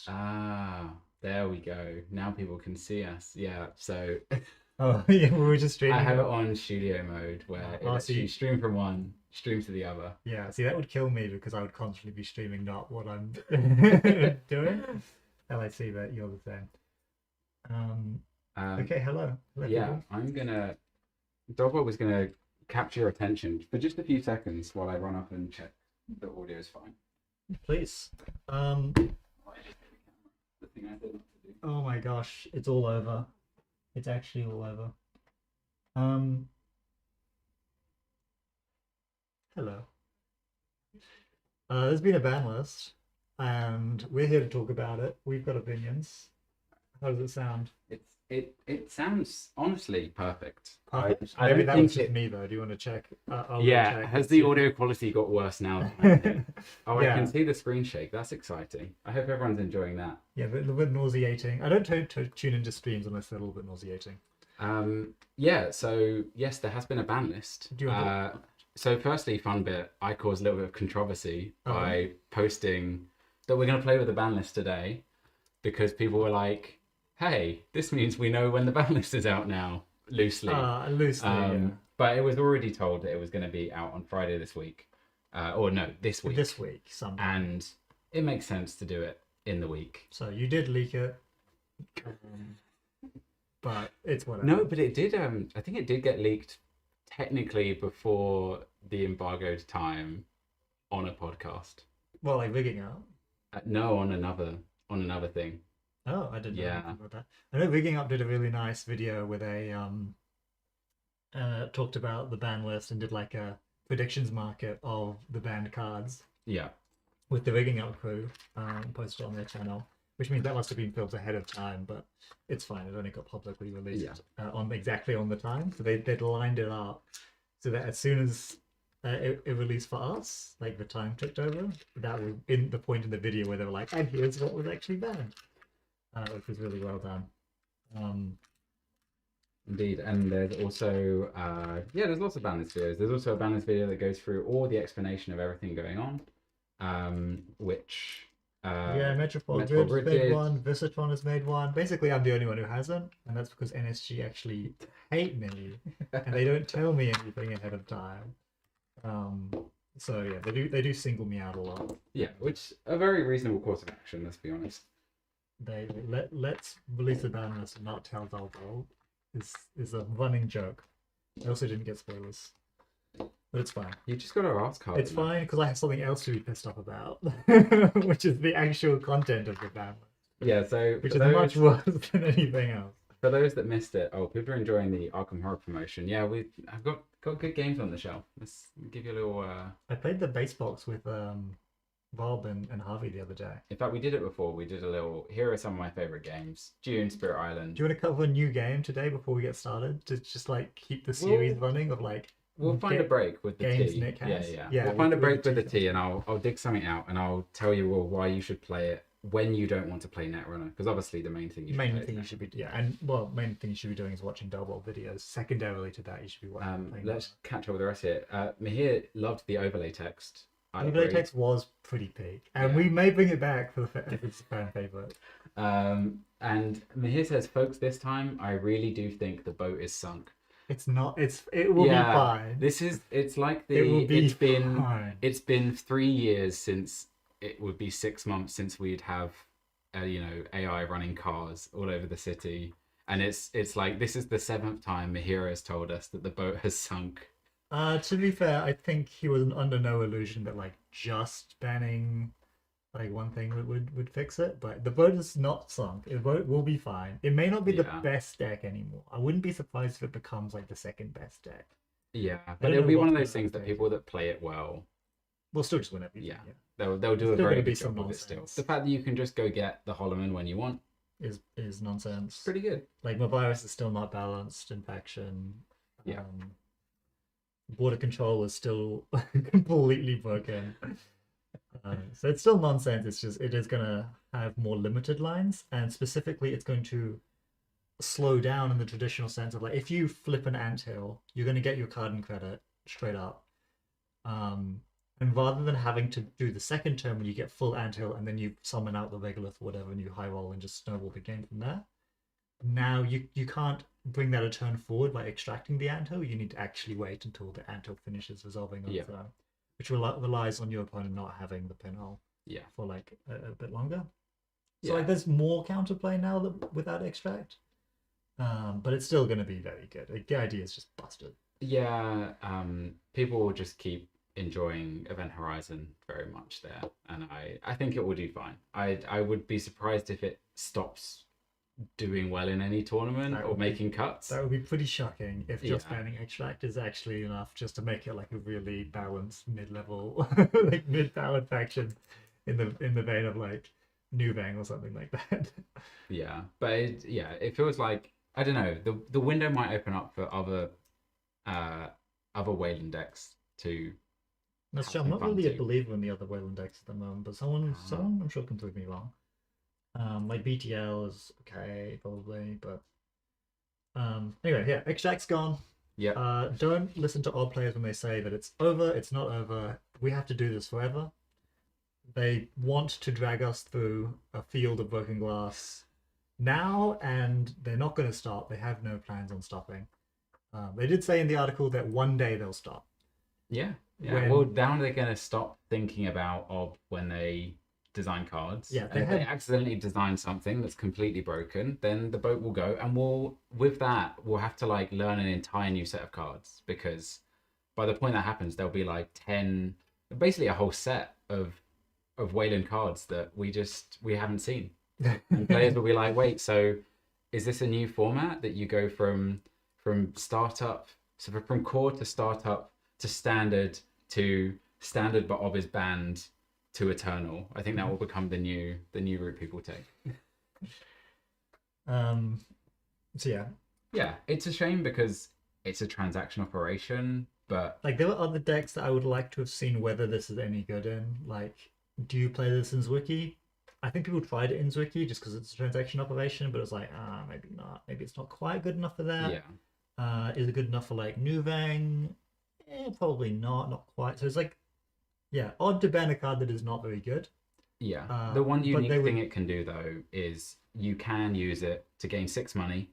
Ah, there we go. Now people can see us. Yeah, so Oh, yeah, we were just I streaming have it it. on studio mode where it Oh, lets you see, stream from one, stream to the other. yeah, see, that would kill me because I would constantly be streaming not what I'm doing. And I see that you're the same. Um, Um, okay, hello. Hello, yeah, people. DullBulb was gonna capture your attention for just a few seconds while I run up and check the audio is fine. Please. Oh, I just hit the camera. The thing I did not to do. Oh my gosh, it's all over. It's actually all over. Um, Hello. There's been a ban list, and we're here to talk about it. We've got opinions. How does it sound? It sounds honestly perfect. Perfect. I Maybe don't that was think just it. me though. Do you want to check? I'll go Yeah, check has and see the if audio quality got worse now than I think? Oh, I can yeah, see the screen shake. That's exciting. I hope everyone's enjoying that. yeah, but a little bit nauseating. I don't tune into streams unless they're a little bit nauseating. Yeah, so yes, there has been a ban list. Do you want to? So firstly, fun bit, I caused a little bit of controversy Oh, by posting that we're going to play with the ban list today because people were like, hey, this means we know when the ban list is out now, loosely. Loosely, yeah. But it was already told that it was going to be out on Friday this week. Or no, this week. This week, sometime. And it makes sense to do it in the week. So you did leak it, but it's whatever. No, but it did. I think it did get leaked technically before the embargoed time on a podcast. Well, like rigging up. No, on another thing. Oh, I didn't know Yeah. anything about that. I know Rigging Up did a really nice video where they talked about the ban list and did like a predictions market of the banned cards Yeah. with the Rigging Up crew, posted on their channel, which means that must have been built ahead of time, but it's fine. It only got publicly released on exactly on the time, so they'd lined it up so that as soon as it released for us, like the time ticked over, that was in the point in the video where they were like, and here's what was actually banned, which was really well done. Indeed, and there's also there's lots of ban list videos. There's also a ban list video that goes through all the explanation of everything going on, which Yeah, Metropole Metropole Grid Grid made did. one, Visitron has made one. Basically, I'm the only one who hasn't, and that's because NSG actually hate me, and they don't tell me anything ahead of time. So yeah, they do single me out a lot. Yeah, which a very reasonable course of action. Let's be honest. They let's release the ban list and not tell DullBulb is a running joke. I also didn't get spoilers, but it's fine. You just got to ask hard. It's fine because I have something else to be pissed off about, which is the actual content of the ban list. Yeah, so Which is much worse than anything else. For those that missed it, people are enjoying the Arkham Horror promotion. Yeah, I've got good games on the shelf. Let's give you a little. I played the base box with Bob and Harvey the other day. In fact, we did it before. We did a little. Here are some of my favorite games: Dune, Spirit Island. Do you want to cover a new game today before we get started to just like keep the series running of like? We'll find a break with the games tea. Nick has. Yeah. We'll find a break with the tea, and I'll dig something out, and I'll tell you why you should play it when you don't want to play Netrunner, because obviously the main thing you should be main thing you should be doing is watching DullBulb videos. Secondarily to that, you should be watching. Let's catch up with the rest of it. Mahir loved the overlay text. Overlay text was pretty big, and we may bring it back for if it's a fan favorite. And Mahir says, folks, this time I really do think the boat is sunk. It's not. It will be fine. It's like it's been 3 years since it would be 6 months since we'd have AI running cars all over the city, and it's like this is the 7th time Mahira has told us that the boat has sunk. To be fair, I think he was under no illusion that like just banning like one thing would fix it, but the boat is not sunk. The boat will be fine. It may not be the best deck anymore. I wouldn't be surprised if it becomes like the second best deck. Yeah, but it'll be one of those things that people that play it well will still just win everything. Yeah. They'll do a very good job with it still. The fact that you can just go get the Holloman when you want is nonsense. Pretty good. Like my virus is still not balanced in faction. Yeah. Border control is still completely broken. So it's still nonsense. It's just it is gonna have more limited lines, and specifically it's going to slow down in the traditional sense of like if you flip an anthill, you're gonna get your card and credit straight up. And rather than having to do the second turn when you get full anthill and then you summon out the regolith or whatever and you high roll and just snowball the game from there, now you can't bring that a turn forward by extracting the anthill. You need to actually wait until the anthill finishes resolving on its own, which relies on your opponent not having the pinhole for like a bit longer. So like there's more counterplay now without extract, but it's still going to be very good. Like, the idea is just busted. Yeah, people will just keep enjoying Event Horizon very much there, and I think it will do fine. I would be surprised if it stops doing well in any tournament or making cuts. That would be pretty shocking if just banning extract is actually enough just to make it like a really balanced mid-level, like mid-powered faction in the vein of like New Bang or something like that. Yeah, but it feels like, I don't know, the window might open up for other Wayland decks to. That's true. I'm not really a believer in the other Wayland decks at the moment, but someone I'm sure can prove me wrong. Like BTL is okay, probably, but anyway, yeah, extract's gone. Yeah. Don't listen to odd players when they say that it's over. It's not over. We have to do this forever. They want to drag us through a field of broken glass now, and they're not going to stop. They have no plans on stopping. They did say in the article that one day they'll stop. Yeah. Well, now they're going to stop thinking about Ob when they design cards. Yeah, if they accidentally design something that's completely broken, then the boat will go, and we'll have to like learn an entire new set of cards, because by the point that happens, there'll be like 10, basically a whole set of Wayland cards that we haven't seen. And players will be like, wait, so is this a new format that you go from startup, so from core to startup to standard but Ob is banned to eternal? I think that will become the new route people take. So yeah, it's a shame because it's a transaction operation, but like there were other decks that I would like to have seen whether this is any good in. Like, do you play this in Zwicky? I think people tried it in Zwicky just because it's a transaction operation, but it's like, maybe not. Maybe it's not quite good enough for that. Yeah. Is it good enough for like Nuvang? Probably not quite. So it's like, odd to ban a card that is not very good. Yeah. The one unique thing it can do though is you can use it to gain 6 money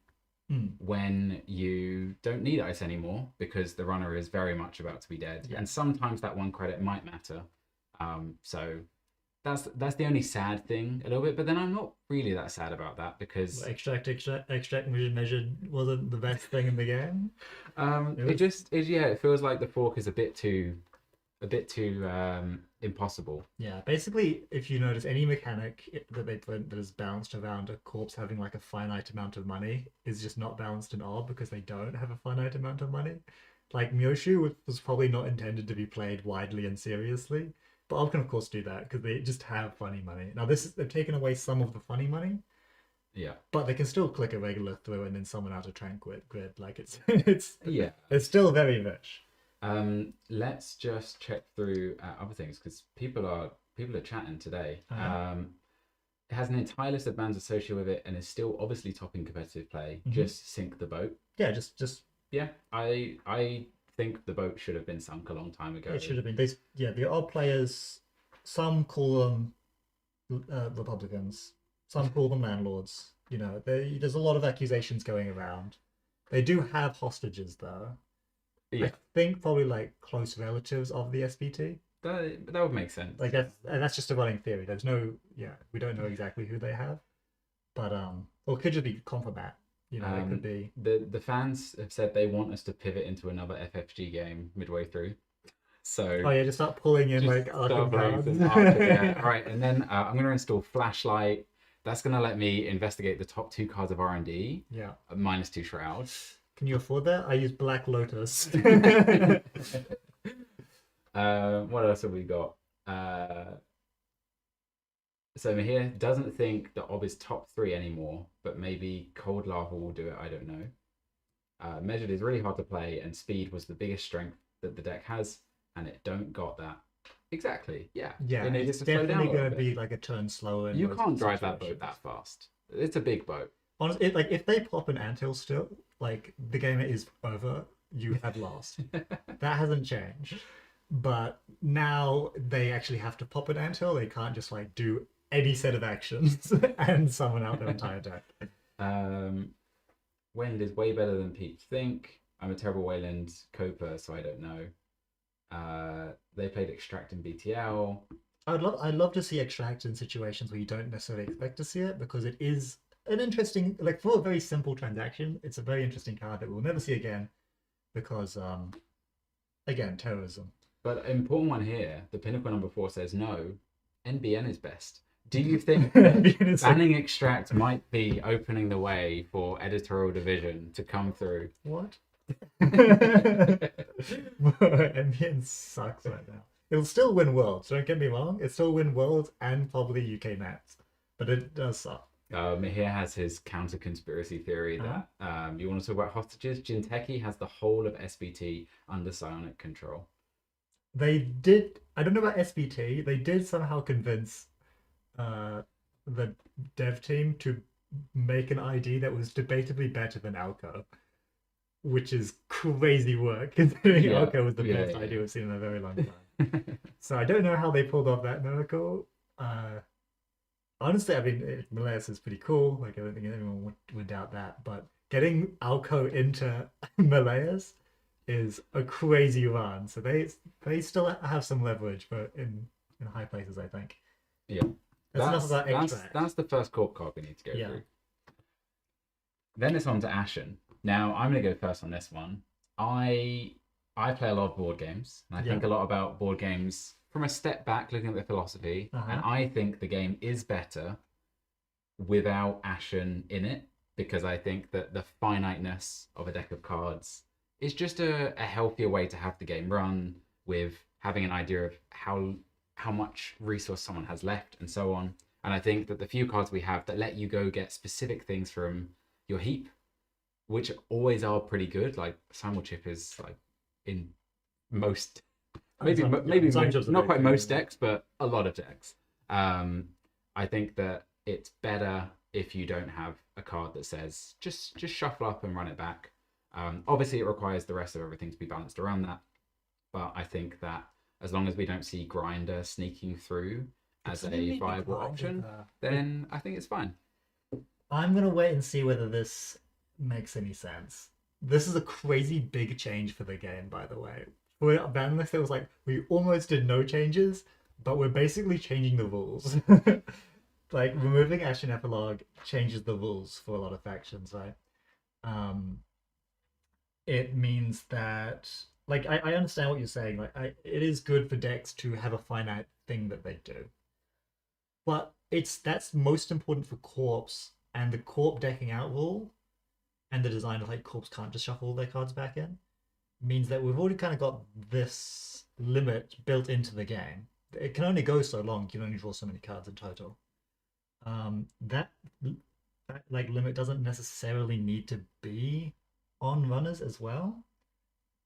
when you don't need ice anymore, because the runner is very much about to be dead. And sometimes that 1 credit might matter. So that's the only sad thing a little bit, but then I'm not really that sad about that, because extract measured wasn't the best thing in the game. It feels like the fork is a bit too impossible. Yeah, basically, if you notice any mechanic that they put that is balanced around a corpse having like a finite amount of money is just not balanced in all, because they don't have a finite amount of money. Like Myoshu was probably not intended to be played widely and seriously, but Ob can of course do that because they just have funny money. Now they've taken away some of the funny money. Yeah. But they can still click a regular through and then summon out a tranquil grid. Like it's still very rich. Let's just check through other things, because people are chatting today. It has an entire list of bans associated with it and is still obviously topping competitive play. Just sink the boat. Yeah, just I think the boat should have been sunk a long time ago. It should have been. The odd players, some call them Republicans, some call them landlords. You know, there's a lot of accusations going around. They do have hostages though. Yeah. I think probably like close relatives of the SBT. That would make sense. Like that's just a running theory. There's no we don't know exactly who they have, but or it could just be Compromat. You know, it could be. The fans have said they want us to pivot into another FFG game midway through. So just start pulling in like Arkham cards. All right, and then I'm going to install Flashlight. That's going to let me investigate the top 2 cards of R&D. Yeah. -2 Shroud. Can you afford that? I use Black Lotus. What else have we got? So here doesn't think that Ob is top 3 anymore, but maybe Cold Lava will do it. I don't know. Measured is really hard to play, and speed was the biggest strength that the deck has, and it don't got that. Exactly. Yeah. Yeah. It's definitely going to be like a turn slower. You can't drive that boat that fast. It's a big boat. Honestly, like if they pop an anthill still, like the game is over. You have lost. That hasn't changed. But now they actually have to pop an anthill. They can't just like do any set of actions and summon out their entire deck. Wind is way better than people think. I'm a terrible Wayland coper, so I don't know. They played Extract in BTL. I'd love to see Extract in situations where you don't necessarily expect to see it, because it is an interesting, like, for a very simple transaction, it's a very interesting card that we'll never see again, because again, terrorism. But an important one here, the Pinnacle number 4 says no, NBN is best. Do you think banning Extract might be opening the way for editorial division to come through? What? NBN sucks right now. It'll still win Worlds, don't get me wrong. It'll still win Worlds and probably UK Nats, but it does suck. Here has his counter conspiracy theory that you want to talk about hostages. Jinteki has the whole of SBT under psionic control. They did. I don't know about SBT. They did somehow convince the dev team to make an ID that was debatably better than Alco, which is crazy work considering Alco was the best idea we've seen in a very long time. So I don't know how they pulled off that miracle. Honestly, I mean, Malaise is pretty cool. Like, I don't think anyone would doubt that. But getting Alco into Malaise is a crazy run. So they still have some leverage, but in high places, I think. Yeah. That's enough about Extract. That's the first corp card we need to go through. Then it's on to Ashen. Now, I'm going to go first on this one. I play a lot of board games. And I think a lot about board games from a step back, looking at the philosophy. And I think the game is better without Ashen in it, because I think that the finiteness of a deck of cards is just a healthier way to have the game run, with having an idea of how much resource someone has left and so on. And I think that the few cards we have that let you go get specific things from your heap, which always are pretty good, like Simul Chip is like in most, maybe not quite most decks, but a lot of decks. I think that it's better if you don't have a card that says just shuffle up and run it back. Obviously, it requires the rest of everything to be balanced around that. But I think that as long as we don't see Grinder sneaking through as a viable option, then I think it's fine. I'm going to wait and see whether this makes any sense. This is a crazy big change for the game, by the way. For banlist, it was like, we almost did no changes, but we're basically changing the rules. Like, removing Ashen Epilogue changes the rules for a lot of factions, right? It means that, like, I understand what you're saying. Like, it is good for decks to have a finite thing that they do. But that's most important for Corps, and the Corp decking out rule, and the design of, like, Corps can't just shuffle their cards back in, means that we've already kind of got this limit built into the game. It can only go so long. You can only draw so many cards in total. That like limit doesn't necessarily need to be on runners as well.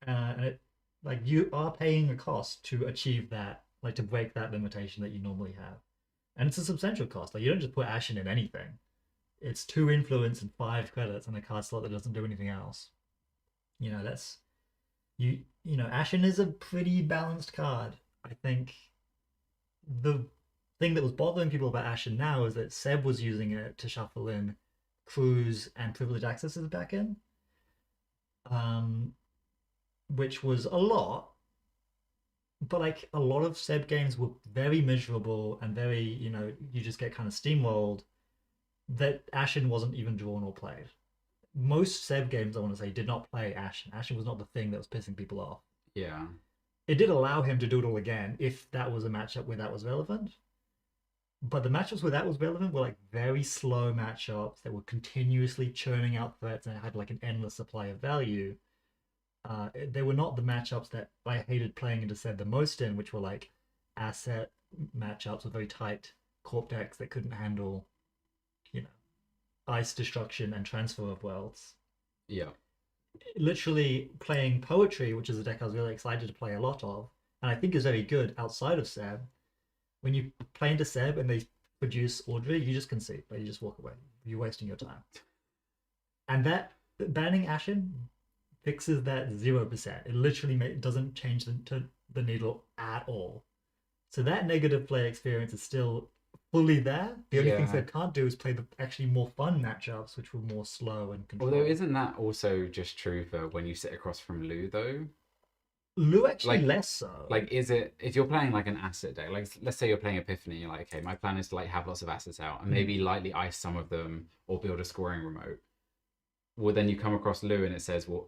And it, like, you are paying a cost to achieve that, like, to break that limitation that you normally have. And it's a substantial cost. Like, you don't just put Ashen in anything. It's 2 influence and 5 credits and a card slot that doesn't do anything else. You know, that's you know, Ashen is a pretty balanced card. I think the thing that was bothering people about Ashen now is that Seb was using it to shuffle in Cruise and Privileged Accesses back in. Which was a lot, but like a lot of Seb games were very miserable and very, you know, you just get kind of steamrolled, that Ashen wasn't even drawn or played. Most Seb games, I want to say, did not play Ashen. Ashen was not the thing that was pissing people off. Yeah. It did allow him to do it all again if that was a matchup where that was relevant. But the matchups where that was relevant were like very slow matchups that were continuously churning out threats and had like an endless supply of value. They were not the matchups that I hated playing into Seb the most in, which were like asset matchups with very tight corp decks that couldn't handle, you know, ice destruction and transfer of worlds. Yeah. Literally playing Poetry, which is a deck I was really excited to play a lot of, and I think is very good outside of Seb. When you play into Seb and they produce Audrey, you just concede, but you just walk away. You're wasting your time. And that banning Ashen fixes that 0%. It literally doesn't change the needle at all. So that negative play experience is still fully there. The only things they can't do is play the actually more fun matchups, which were more slow and controlled. Although, isn't that also just true for when you sit across from Lou, though? Lou actually Like, less so. like, is it if you're playing like an asset deck? Like, let's say you're playing Epiphany, you're like, okay, my plan is to like have lots of assets out and maybe lightly ice some of them or build a scoring remote. Well, then you come across Lou and it says, well,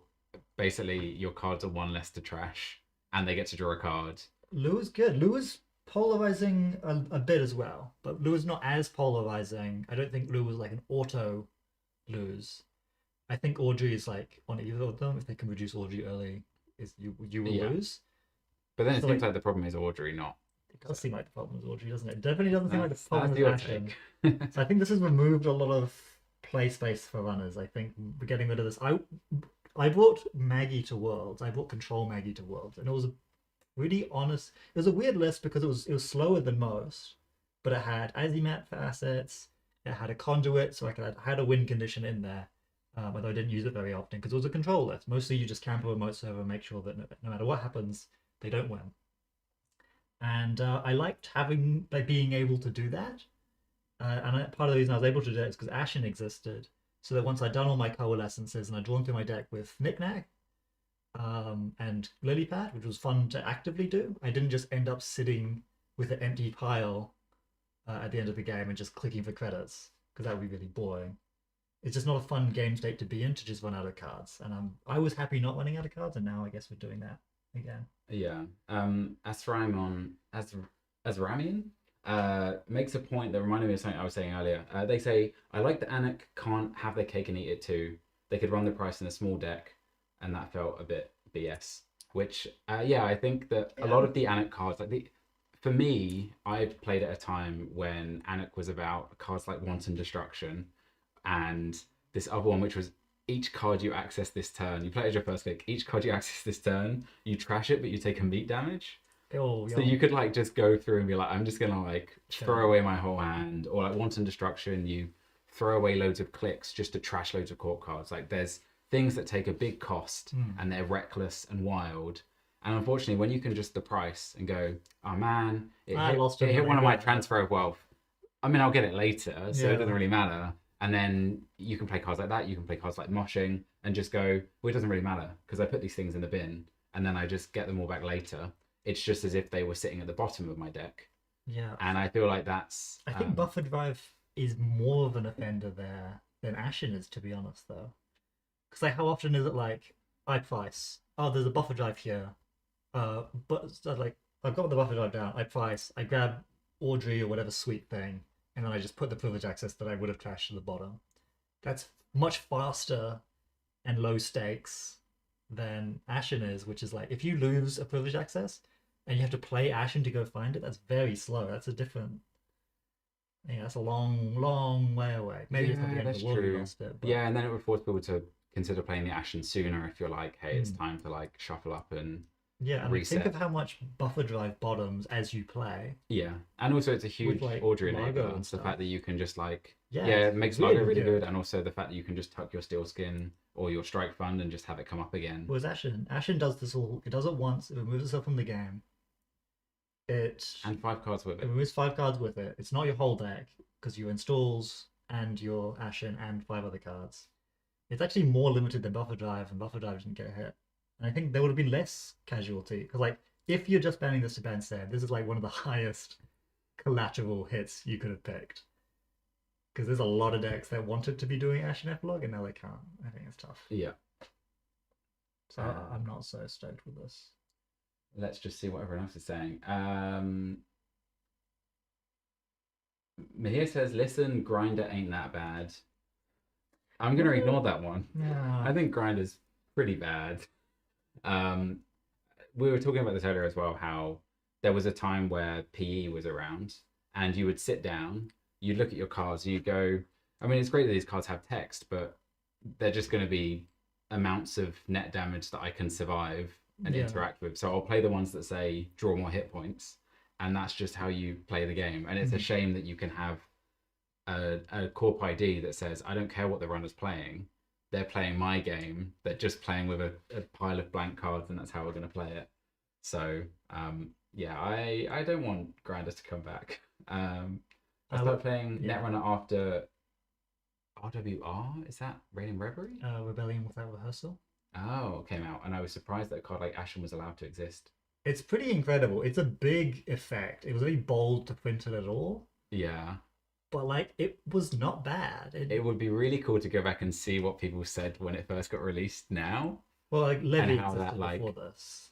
basically your cards are one less to trash, and they get to draw a card. Lou is good. Lou is polarizing a bit as well, but Lou is not as polarizing. I don't think Lou was like an auto lose. I think Audrey is like on either of them. If they can reduce Audrey early, is you will lose. But then it seems like the problem is Audrey, not. It does seem like the problem is Audrey, doesn't it? It definitely doesn't seem like the problem is Ashen. So I think this has removed a lot of play space for runners. I think we're getting rid of this. I brought Maggie to Worlds. I brought Control Maggie to Worlds, and it was a really honest. It was a weird list because it was slower than most, but it had Azimat for assets. It had a conduit, so I had a win condition in there. Although I didn't use it very often because it was a control list. Mostly you just camp a remote server and make sure that no matter what happens, they don't win. And I liked being able to do that. And part of the reason I was able to do it is because Ashen existed. So that once I'd done all my coalescences and I'd drawn through my deck with Knick-Knack and Lilypad, which was fun to actively do, I didn't just end up sitting with an empty pile at the end of the game and just clicking for credits, because that would be really boring. It's just not a fun game state to be in, to just run out of cards. And I was happy not running out of cards, and now I guess we're doing that again. Yeah. Azramian makes a point that reminded me of something I was saying earlier. They say, I like that Anik can't have their cake and eat it too. They could run the price in a small deck, and that felt a bit BS. Which, I think that a lot of the Anik cards, for me, I played at a time when Anik was about cards like Wanton Destruction, and this other one, which was each card you access this turn, you play it as your first click, each card you access this turn, you trash it, but you take a meat damage. Oh, so you could like just go through and be like, I'm just gonna like throw away my whole hand, or like Wanton Destruction, you throw away loads of clicks just to trash loads of court cards. Like there's things that take a big cost and they're reckless and wild. And unfortunately, when you can just the price and go, oh man, it hit one of my transfer of wealth. I mean, I'll get it later, so it doesn't really matter. And then you can play cards like that. You can play cards like Moshing and just go, well, it doesn't really matter because I put these things in the bin and then I just get them all back later. It's just as if they were sitting at the bottom of my deck. Yeah. And I feel like that's... I think Buffer Drive is more of an offender there than Ashen is, to be honest, though. Because like, how often is it like, I price, oh, there's a Buffer Drive here. But like, I've got the Buffer Drive down, I price, I grab Audrey or whatever sweet thing, and then I just put the privilege access that I would have trashed to the bottom. That's much faster and low stakes than Ashen is, which is like, if you lose a privilege access and you have to play Ashen to go find it, that's very slow. That's a different... Yeah, that's a long, long way away. Maybe it's not the end of the world you lost it. But... Yeah, and then it would force people to consider playing the Ashen sooner if you're like, hey, it's time to like shuffle up and and reset. Think of how much Buffer Drive bottoms as you play. Yeah, and also it's a huge like, Audrey enabler. It's the fact that you can just like, it makes Largo really good, and also the fact that you can just tuck your Steel Skin or your Strike Fund and just have it come up again. Whereas Ashen does this all, it does it once, it removes itself from the game. And 5 cards with it. It removes 5 cards with it. It's not your whole deck, because you installs and your Ashen and 5 other cards. It's actually more limited than Buffer Drive, and Buffer Drive didn't get hit. And I think there would have been less casualty, because like, if you're just banning this to ban Sam, this is like one of the highest collateral hits you could have picked. Because there's a lot of decks that wanted to be doing Ashen Epilogue, and now they can't. I think it's tough. Yeah. So I'm not so stoked with this. Let's just see what everyone else is saying. Mahir says, listen, Grinder ain't that bad. I'm going to ignore that one. Yeah. I think Grinder's pretty bad. We were talking about this earlier as well, how there was a time where PE was around and you would sit down, you'd look at your cards and you'd go, I mean, it's great that these cards have text, but they're just going to be amounts of net damage that I can survive and interact with. So I'll play the ones that say draw more hit points, and that's just how you play the game. And it's a shame that you can have a corp ID that says, I don't care what the runner's playing, they're playing my game, they're just playing with a pile of blank cards, and that's how we're going to play it. So yeah, I don't want Grinders to come back. I I started would- playing yeah. Netrunner after RWR. Is that Radiant Reverie? Rebellion Without Rehearsal. Oh, came out, and I was surprised that a card like Ashen was allowed to exist. It's pretty incredible. It's a big effect. It was very bold to print it at all, Yeah, but like it was not bad. it would be really cool to go back and see what people said when it first got released now, Well, like and Levy how that existed like before this.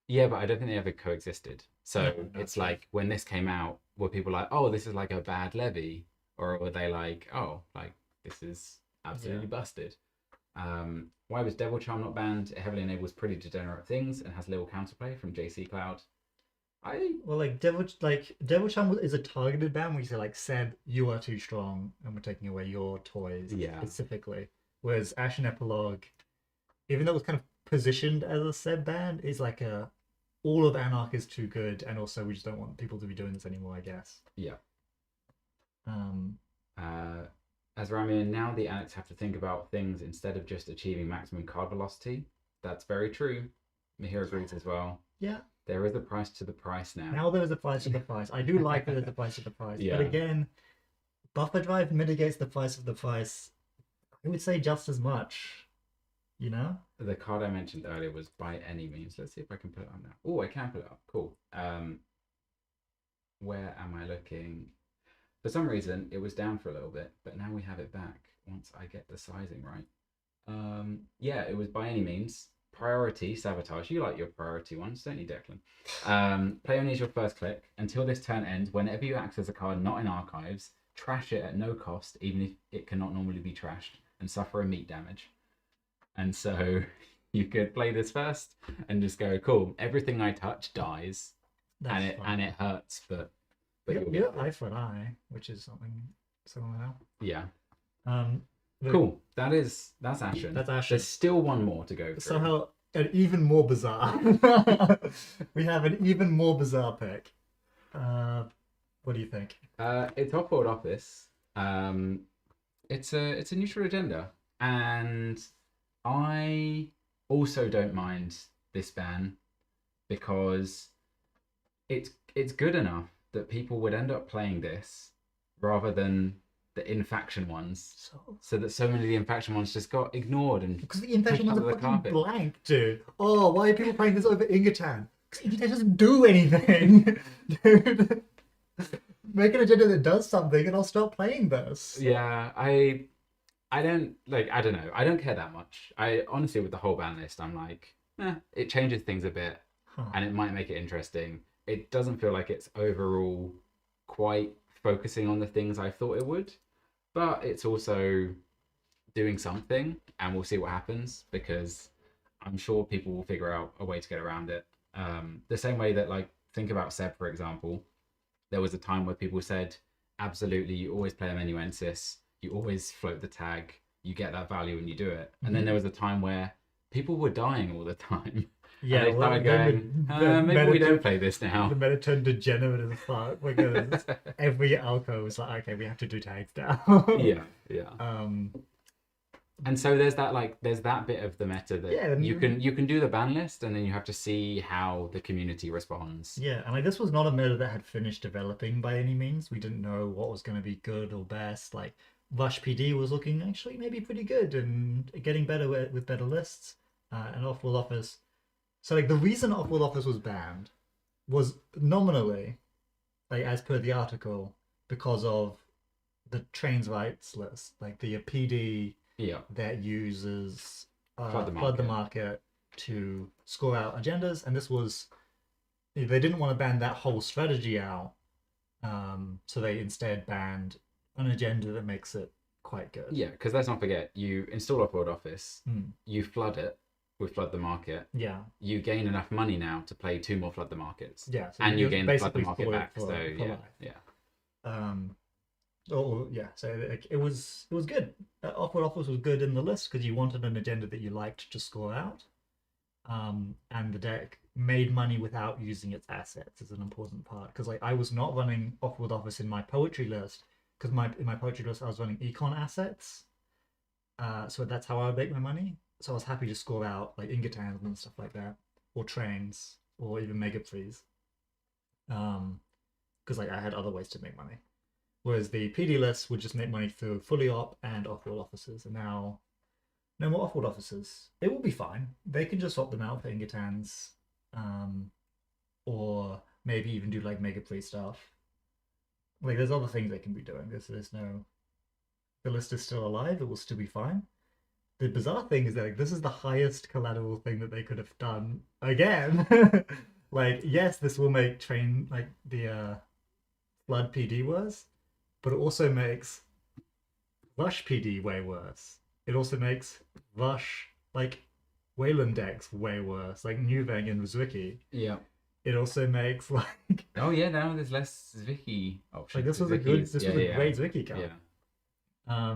yeah, but I don't think they ever coexisted. So No, it's true. like when this came out, were people like, oh, this is like a bad levy, or were they like, oh, like this is absolutely busted? Why was Devil Charm not banned? It heavily enables pretty degenerate things and has little counterplay from JC Cloud. Well, like Devil Charm is a targeted ban where you say like Seb, you are too strong, and we're taking away your toys Yeah. specifically. Whereas Ashen Epilogue, even though it was kind of positioned as a Seb ban, is like a all of Anarch is too good, and also we just don't want people to be doing this anymore, I guess. Yeah. Um, As Ramian, now the addicts have to think about things instead of just achieving maximum card velocity. That's very true. Mihir agrees as well. yeah. There is a price to the price now. Now there is a price to the price. I do like that there's a price to the price, Yeah. but again, buffer drive mitigates the price of the price. I would say just as much. You know. The card I mentioned earlier was By Any Means. Let's see if I can put it on now. Oh, I can put it up. Cool. Where am I looking? For some reason, it was down for a little bit, but now we have it back once I get the sizing right. Yeah, it was By Any Means. Priority, Sabotage. You like your priority ones, don't you, Declan? Play only as your first click. Until this turn ends, whenever you access a card not in archives, trash it at no cost, even if it cannot normally be trashed, and suffer a meat damage. And so you could play this first and just go, cool, everything I touch dies. And it hurts, but you're eye for an eye, which is something similar. Yeah. Look, Cool. That's Ashen. That's Ashen. There's still one more to go through. Somehow an even more bizarre. We have an even more bizarre pick. What do you think? It's Off-World Office. It's a neutral agenda, and I also don't mind this ban because it's good enough that people would end up playing this rather than the in-faction ones, so that so many of the in-faction ones just got ignored and because the in-faction ones pushed are under the fucking carpet. blank, dude. Oh, why are people playing this over Ingatan? Because Ingatan doesn't do anything, dude. Make an agenda that does something, and I'll stop playing this. Yeah, I don't like. I don't know. I don't care that much. I honestly, with the whole ban list, I'm like, it changes things a bit, and it might make it interesting. It doesn't feel like it's overall quite focusing on the things I thought it would, but it's also doing something, and we'll see what happens because I'm sure people will figure out a way to get around it. The same way that, like, think about Seb, for example. There was a time where people said, absolutely, you always play amanuensis, you always float the tag, you get that value and you do it. And then there was a time where people were dying all the time. Yeah, and they started going, maybe we don't play this now. The meta turned degenerate as fuck because every alco was like, okay, we have to do tags now. Yeah. And so there's that bit of the meta that you can do the ban list, and then you have to see how the community responds. Yeah, and like this was not a meta that had finished developing by any means. We didn't know what was going to be good or best. Like Rush PD was looking actually maybe pretty good and getting better with better lists. And Off-World Office. So like the reason Off-World Office was banned was nominally, like as per the article, because of the trains rights list, like the PD. Yeah. That uses flood the market to score out agendas, and this was they didn't want to ban that whole strategy out, so they instead banned an agenda that makes it quite good. Yeah, because let's not forget, you install Off-World Office, you flood it with Flood the Market. Yeah. You gain enough money now to play 2 more Flood the Markets. Yeah. So and you gain the Flood the basically Market back. for So life. yeah. Oh yeah, so like, it was good. Off-World Office was good in the list because you wanted an agenda that you liked to score out, and the deck made money without using its assets is an important part. Because like I was not running Off-World Office in my poetry list because in my poetry list I was running econ assets, so that's how I would make my money. So I was happy to score out like Ingatans and stuff like that, or trains. or even mega freeze. Because like I had other ways to make money. Whereas the PD list would just make money through fully op and off-world officers, and now no more off-world officers. It will be fine. They can just swap them out for Ingotans, or maybe even do like mega free stuff. Like there's other things they can be doing. There's no. The list is still alive. It will still be fine. The bizarre thing is that like, this is the highest collateral thing that they could have done again. Like yes, this will make train like the flood PD worse, but it also makes Rush PD way worse. It also makes Rush like Wayland decks way worse, like Nuveng and Rizwiki. Yeah. It also makes like oh yeah, now there's less Zwicky options. Like this was a great Zwicky card. Yeah.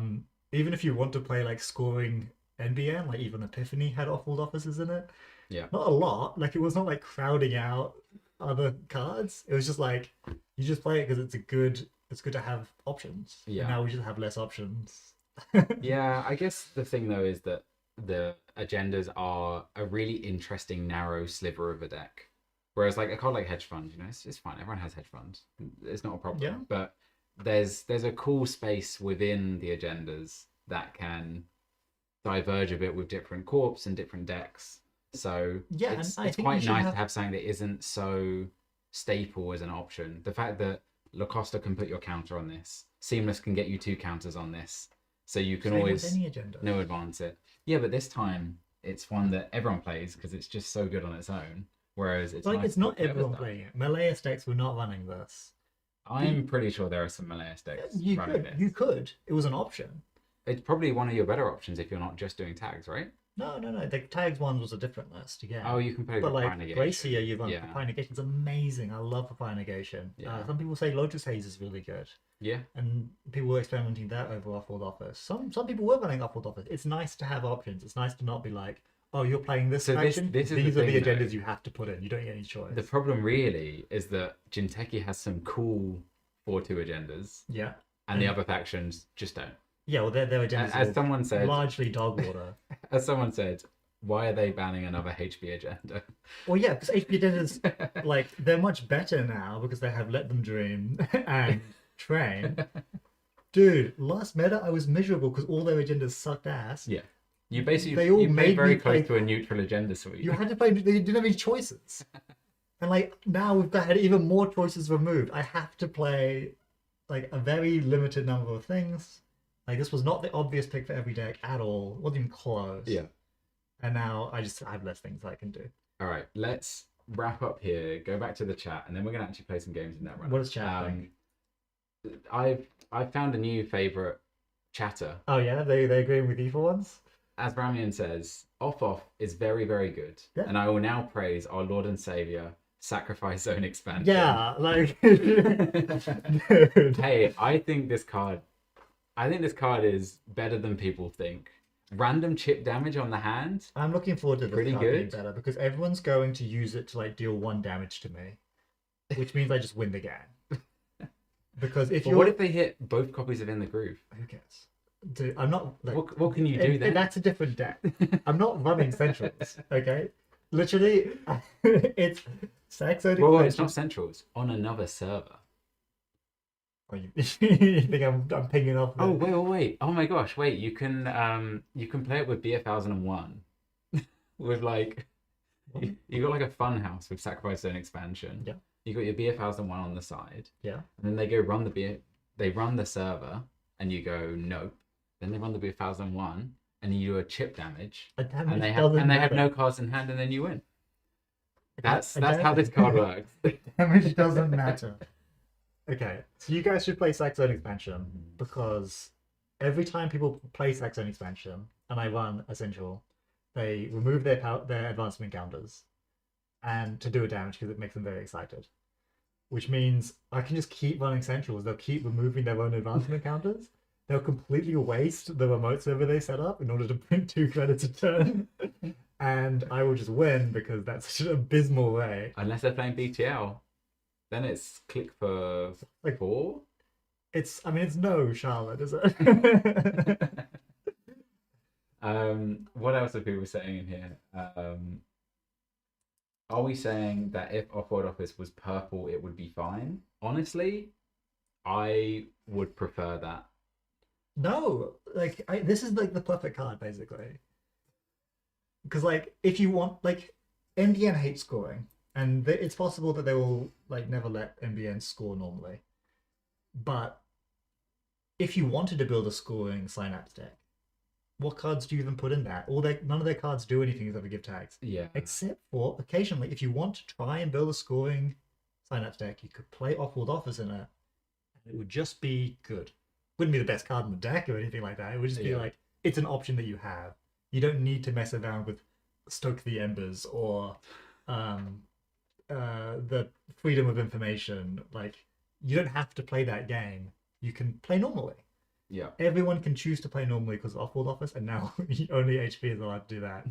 Even if you want to play like scoring NBN, like even Epiphany had off-world officers in it. Yeah. Not a lot. Like it was not like crowding out other cards. It was just like you just play it because it's good to have options. Yeah. And now we just have less options. Yeah, I guess the thing though is that the agendas are a really interesting narrow sliver of a deck. Whereas like a card like Hedge Fund, you know, it's fine. Everyone has Hedge Fund. It's not a problem. Yeah. But there's a cool space within the agendas that can diverge a bit with different corps and different decks. So yeah, it's quite nice to have something that isn't so staple as an option. The fact that Lacosta can put your counter on this, Seamless can get you 2 counters on this, so you can always any agenda. no advance it. Yeah, but this time it's one that everyone plays because it's just so good on its own. Whereas it's like nice it's not everyone playing it. Malaise decks were not running this. I'm pretty sure there are some Malaise decks running this. You could. It was an option. It's probably one of your better options if you're not just doing tags, right? No. The tags one was a different list again. Oh, you can play but Papaya like Negation. Gracia, you run Papaya Negation. It's amazing. I love Papaya Negation. Yeah. Some people say Lotus Haze is really good. Yeah. And people were experimenting that over off-world office. Some people were running off-world office. It's nice to have options. It's nice to not be like, oh, you're playing this faction. These are the agendas you have to put in. You don't get any choice. The problem really is that Jinteki has some cool 4-2 agendas. Yeah. And the other factions just don't. Yeah, well, their agendas as someone said, largely dog water. As someone said, why are they banning another HP agenda? Well, yeah, because HP agendas, like, they're much better now because they have Let Them Dream and Train. Dude, last meta I was miserable because all their agendas sucked ass. Yeah. You basically you played very close to a neutral agenda suite. You had to play, they didn't have any choices. And like, now we've had even more choices removed. I have to play like a very limited number of things. Like this was not the obvious pick for every deck at all. It wasn't even close. Yeah. And now I have less things I can do. All right, let's wrap up here. Go back to the chat, and then we're gonna actually play some games in that run. What does chat think? I've found a new favorite chatter. Oh yeah, they agree with you for once. As Bramian says, off is very, very good, and I will now praise our Lord and Savior, Sacrifice Zone Expansion. Yeah, like, dude. Hey, I think this card is better than people think. Random chip damage on the hand. I'm looking forward to this pretty card good. being better because everyone's going to use it to like deal 1 damage to me, which means I just win the game. Because what if they hit both copies of In the Groove? Who cares? Dude, I'm not. Like, what can you do then? That's a different deck. I'm not running centrals. Okay, literally, it's Saxo. Well, it's not centrals on another server. Oh, you think I'm pinging off? Oh wait! Oh my gosh! Wait, you can play it with B1001, with like you got like a fun house with Sacrifice Zone Expansion. Yeah. You got your B1001 on the side. Yeah. And then they go run they run the server, and you go nope. Then they run the B1001, and you do a chip damage, and they have no cards in hand, and then you win. That's how this card works. Damage doesn't matter. Okay, so you guys should play Sax Zone Expansion because every time people play Sax Zone Expansion and I run Essential, they remove their advancement counters and to do a damage because it makes them very excited. Which means I can just keep running Centrals. They'll keep removing their own advancement counters. They'll completely waste the remote server they set up in order to print 2 credits a turn. And I will just win because that's such an abysmal way. Unless they're playing BTL. Then it's click for like 4. It's no Charlotte, is it? What else are people saying in here? Are we saying that if Off-World Office was purple, it would be fine? Honestly, I would prefer that. No, like this is like the perfect card basically. Because like if you want like MBN hates scoring, and it's possible that they will like never let MBN score normally. But if you wanted to build a scoring Synapse deck, what cards do you even put in that? None of their cards do anything except for give tags. Yeah. Except for occasionally, if you want to try and build a scoring Synapse deck, you could play Off-World Office in it, and it would just be good. Wouldn't be the best card in the deck or anything like that. It would just be like it's an option that you have. You don't need to mess around with Stoke the Embers or the freedom of information. Like you don't have to play that game. You can play normally. Yeah. Everyone can choose to play normally because of Off-World Office, and now only HP is allowed to do that,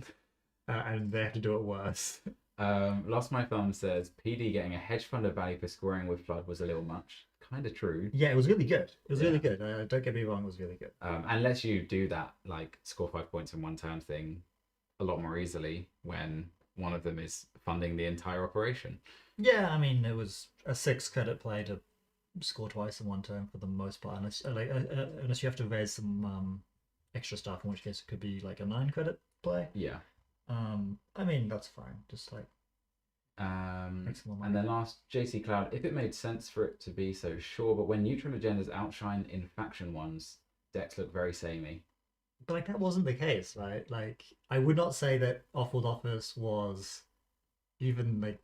and they have to do it worse. Lost My Thumb says PD getting a hedge fund of value for scoring with Flood was a little much. Kind of true. Yeah, it was really good. It was really good. Don't get me wrong, it was really good. And lets you do that like score 5 points in one turn thing a lot more easily when one of them is funding the entire operation. Yeah, I mean it was a 6 credit play to score twice in one turn for the most part, unless you have to raise some extra stuff, in which case it could be like a 9 credit play. Yeah. I mean that's fine. Just like and then last, JC Cloud, if it made sense for it to be so, sure, but when neutral agendas outshine in faction ones, decks look very samey. But like that wasn't the case, right? Like I would not say that Off-World Office was even like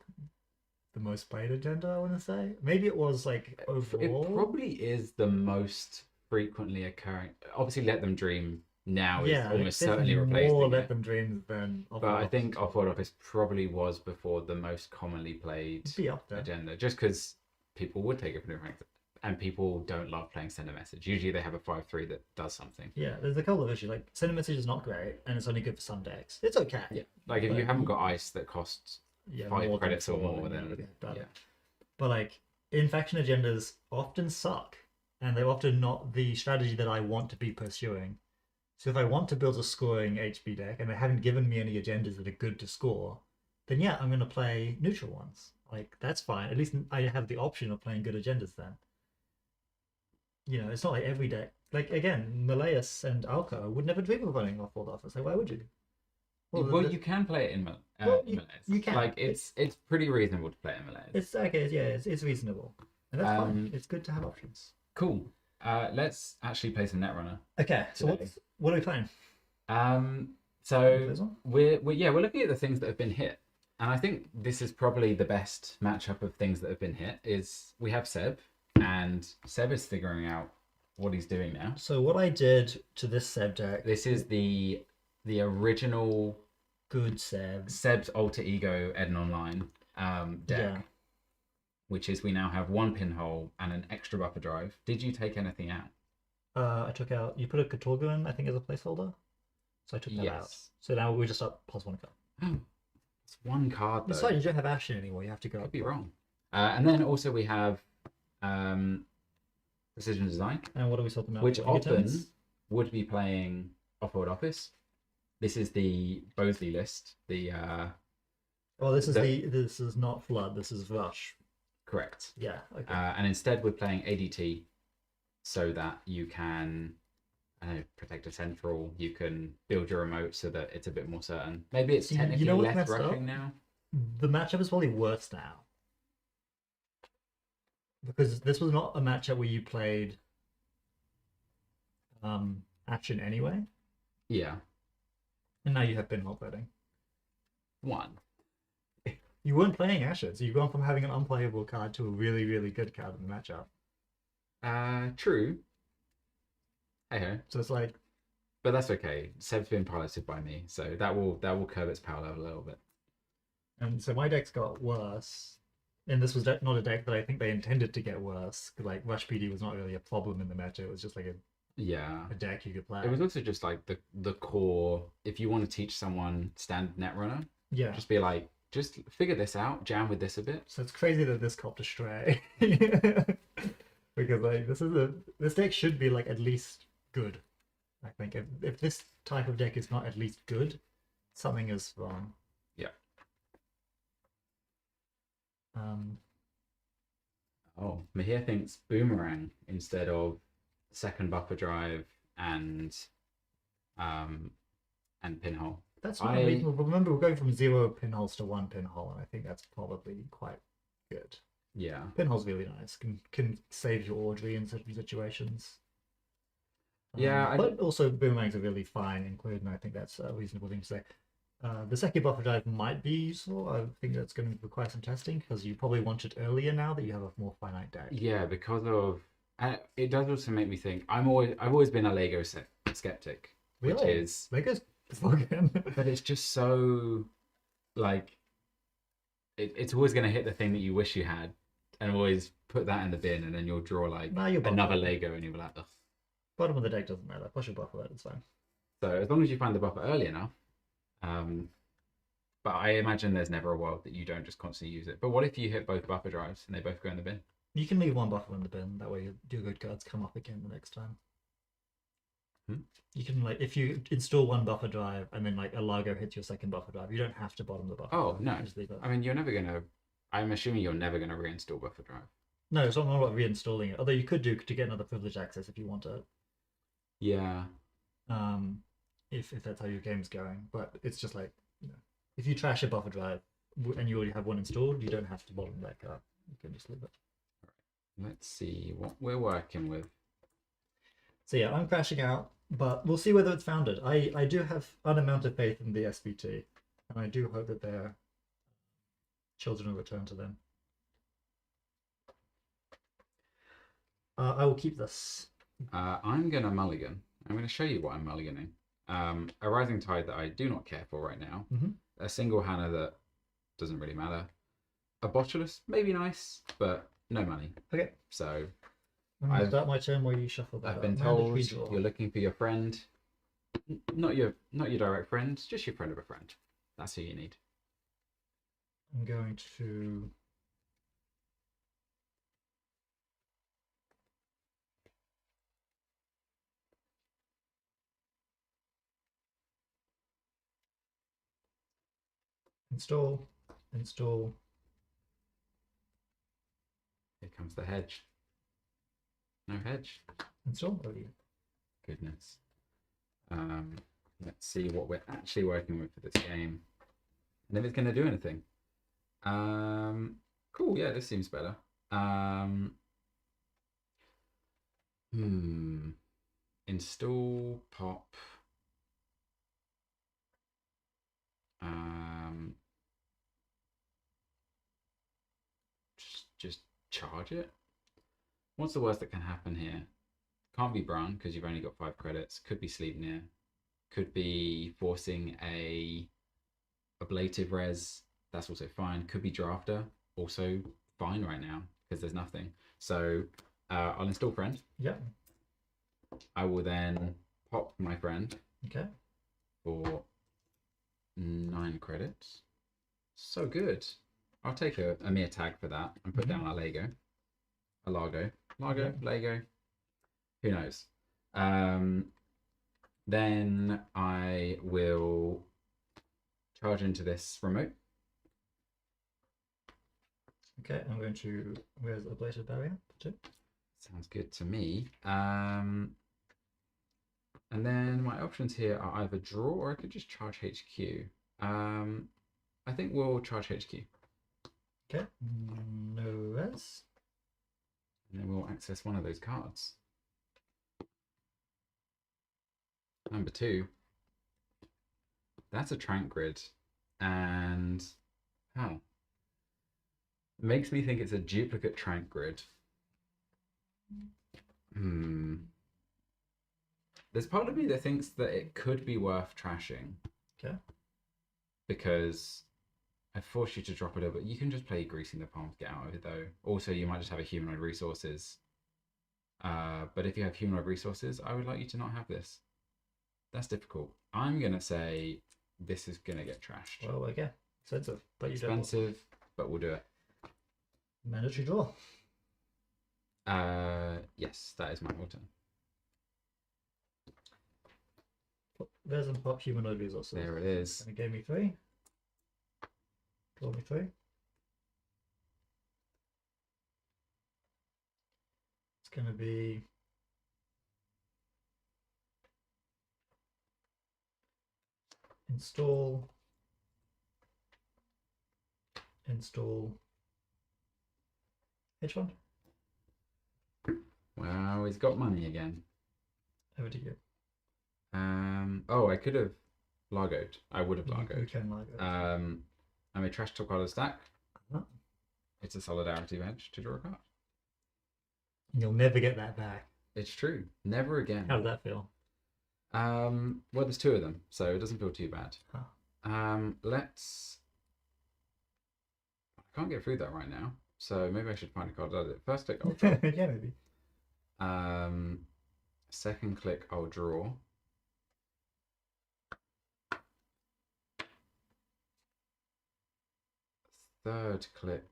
the most played agenda, I want to say. Maybe it was like overall. It probably is the most frequently occurring. Obviously, Let Them Dream now is almost certainly replacing more it. Let Them Dream than But I think Off-World Office probably was before the most commonly played agenda, just because people would take it from different things. And people don't love playing Send a Message. Usually they have a 5/3 that does something. Yeah, there's a couple of issues. Like Send a Message is not great, and it's only good for some decks. It's okay. Yeah, like if you haven't got ice that costs 5 credits or more, then But like in faction agendas often suck, and they're often not the strategy that I want to be pursuing. So if I want to build a scoring HB deck and they haven't given me any agendas that are good to score, then yeah, I'm going to play neutral ones. Like that's fine. At least I have the option of playing good agendas then. You know, it's not like every deck. Like again, Malaeus and Alka would never dream of running Off-World Office. Like why would you? Well, you can play it in Malaeus. You can. Like it's pretty reasonable to play in Malaeus. It's okay. Yeah, it's reasonable, and that's fine. It's good to have options. Cool. Let's actually play some Netrunner. Okay. So what are we playing? So we're looking at the things that have been hit, and I think this is probably the best matchup of things that have been hit. Is we have Seb, and Seb is figuring out what he's doing now. So what I did to this Seb deck. This is the original good Seb's alter ego Eden Online deck, which is we now have 1 pinhole and an extra buffer drive. Did you take anything out? I took out. You put a Katorga in, I think, as a placeholder. So I took that out. So now we just up +1 card. It's 1 card though. It's fine. You don't have Ashen anymore. You have to go. Could be wrong. And then also we have Precision Design. And what are we talking about? Which often would be playing Off-World Office. This is the Bosley list. Well, this is not Flood. This is Rush. Correct. Yeah. Okay. And instead we're playing ADT, so that you can, protect a central. You can build your remote so that it's a bit more certain. Maybe it's technically less rushing now. The matchup is probably worse now, because this was not a matchup where you played Ashen anyway. Yeah. And now you have pinhole voting. 1. You weren't playing Ashen, so you've gone from having an unplayable card to a really, really good card in the matchup. True. Hey-ho. So it's like... But that's okay. Seb's been piloted by me, so that will curb its power level a little bit. And so my decks got worse. And this was not a deck that I think they intended to get worse. Like, Rush PD was not really a problem in the matchup. It was just like a deck you could play. It was also just like the core. If you want to teach someone standard Netrunner, just be like, just figure this out, jam with this a bit. So it's crazy that this copped a stray. Because like this deck should be like at least good. I think if this type of deck is not at least good, something is wrong. Yeah. Oh, Mahir thinks boomerang instead of second buffer drive and pinhole. That's not unreasonable. Remember, we're going from 0 pinholes to 1 pinhole, and I think that's probably quite good. Yeah. Pinhole's really nice. Can save your Audrey in certain situations. Yeah, but also boomerangs are really fine included, and I think that's a reasonable thing to say. The second buffer drive might be useful. I think that's going to require some testing because you probably want it earlier now that you have a more finite deck. Yeah, because of it does also make me think. I've always been a Lego skeptic, which Really? is Lego's fucking. but it's just so like it's always going to hit the thing that you wish you had, and always put that in the bin, and then you'll draw like another Lego, and you'll be like, ugh. Bottom of the deck doesn't matter. Push your buffer, it's fine. So as long as you find the buffer early enough. But I imagine there's never a world that you don't just constantly use it. But what if you hit both buffer drives and they both go in the bin? You can leave one buffer in the bin. That way your good cards come up again the next time. You can, like, if you install one buffer drive and then like a Largo hits your second buffer drive, you don't have to bottom the buffer. Oh, no. Just leave it. I mean, I'm assuming you're never going to reinstall buffer drive. No, it's not about reinstalling it. Although you could do to get another privilege access if you want to. Yeah. If that's how your game's going. But it's just like, if you trash a buffer drive and you already have one installed, you don't have to bottom that card. You can just leave it. All right. Let's see what we're working with. So yeah, I'm crashing out, but we'll see whether it's founded. I do have unamounted faith in the SVT, and I do hope that their children will return to them. I will keep this. I'm going to mulligan. I'm going to show you what I'm mulliganing. A Rising Tide that I do not care for right now. A single Hannah that doesn't really matter. A Botulus, maybe nice, but no money. Okay. So I'll start my turn where you shuffle that. I've been told you're looking for your friend. Not your direct friend, just your friend of a friend. That's who you need. I'm going to install. Here comes the hedge. No hedge. Install. Oh, yeah. Goodness. Let's see what we're actually working with for this game. And if it's going to do anything. Cool, yeah, this seems better. Install, pop. Just charge it. What's the worst that can happen here? Can't be Brown because you've only got 5 credits. Could be Sleep Near. Could be forcing a ablative res. That's also fine. Could be Drafter. Also fine right now because there's nothing. So I'll install Friend. Yeah. I will then pop my friend. Okay. For 9 credits. So good. I'll take a mere tag for that and put down a Lego. A Largo. Lego. Who knows? Then I will charge into this remote. Okay, I'm going to... Where's the Ablative Barrier? 2. Sounds good to me. And then my options here are either draw or I could just charge HQ. I think we'll charge HQ. Okay, no res. And then we'll access one of those cards. Number 2. That's a Trank Grid. And makes me think it's a duplicate Trank Grid. There's part of me that thinks that it could be worth trashing. Okay. Because I force you to drop a little bit. You can just play Greasing the Palm to get out of it though. Also, you might just have a Humanoid Resources. But if you have Humanoid Resources, I would like you to not have this. That's difficult. I'm going to say this is going to get trashed. Well, okay. Expensive, but you Expensive, but we'll do it. Mandatory draw. Yes, that is my whole turn. There's a pop Humanoid Resources. There it is. And it gave me 3. Draw me 3. going to be install hedge fund. Wow, he's got money again. Over to you. Oh, I could have Largoed. I would have You Largoed. can Largo. I may trash top card of stack. Uh-huh. It's a solidarity edge to draw a card. You'll never get that back. It's true. Never again. How does that feel? Well, there's 2 of them, so it doesn't feel too bad. Huh. Let's. I can't get through that right now, so maybe I should find a card that does it. First click, I'll draw. Yeah, maybe. Second click, I'll draw. Third click.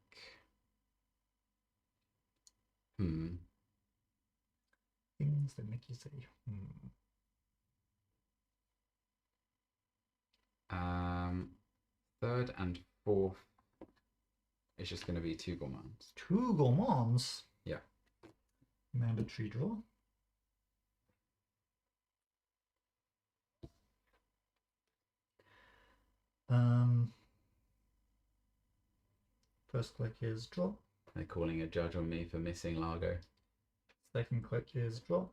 Things that make you say, Third and fourth. It's just going to be 2 gourmands. 2 gourmands? Yeah. Mandatory draw. First click is draw. They're calling a judge on me for missing Largo. Second click is draw.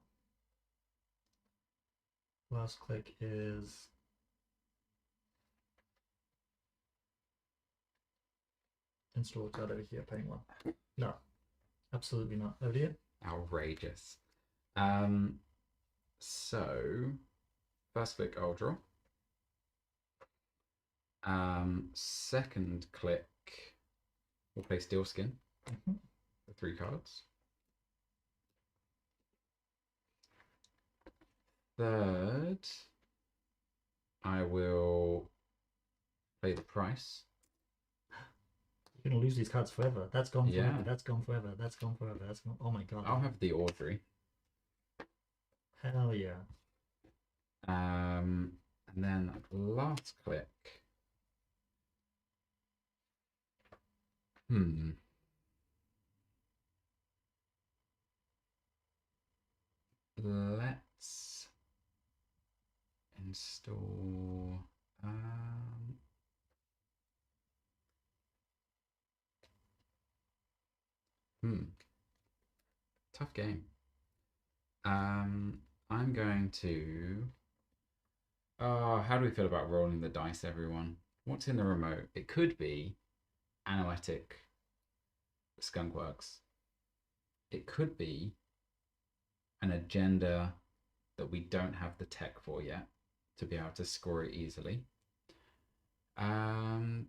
Last click is install card over here, paying 1. No, absolutely not. Over here. Outrageous. So first click, I'll draw. Second click, we'll play Steel Skin. The 3 cards. Third, I will play the price. You're gonna lose these cards forever. That's gone forever. Yeah. That's gone forever. That's gone forever. That's gone. Oh my god. I'll have the Audrey. Hell yeah. And then last click. Let's install. Tough game. I'm going to. How do we feel about rolling the dice, everyone? What's in the remote? It could be Anoetic Skunkworks. It could be an agenda that we don't have the tech for yet to be able to score it easily. Could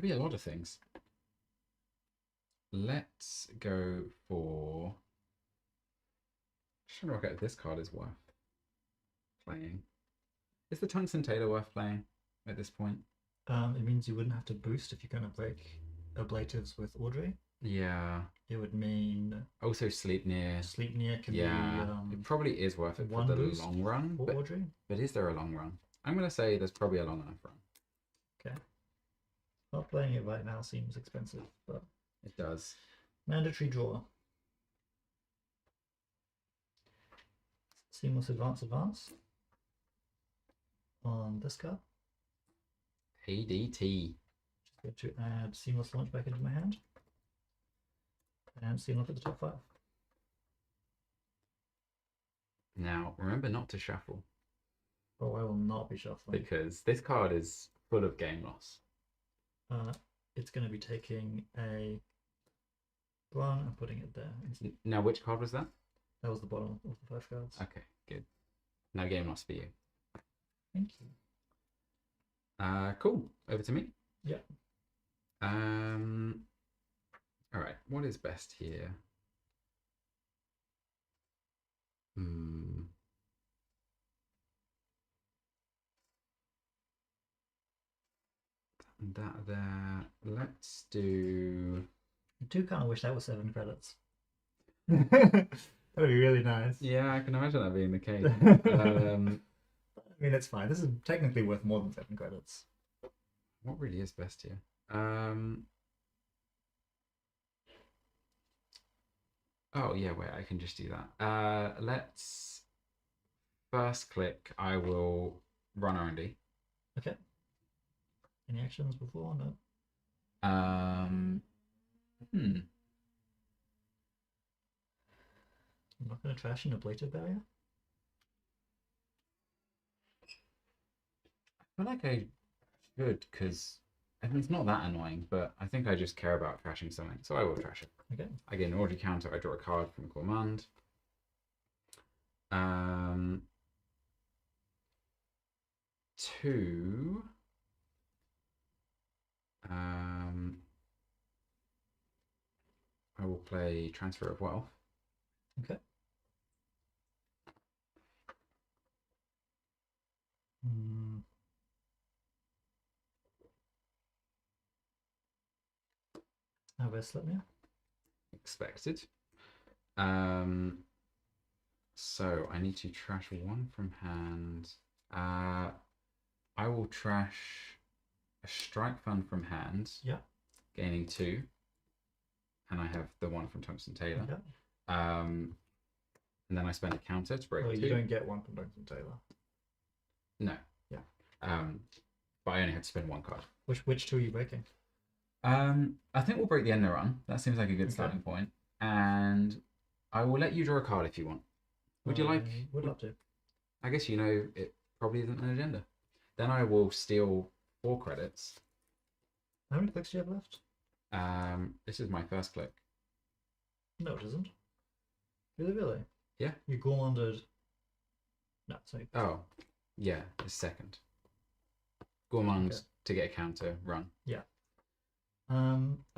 be a lot of things. Let's go for. Just trying to work out if this card is worth playing. Is the Tungsten Tailor worth playing at this point? It means you wouldn't have to boost if you're going to break ablatives with Audrey. Yeah. It would mean also Sleep Near. Sleep Near can Yeah, be it probably is worth it for one the boost long run. for Audrey. But is there a long run? I'm going to say there's probably a long enough run. Okay. Not playing it right now seems expensive, but it does. Mandatory draw. Seamless advance on this card. ADT. Just going to add Seamless Launch back into my hand. And see, look at the top 5. Now, remember not to shuffle. Oh, I will not be shuffling. Because this card is full of game loss. It's going to be taking a one and putting it there. Now, which card was that? That was the bottom of the 5 cards. Okay, good. No game loss for you. Thank you. Cool. Over to me. Yeah. All right. What is best here? That there. Let's do. I do kind of wish that was 7 credits. That would be really nice. Yeah, I can imagine that being the case. I mean, it's fine. This is technically worth more than 7 credits. What really is best here? Oh yeah, wait, I can just do that. Let's first click. I will run R&D. Okay. Any actions before? No. Hmm. I'm not going to trash an ablative barrier. I feel like I should, because I mean, it's not that annoying, but I think I just care about trashing something, so I will trash it. Okay. I get an order counter. I draw a card from command. Two. I will play Transfer of Wealth. Okay. Now let's let me. Expected. So I need to trash one from hand. I will trash a strike fund from hand. Yeah. Gaining 2. And I have the one from Tungsten Taylor. Okay. And then I spend a counter to break 2. You don't get one from Tungsten Taylor. No. Yeah. But I only had to spend 1 card. Which 2 are you breaking? I think we'll break the end of the run. That seems like a good starting point. And I will let you draw a card if you want. Would you like? Would love to. I guess you know it probably isn't an agenda. Then I will steal 4 credits. How many clicks do you have left? This is my first click. No, it isn't. Really? Yeah. You gourmanded. No, sorry. Oh, yeah, it's second. Gourmand to get a counter, run. Yeah.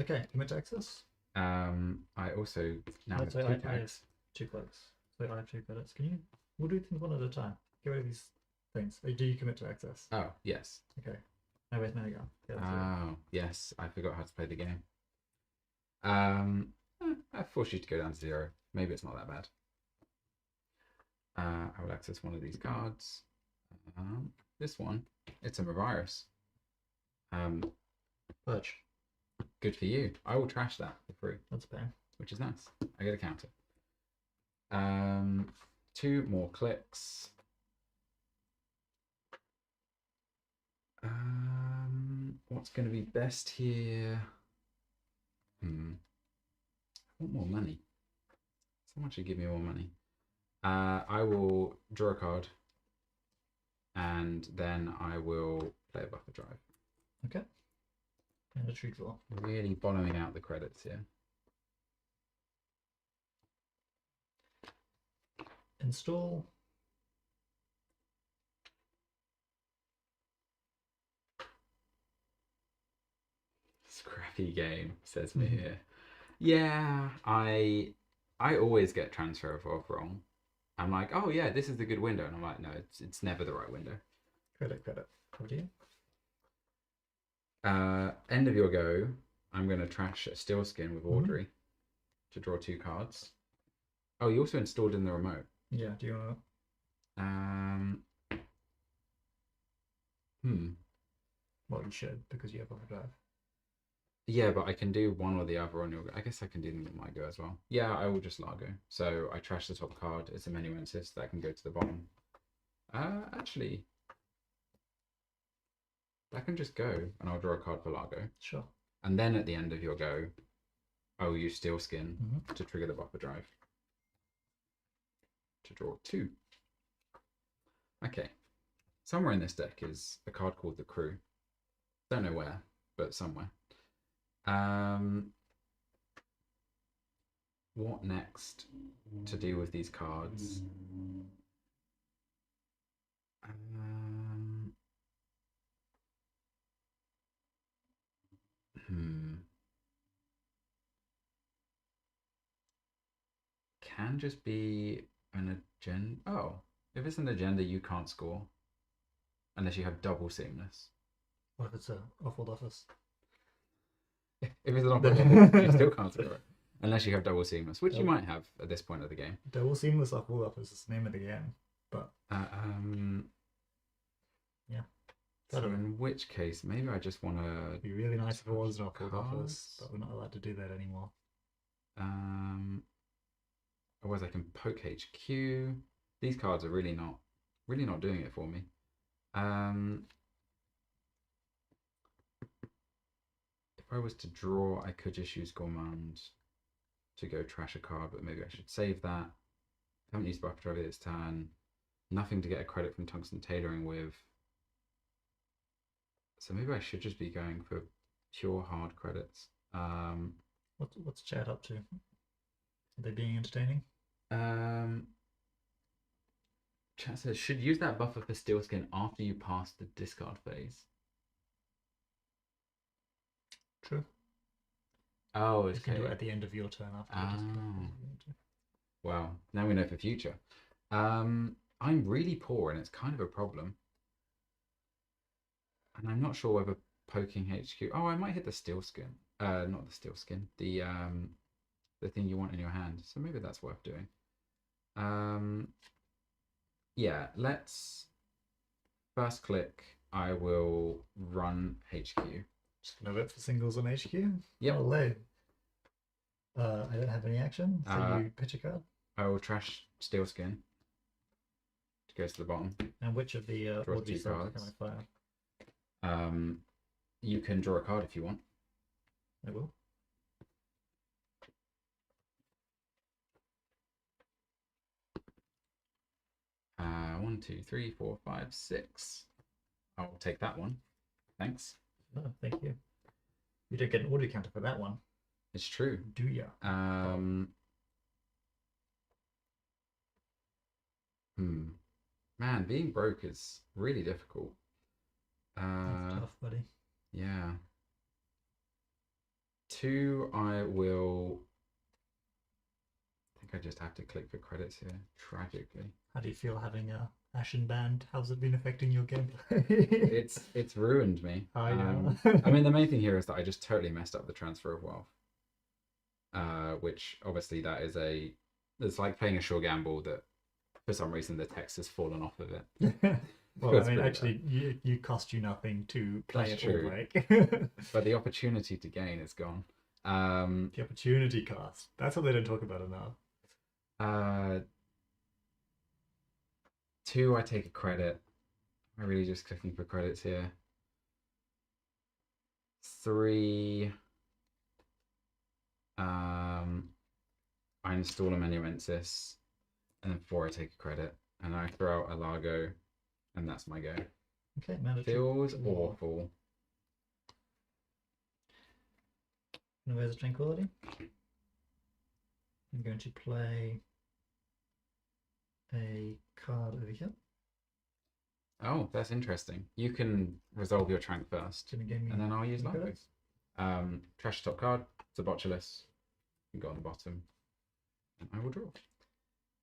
Okay, commit to access. I also now have 2 I have clicks. 2 clicks. So I have 2 credits. Can you? We'll do things one at a time. Get rid of these things. Do you commit to access? Oh, yes. Okay. Now where's my go? Oh, yes. I forgot how to play the game. I forced you to go down to 0. Maybe it's not that bad. I will access one of these cards. This one, it's a virus. Purge. Good for you. I will trash that for free. That's a pain. Which is nice. I get a counter. 2 more clicks. What's going to be best here? I want more money. Someone should give me more money. I will draw a card. And then I will play a buffer drive. Okay. And a tree draw. Really bottoming out the credits here. Install. Scrappy game, says me here. Yeah, I always get Transfer of Wealth wrong. I'm like, oh yeah, this is the good window, and I'm like, no, it's never the right window. Credit. Over to you. End of your go. I'm gonna trash a Steel Skin with Audrey to draw 2 cards. Oh, you also installed in the remote. Yeah. Do you want to? Well, you should because you have overdrive. Yeah, but I can do one or the other on your go. I guess I can do them on my go as well. Yeah, I will just Largo. So I trash the top card. It's a menu insist that can go to the bottom. Actually, that can just go, and I'll draw a card for Largo. Sure. And then at the end of your go, I will use Steel Skin to trigger the buffer drive. To draw 2. Okay. Somewhere in this deck is a card called the Crew. Don't know where, but somewhere. What next to do with these cards? Can just be an agenda. Oh, if it's an agenda, you can't score unless you have double seamless. What if it's a awful office? If it's an awful office, you still can't score it unless you have double seamless, which you might have at this point of the game. Double seamless awful office is the name of the game, but yeah. So in which case, maybe I just want to. It'd be really nice if it was an awful office, but we're not allowed to do that anymore. Otherwise, I can poke HQ. These cards are really not doing it for me. If I was to draw, I could just use Gourmand to go trash a card, but maybe I should save that. I haven't used Buffer Driver this turn. Nothing to get a credit from Tungsten Tailoring with. So maybe I should just be going for pure hard credits. What's chat up to? Are they being entertaining? Chat says, should use that buffer for Steel Skin after you pass the discard phase. True. Oh, okay. You can do it at the end of your turn after the discard phase. Wow, now we know for future. I'm really poor and it's kind of a problem. And I'm not sure whether poking HQ... Oh, I might hit the Steel Skin. Not the Steel Skin. The thing you want in your hand. So maybe that's worth doing. Yeah, let's... First click, I will run HQ. Just gonna look for singles on HQ? Yep. Oh, lame. I don't have any action, so you pitch a card. I will trash Steel Skin. It goes to the bottom. And which of the Draw order two cards cards. can I fire? You can draw a card if you want. I will. One, two, three, four, five, six. I'll take that one. Thanks. Oh, thank you. You don't get an order counter for that one. It's true. Do ya? Man, being broke is really difficult. That's tough, buddy. Yeah. 2, I will... I think I just have to click for credits here, tragically. How do you feel having a Ashen banned? How's it been affecting your gameplay? It's ruined me. Oh, yeah. I mean, the main thing here is that I just totally messed up the transfer of wealth. Which, obviously, that is it's like playing a sure gamble that for some reason the text has fallen off of it. Well, I mean, actually, you cost you nothing to play That's it true. or break. But the opportunity to gain is gone. The opportunity cost. That's what they don't talk about enough. 2, I take a credit. I'm really just clicking for credits here. 3, I install a Menuensis. And then 4, I take a credit. And I throw out a Largo. And that's my go. Okay, mandatory. Feels awful. And where's the Tranquility? I'm going to play a card over here. Oh, that's interesting. You can resolve your Trank first. And then I'll use any Largos. Trash the top card. It's a Botulus. You can go on the bottom. And I will draw.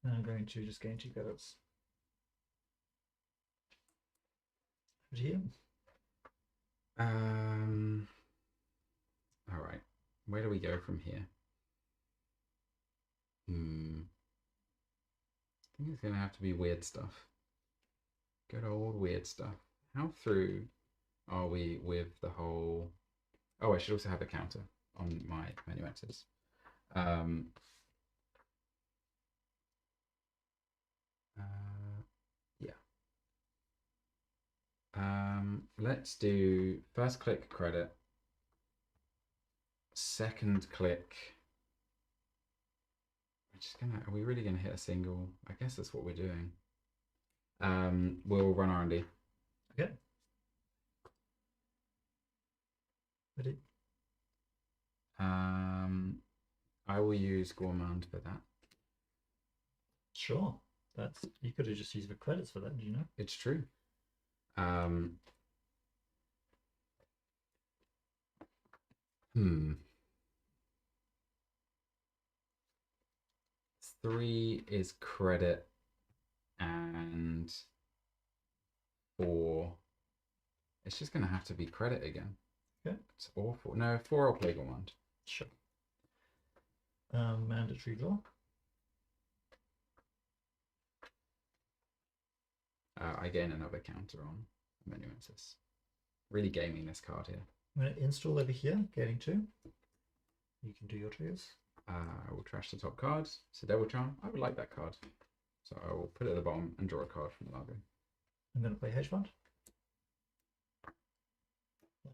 And I'm going to just gain 2 credits. Over here. All right. Where do we go from here? I think it's going to have to be weird stuff. Good old weird stuff. How through are we with the whole... Oh, I should also have a counter on my Menuensis. Yeah. Let's do first click credit. Second click. Are we really gonna hit a single? I guess that's what we're doing. We'll run R&D. Okay. Ready? I will use Gourmand for that. Sure. You could have just used the credits for that, do you know? It's true. 3 is credit and 4. It's just gonna have to be credit again. Okay. It's awful. No, 4 I'll play Gourmand. Sure. Mandatory draw. I gain another counter on Menuensis. Really gaming this card here. I'm going to install over here, getting 2. You can do your triggers. I will trash the top card. It's a Devil Charm. I would like that card. So I will put it at the bottom and draw a card from the library. I'm going to play Hedge Fund.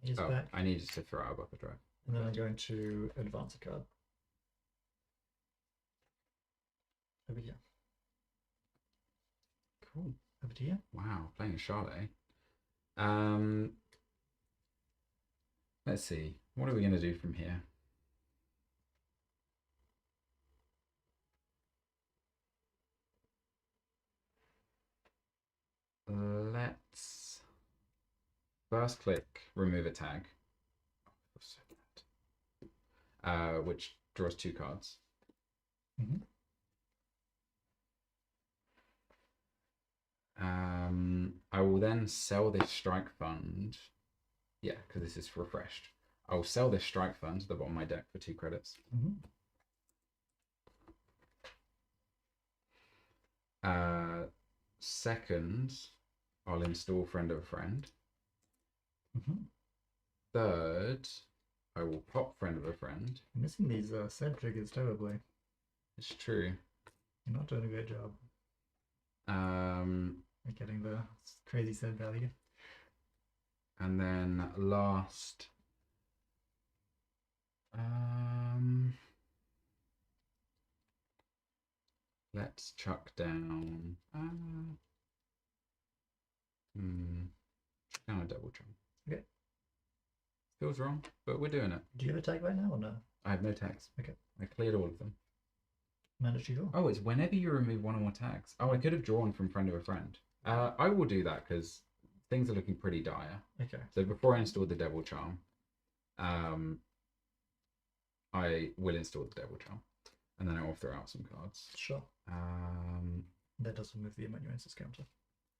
He's back. I needed to throw out a buffer drive. And then I'm going to advance a card. Over here. Cool. Over to you. Wow, playing a Charlotte. Let's see. What are we going to do from here? Let's first click remove a tag, which draws 2 cards. Mm-hmm. I will then sell this strike fund. Yeah, because this is refreshed. I will sell this strike fund to the bottom of my deck for 2 credits. Mm-hmm. Second, I'll install Friend of a Friend. Mm-hmm. Third, I will pop Friend of a Friend. You're missing these set triggers terribly. It's true. You're not doing a great job. You're getting the crazy set value. And then last, let's chuck down, chuck down a Devil Charm. Okay. Feels wrong, but we're doing it. Do you have a tag right now or no? I have no tags. Okay. I cleared all of them. Mandatory draw. Oh, it's whenever you remove 1 or more tags. Oh, I could have drawn from Friend of a Friend. I will do that because things are looking pretty dire. Okay. So before I install the Devil Charm, I will install the Devil Charm, and then I will throw out some cards. Sure. That does remove the amanuensis counter.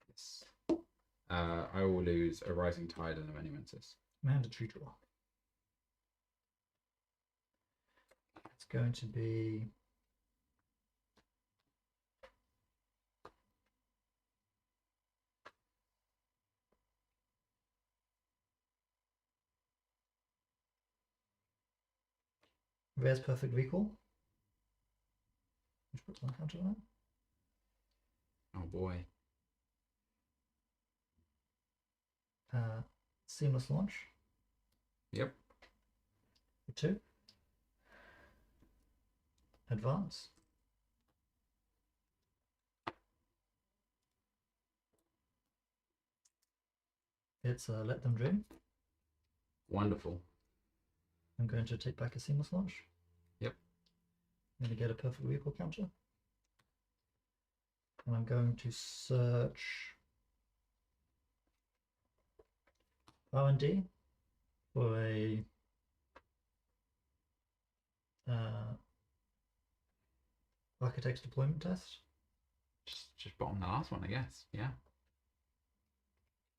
Yes. I will lose a Rising Tide and a amanuensis. Mandatory draw. It's going to be Rare's Perfect Recall, which puts 1 counter on it. Oh boy. Seamless Launch. Yep. For 2. Advance. It's Let Them Dream. Wonderful. I'm going to take back a Seamless Launch. Yep. I'm going to get a Perfect Recall counter. And I'm going to search R&D for a Architect's Deployment Test. Just bottom the last one, I guess. Yeah.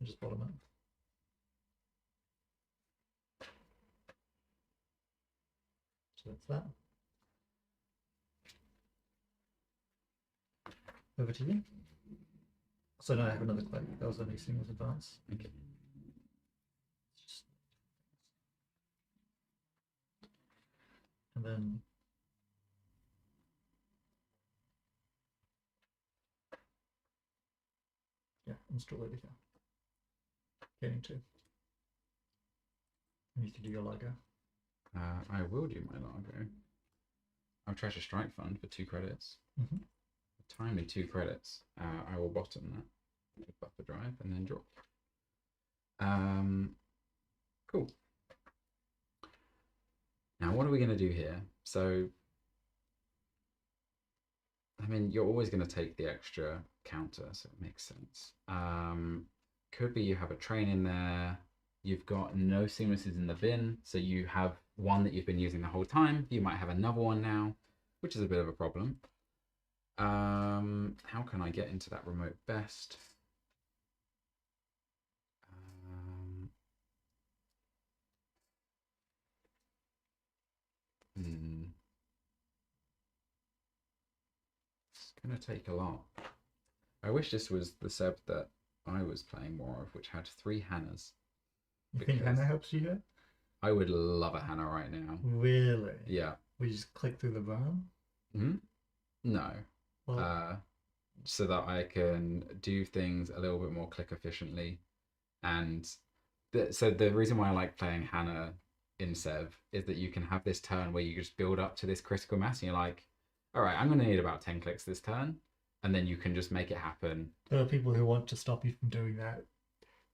Just bottom it. So that's that. Over to you. So now I have another click. That was only Seamless Advance. Okay. And then install over here. Getting 2. And you can do your logo. I will do my logo. I'll Treasure Strike Fund for 2 credits. Mm-hmm. Timely 2 credits. I will bottom that with buffer drive and then draw. Cool. Now, what are we going to do here? So, I mean, you're always going to take the extra counter, so it makes sense. Could be you have a train in there. You've got no seamlesses in the bin, so you have one that you've been using the whole time. You might have another one now, which is a bit of a problem. How can I get into that remote best? It's gonna take a lot. I wish this was the Seb that I was playing more of, which had 3 Hannahs. You think Hannah helps you here? I would love a Hannah right now. Really? Yeah. We just click through the burn? No. Well, So that I can do things a little bit more click efficiently. And so the reason why I like playing Hannah in Sev is that you can have this turn where you just build up to this critical mass and you're like, all right, I'm going to need about 10 clicks this turn. And then you can just make it happen. there are people who want to stop you from doing that.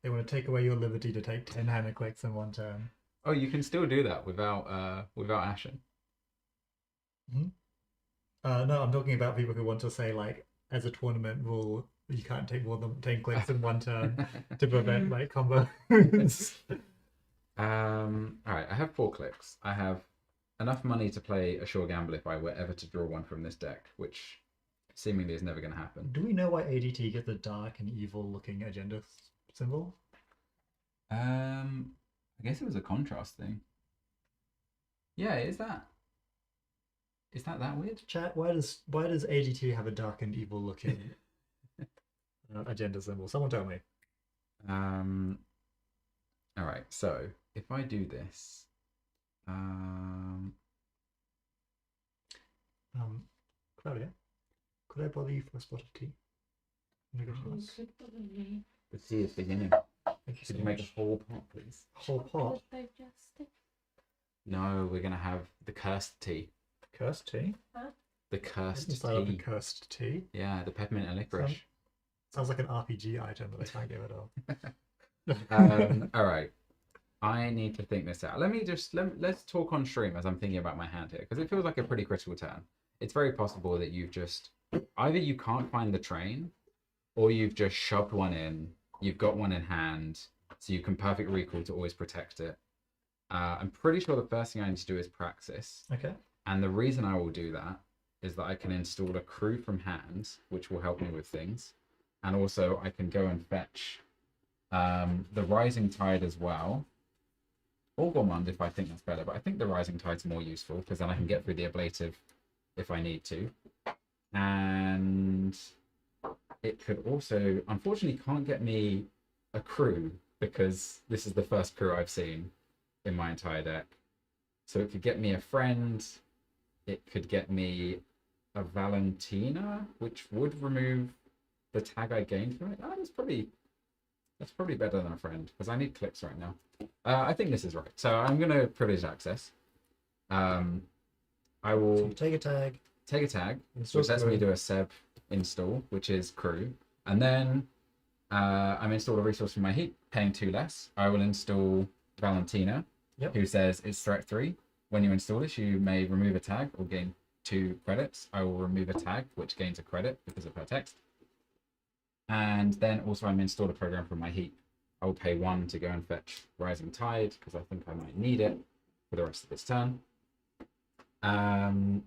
They want to take away your liberty to take 10 Hannah clicks in one turn. Oh, you can still do that without Ashen. No, I'm talking about people who want to say, like, as a tournament rule, you can't take more than 10 clicks in one turn to prevent, like, combos. All right, I have 4 clicks. I have enough money to play a Sure Gamble if I were ever to draw one from this deck, which seemingly is never going to happen. Do we know why ADT gets a dark and evil-looking agenda symbol? I guess it was a contrast thing. Yeah, is that weird? Chat, why does ADT have a dark and evil-looking agenda symbol? Someone tell me. All right, so if I do this, Claudia, could I bother you for a spot of tea? You could bother me. the tea is beginning. Thank you so Could you make a much. whole pot, please? Whole pot? Digest it. No, we're gonna have the cursed tea. Cursed tea? The cursed Inside of the tea. cursed tea? Yeah, the peppermint and licorice. Sounds like an RPG item that I can't get rid of. All right. I need to think this out. Let's talk on stream as I'm thinking about my hand here, because it feels like a pretty critical turn. It's very possible that you've just either you can't find the train, or you've just shoved one in. You've got one in hand, so you can perfect recall to always protect it. I'm pretty sure the first thing I need to do is praxis. Okay. And the reason I will do that is that I can install a crew from hand, which will help me with things. And also I can go and fetch the Rising Tide as well. Or Gourmand if I think that's better, but I think the Rising Tide's more useful because then I can get through the ablative if I need to. And it could also, unfortunately, can't get me a crew because this is the first crew I've seen in my entire deck. So it could get me a friend. It could get me a Valentina, which would remove the tag I gained from it. Oh, that's probably better than a friend because I need clicks right now. I think this is right. So I'm going to privilege access. I will So take a tag. which lets me do a Seb install, which is crew. And then I'm install a resource from my heap, paying 2 less. I will install Valentina, who says it's threat 3. When you install this, you may remove a tag or gain 2 credits. I will remove a tag, which gains a credit because of her text. And then also I'm installed a program from my heap. I will pay 1 to go and fetch Rising Tide because I think I might need it for the rest of this turn. 2.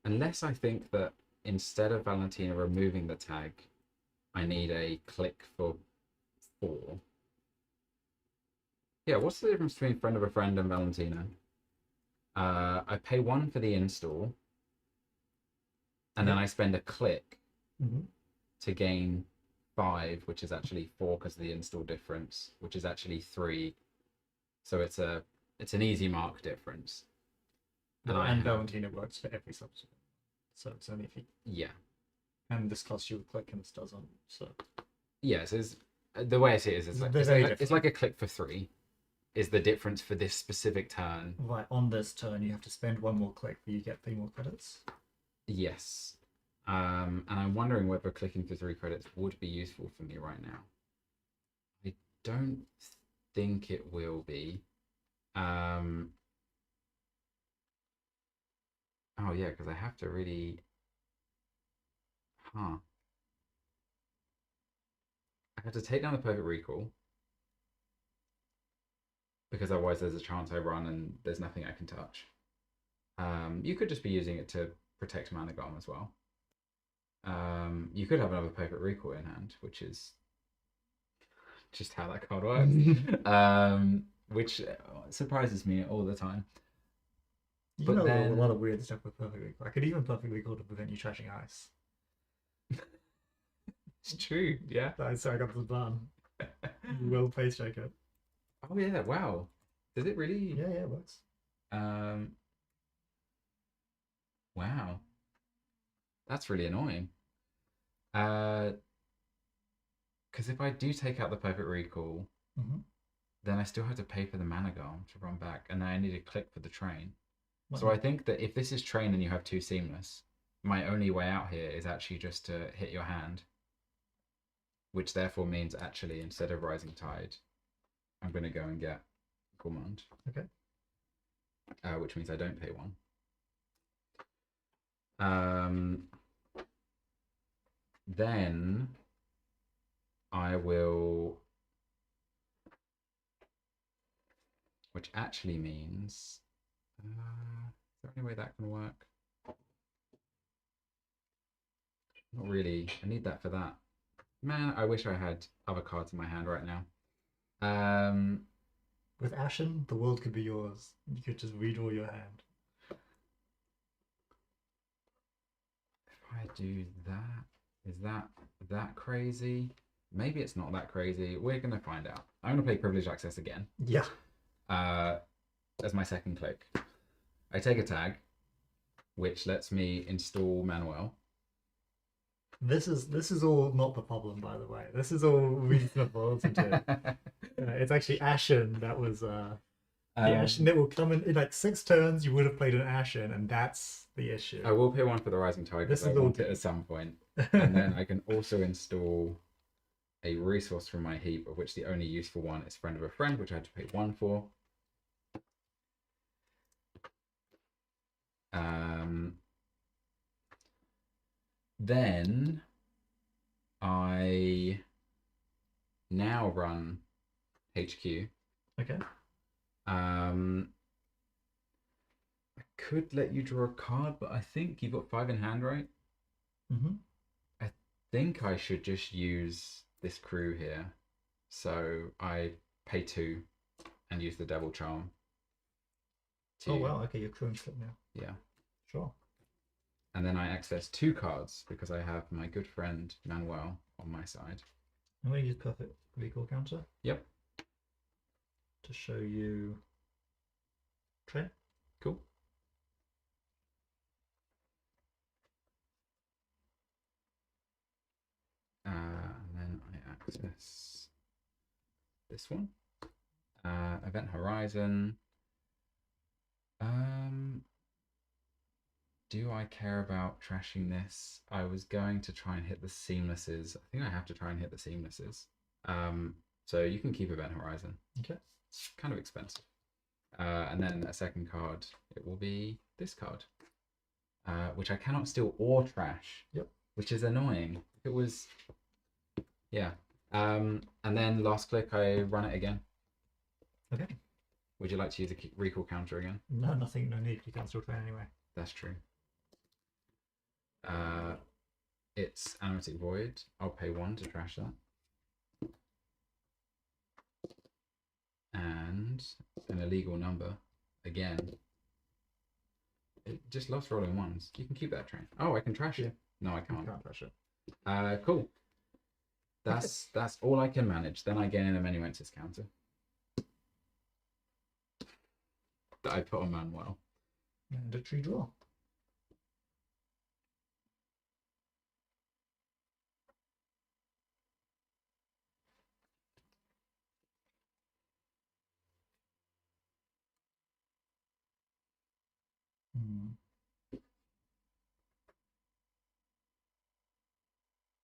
Unless I think that instead of Valentina removing the tag, I need a click for 4. Yeah, what's the difference between friend of a friend and Valentina? I pay 1 for the install, and then I spend a click to gain 5, which is actually 4 because of the install difference, which is actually 3. So it's an easy mark difference. And Valentina works for every subsequent. So it's only if you... Yeah. And this costs you a click and this doesn't. So yes, the way I see it is it's like a click for 3 is the difference for this specific turn. Right, on this turn you have to spend 1 more click but you get 3 more credits. Yes. And I'm wondering whether clicking for 3 credits would be useful for me right now. I don't think it will be. Oh yeah, because I have to really... I have to take down the perfect recall. Because otherwise there's a chance I run and there's nothing I can touch. You could just be using it to protect Mana Golem as well. You could have another perfect recall in hand, which is just how that card works. Which surprises me all the time. You But know, then a lot of weird stuff with perfect recall. I could even perfect recall to prevent you trashing ice. it's true. Yeah. So I got this ban. Well played, Shakeup. Oh yeah. Wow. Does it really? Yeah, it works. Wow. That's really annoying. Because if I do take out the perfect recall, then I still have to pay for the mana golem to run back, and then I need to click for the train. So I think that if this is train and you have 2 seamless, my only way out here is actually just to hit your hand, which therefore means actually instead of Rising Tide, I'm going to go and get Gourmand. Okay. Which means I don't pay 1. Then I will, which actually means, is there any way that can work? Not really. I need that for that. Man, I wish I had other cards in my hand right now. With Ashen, the world could be yours. You could just redraw your hand. If I do that, is that crazy? Maybe it's not that crazy. We're gonna find out. I'm gonna play Privileged Access again. Yeah. As my second click. I take a tag, which lets me install Manuel. This is all not the problem, by the way. This is all reasonable to do. It's actually Ashen that was the Ashen that will come in like 6 turns. You would have played an Ashen, and that's the issue. I will pay 1 for the Rising Tide because I want it at some point. And then I can also install a resource from my heap, of which the only useful one is Friend of a Friend, which I had to pay 1 for. Then I now run HQ. Okay. I could let you draw a card, but I think you've got 5 in hand, right? I think I should just use this crew here. So I pay 2 and use the Devil Charm. Oh wow, okay, you're crewing slip now. Yeah. Sure. And then I access 2 cards because I have my good friend Manuel on my side. I'm going to use perfect recall counter. Yep. To show you train. Cool. And then I access this one. Event Horizon. Do I care about trashing this? I was going to try and hit the seamlesses. I think I have to try and hit the seamlesses. So you can keep Event Horizon. Okay. It's kind of expensive. And then a second card, it will be this card, which I cannot steal or trash. Yep. Which is annoying. It was, yeah. And then last click, I run it again. Okay. Would you like to use a recall counter again? No, nothing. No need. You can still train anyway. That's true. It's Analytic Void. I'll pay 1 to trash that. And an illegal number. Again. It just loves rolling 1s. You can keep that train. Oh, I can trash it. No, I can't. You can't trash it. Cool. That's all I can manage. Then I gain an Amanuensis counter. That I put on Manuel. Mandatory draw.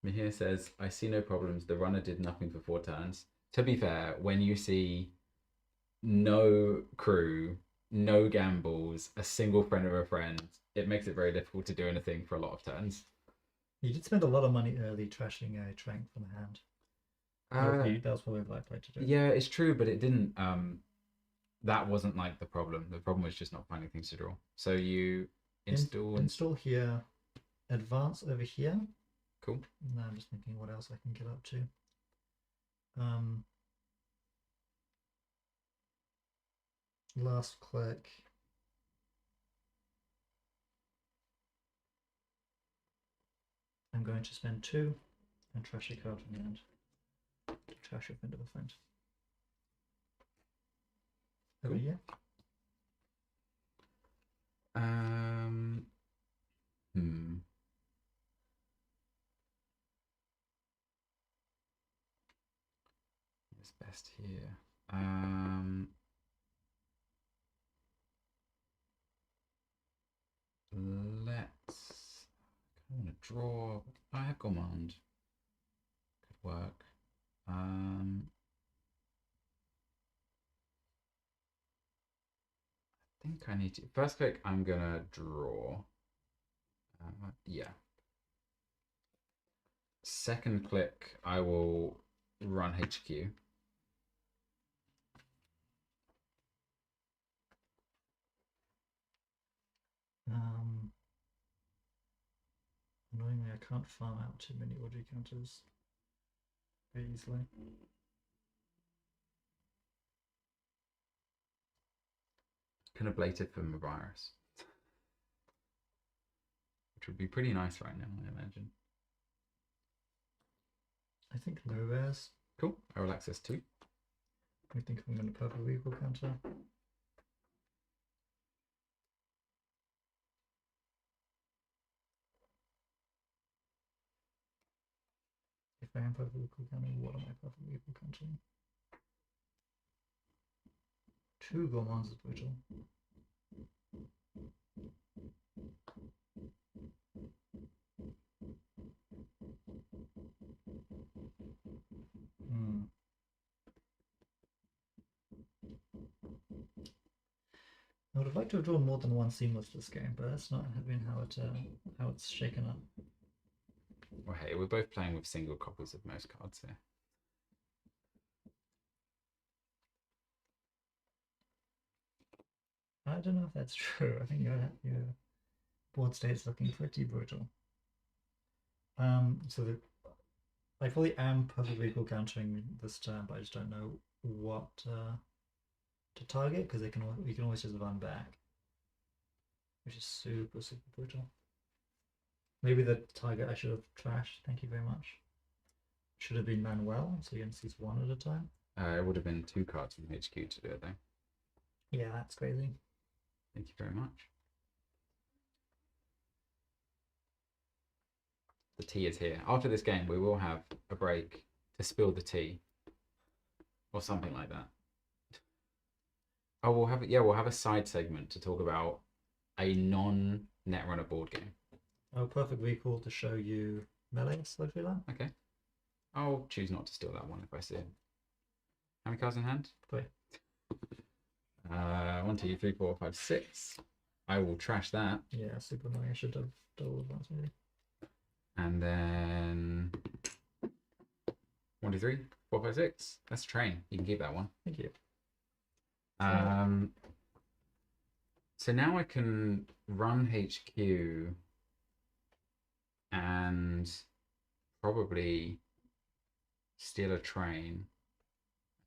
Mihir says, I see no problems. The runner did nothing for 4 turns. To be fair, when you see no crew, no gambles, a single friend of a friend, it makes it very difficult to do anything for a lot of turns. You did spend a lot of money early trashing a Trank from the hand. That was probably the right play to do. Yeah, it's true, but it didn't. That wasn't like the problem. The problem was just not finding things to draw. So you install here, advance over here. Cool. Now I'm just thinking what else I can get up to. Last click. going to spend 2 and trash a card from the end. To trash your friend of a friend. Over Cool. here. What's best here? Let's. I want to draw. I have command. Could work. I think I need to. First click, I'm gonna draw. Yeah. Second click, I will run HQ. Annoyingly, I can't farm out too many order counters very easily. Kind of ablated from a virus, which would be pretty nice right now, I imagine. I think low res. Cool. I will access 2. I think I'm going to purple legal counter. If I am purple legal counting, what am I purple legal counting? 2 gourmands is brutal. I would have liked to have drawn more than 1 seamless this game, but that's not been how it's shaken up. Well, hey, we're both playing with single copies of most cards here. I don't know if that's true. I think your board state's looking pretty brutal. So I fully am perfectly equal countering this turn, but I just don't know what to target because we can always just run back, which is super brutal. Maybe the target I should have trashed. Thank you very much. Should have been Manuel, so he only sees 1 at a time. It would have been 2 cards from HQ to do it though. Yeah, that's crazy. Thank you very much. The tea is here. After this game, we will have a break to spill the tea, or something like that. Oh, we'll have a side segment to talk about a non-Netrunner board game. Oh, perfectly cool to show you melee slowly land. Okay. I'll choose not to steal that one if I see it. How many cards in hand? 3. 1, 2, 3, 4, 5, 6. I will trash that. Yeah, super annoying. I should have double advance maybe. And then 1, 2, 3, 4, 5, 6. That's train. You can keep that one. Thank you. So now I can run HQ and probably steal a train,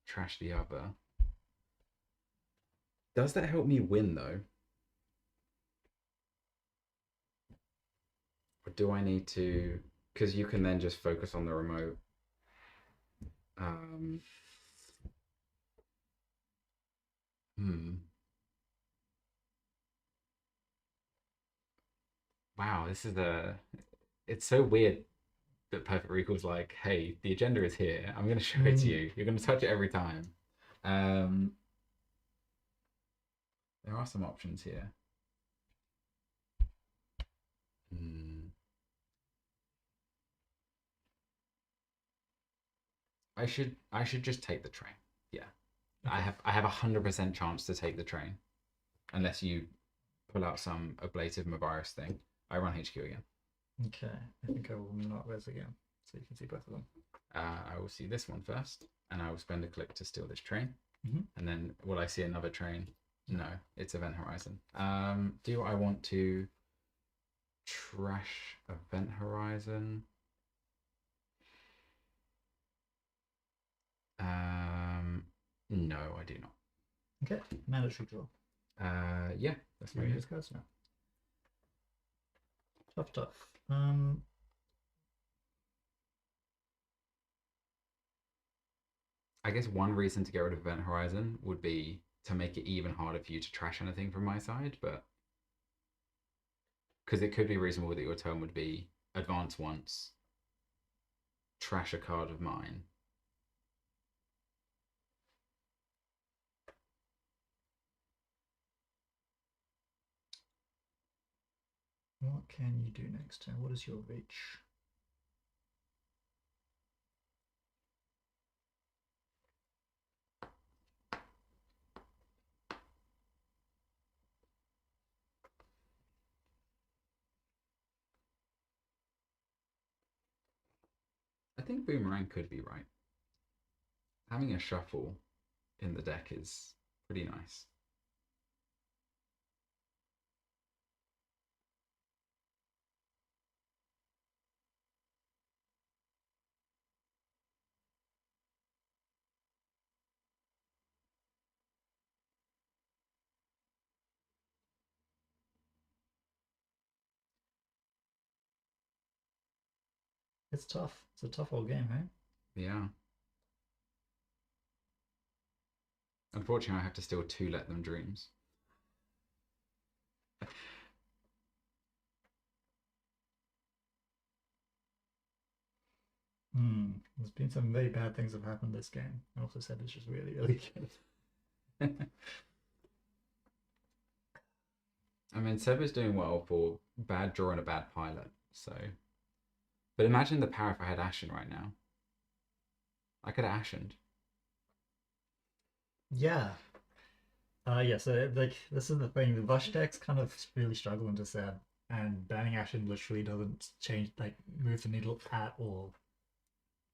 trash the other. Does that help me win though? Or do I need to, because you can then just focus on the remote. Wow, it's so weird that Perfect Recall's like, hey, the agenda is here. I'm going to show it to you. You're going to touch it every time. There are some options here. I should just take the train. Yeah. Okay. I have 100% chance to take the train. Unless you pull out some ablative Mavirus thing. I run HQ again. Okay. I think I will not res again. So you can see both of them. I will see this one first. And I will spend a click to steal this train. Mm-hmm. And then will I see another train? No, it's Event Horizon. Do I want to trash Event Horizon? No, I do not. Okay, mandatory draw. Yeah, that's my use cards now. Tough. I guess one reason to get rid of Event Horizon would be to make it even harder for you to trash anything from my side, but because it could be reasonable that your turn would be advance once, trash a card of mine. What can you do next turn? What is your reach? I think Boomerang could be right. Having a shuffle in the deck is pretty nice. It's tough. It's a tough old game, hey? Yeah. Unfortunately, I have to steal 2 Let Them Dreams. There's been some very bad things have happened this game. I also said it's just really, really good. I mean, Seb is doing well for bad draw and a bad pilot, so. But imagine the power if I had Ashen right now. I could have Ashened. Yeah. Yeah, so like this is the thing, the Rush deck's kind of really struggling to Seb, and banning Ashen literally doesn't change, like, move the needle at all.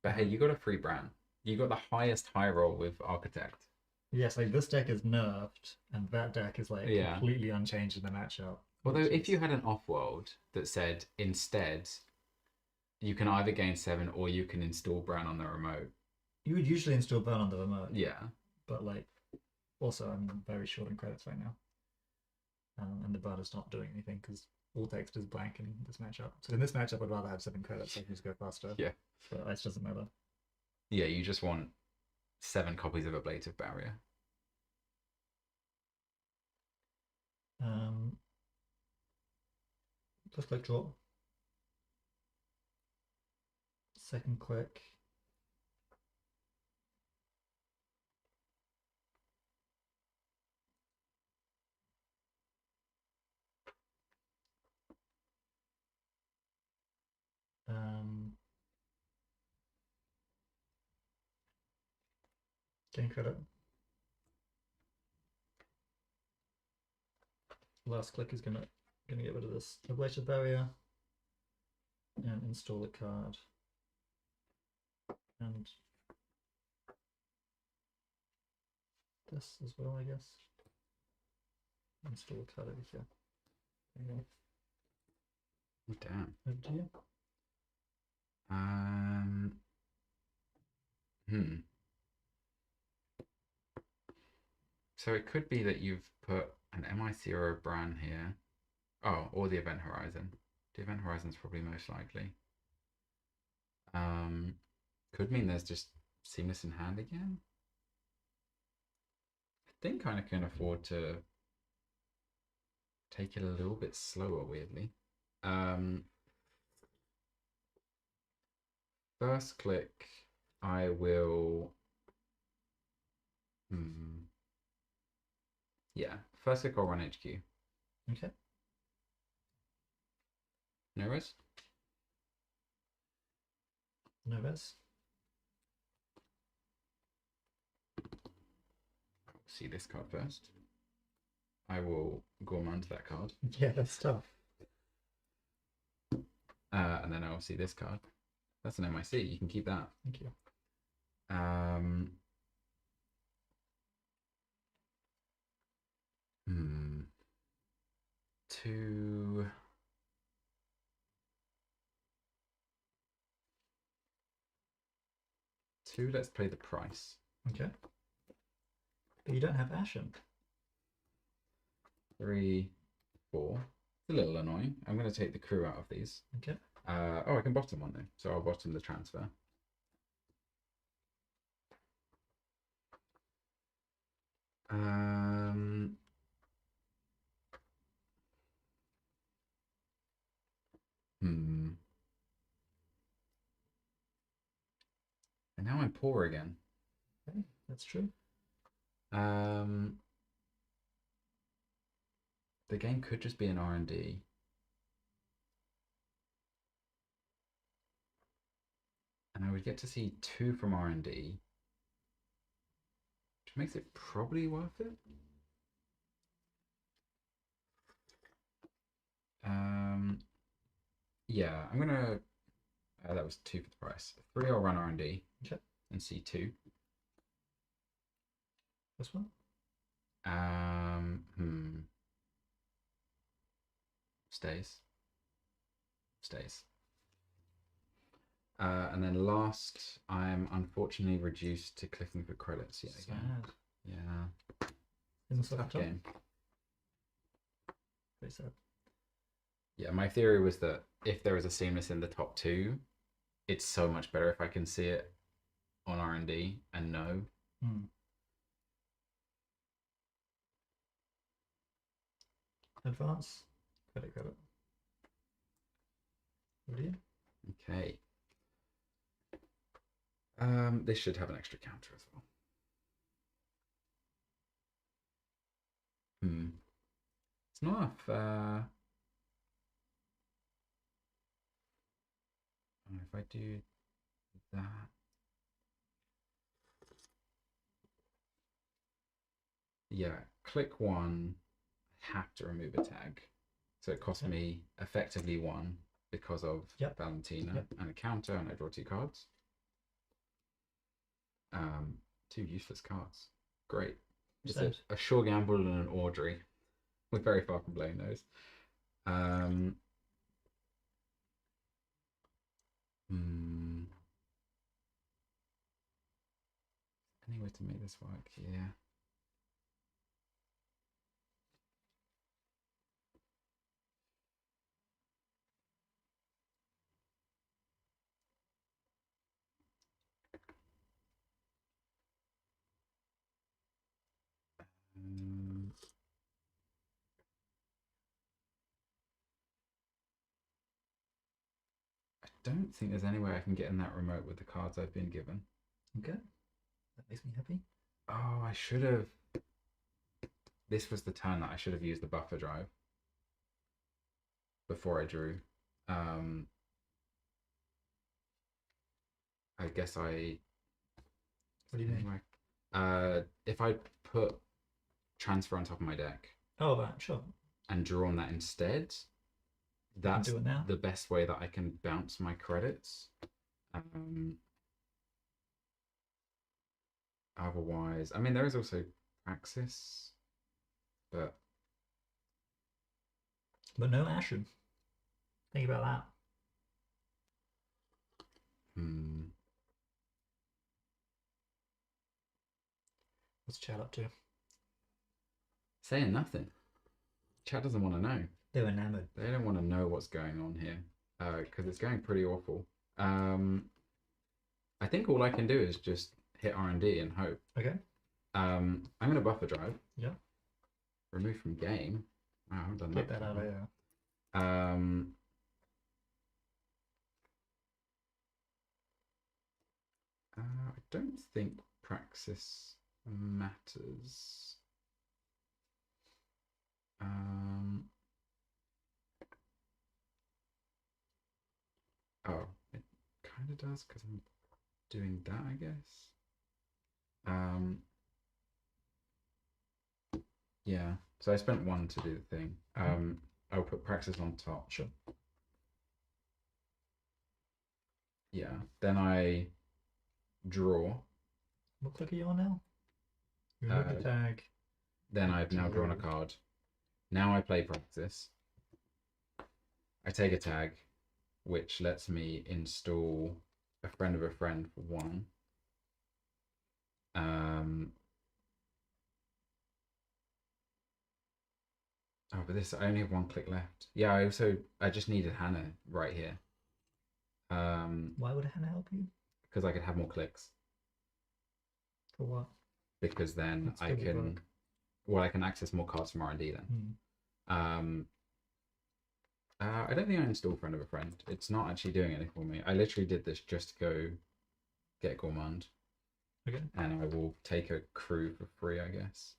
But hey, you got a free brand. You got the highest high roll with Architect. Yes, like this deck is nerfed, and that deck is like completely unchanged in the matchup. Although if you had an off-world that said instead, you can either gain 7 or you can install Bran on the remote. You would usually install Bran on the remote. Yeah. But like, also I'm very short in credits right now. And the Bran is not doing anything because all text is blank in this matchup. So in this matchup, I'd rather have 7 credits so I can just go faster. Yeah. But ice doesn't matter. Yeah, you just want 7 copies of Ablative Barrier. First click draw. Second click. Gain credit. Last click is gonna get rid of this Ablative Barrier and install a card. And this as well, I guess. Install a card over here. There you go. Damn. Over to you. So it could be that you've put an MIC or a Bran here. Oh, or the Event Horizon. The Event Horizon's probably most likely. Could mean there's just Seamless in hand again. I think I can afford to take it a little bit slower, weirdly. First click, I will... Yeah, first click I'll run HQ. Okay. No res? No res. See this card first. I will gourmand that card. Yeah, that's tough. And then I'll see this card. That's an MIC. You can keep that. Thank you. Two, let's play the price. Okay. But you don't have Ashen. 3, 4. It's a little annoying. I'm going to take the crew out of these. Okay. Oh, I can bottom one though. So I'll bottom the transfer. Um, hmm. And now I'm poor again. Okay, that's true. Um, the game could just be an R&D. And I would get to see 2 from R&D, which makes it probably worth it. Yeah, I'm gonna. That was 2 for the price. 3, I'll run R&D Okay. and see 2. This one? Stays. And then last, I'm unfortunately reduced to clicking for credits yet again. Sad. Yeah. In the Tough top game. Pretty sad. Yeah, my theory was that if there is a seamless in the top 2, it's so much better if I can see it on R&D and know. Advance. Credit. Ready? Okay. This should have an extra counter as well. It's not if I do that. Yeah, click 1, have to remove a tag. So it cost me effectively 1 because of Valentina and a counter, and I draw 2 cards. 2 useless cards. Great. Just a sure gamble and an Audrey. We're very far from playing those. Any way to make this work? Yeah. I don't think there's any way I can get in that remote with the cards I've been given. Okay. That makes me happy. Oh, I should have. This was the turn that I should have used the buffer drive before I drew. I guess I. What do you mean? If I put transfer on top of my deck. Oh, that, sure. And draw on that instead, that's the best way that I can bounce my credits. Otherwise, I mean, there is also Praxis, but no Ashen. Think about that. What's chat up to? Saying nothing. Chat doesn't want to know. They're enamored. They don't want to know what's going on here because it's going pretty awful. I think all I can do is just hit R&D and hope. Okay. I'm going to buffer drive. Yeah. Remove from game. Wow, I haven't done that out of here. I don't think Praxis matters. Oh, it kind of does because I'm doing that, I guess. Yeah, so I spent 1 to do the thing. I'll put Praxis on top. Sure. Yeah, then I draw. What click are you on now? You remove the tag. Then I've now drawn a card. Now I play Praxis. I take a tag, which lets me install a friend of a friend for 1. Oh, but this, I only have 1 click left. Yeah, I just needed Hannah right here. Why would Hannah help you? Because I could have more clicks. For what? Because then I can well, I can access more cards from R&D then. Hmm. I don't think I installed Friend of a Friend. It's not actually doing anything for me. I literally did this just to go get Gourmand. Okay. And I will take a crew for free, I guess.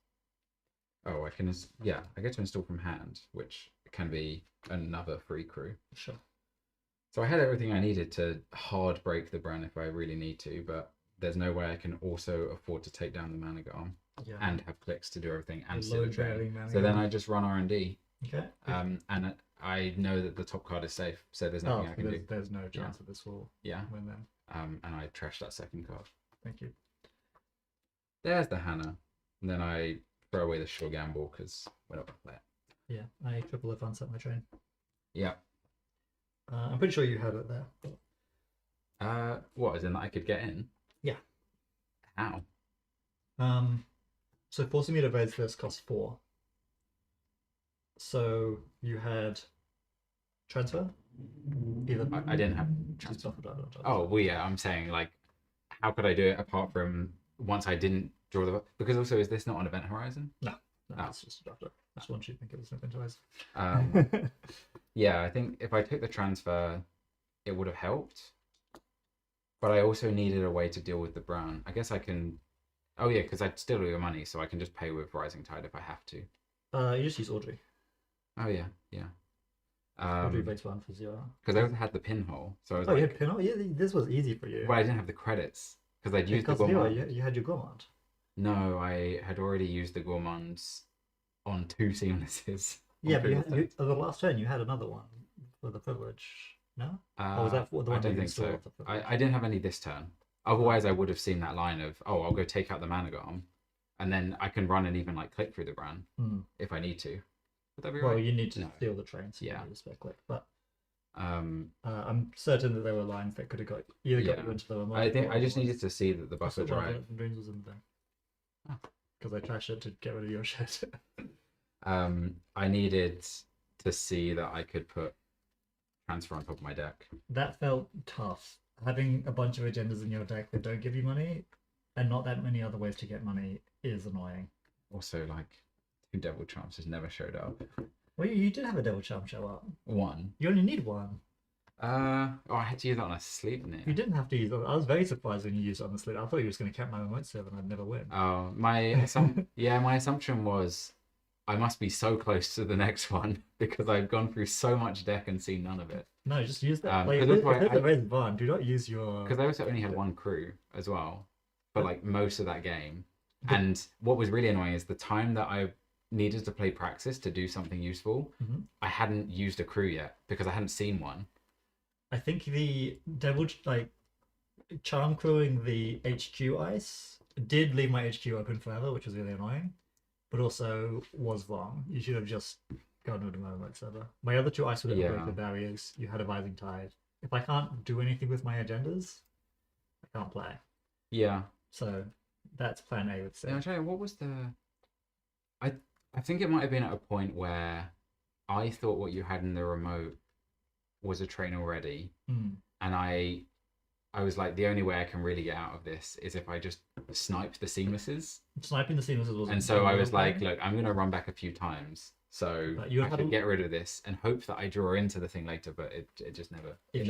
Oh, I can, yeah, I get to install from hand, which can be another free crew. Sure. So I had everything I needed to hard break the Bran if I really need to, but there's no way I can also afford to take down the Mana Garm and have clicks to do everything and sit a train. So then I just run R&D. Okay. And I know that the top card is safe, so there's nothing I can do. There's no chance that this will win then. And I trash that second card. Thank you. There's the Hannah. And then I throw away the Sure Gamble because we're not going to play it. Yeah, I triple if unset my train. Yeah. I'm pretty sure you had it there. What, as in that I could get in? Yeah. How? So forcing me to raise this costs 4. So you had transfer? Either I didn't have transfer. Oh, well, yeah, I'm saying, like, how could I do it apart from once I didn't draw the... Because also, is this not on Event Horizon? No, it's just a drafter. Just once you think it was an Event Horizon. Yeah, I think if I took the transfer, it would have helped. But I also needed a way to deal with the Brown. I guess I can... Oh, yeah, because I'd still owe your money, so I can just pay with Rising Tide if I have to. You just use Audrey. Oh, yeah. Audrey base 1 for 0. Because I also had the pinhole, so I was you had pinhole? Yeah, this was easy for you. Well, I didn't have the credits, because I'd used the Gourmand. You had your Gourmand. No, I had already used the Gourmands on 2 seamlesses. Yeah, but the last turn you had another one for the privilege, no? Or was that the one I don't think so. I didn't have any this turn. Otherwise, I would have seen that line of, oh, I'll go take out the Mana Garm, and then I can run and even like click through the Bran if I need to. Would that be right? Well, you need to steal the train, so you need to spec click. But I'm certain that there were lines that could have got you into the remote. I think I just needed to see that the buffer drive. Dreams was in there. Because I trashed it to get rid of your shit. I needed to see that I could put transfer on top of my deck. That felt tough. Having a bunch of agendas in your deck that don't give you money, and not that many other ways to get money, is annoying. Also, like, 2 Devil Charms has never showed up. Well, you did have a Devil Charm show up. 1. You only need 1. I had to use that on a sleep, didn't it? You didn't have to use it. I was very surprised when you used it on the sleep. I thought you were just going to cap my remote server and I'd never win. Oh, my assumption was I must be so close to the next one because I've gone through so much deck and seen none of it. No, just use that. If there's a raised barn, do not use your... Because I also only had 1 crew as well for like most of that game. And what was really annoying is the time that I needed to play Praxis to do something useful, I hadn't used a crew yet because I hadn't seen one. I think the charm crewing the HQ ice did leave my HQ open forever, which was really annoying, but also was wrong. You should have just gone with the remote server. My other 2 ice would have broke the barriers. You had a Rising Tide. If I can't do anything with my agendas, I can't play. Yeah. So that's plan A with C. Yeah, I'm trying. What was the? I think it might have been at a point where I thought what you had in the remote was a train already, and I was like, the only way I can really get out of this is if I just snipe the seamlesses. Sniping the seamlesses was. And so I was like, look, I'm gonna run back a few times, so I could get rid of this and hope that I draw into the thing later, but it just never. If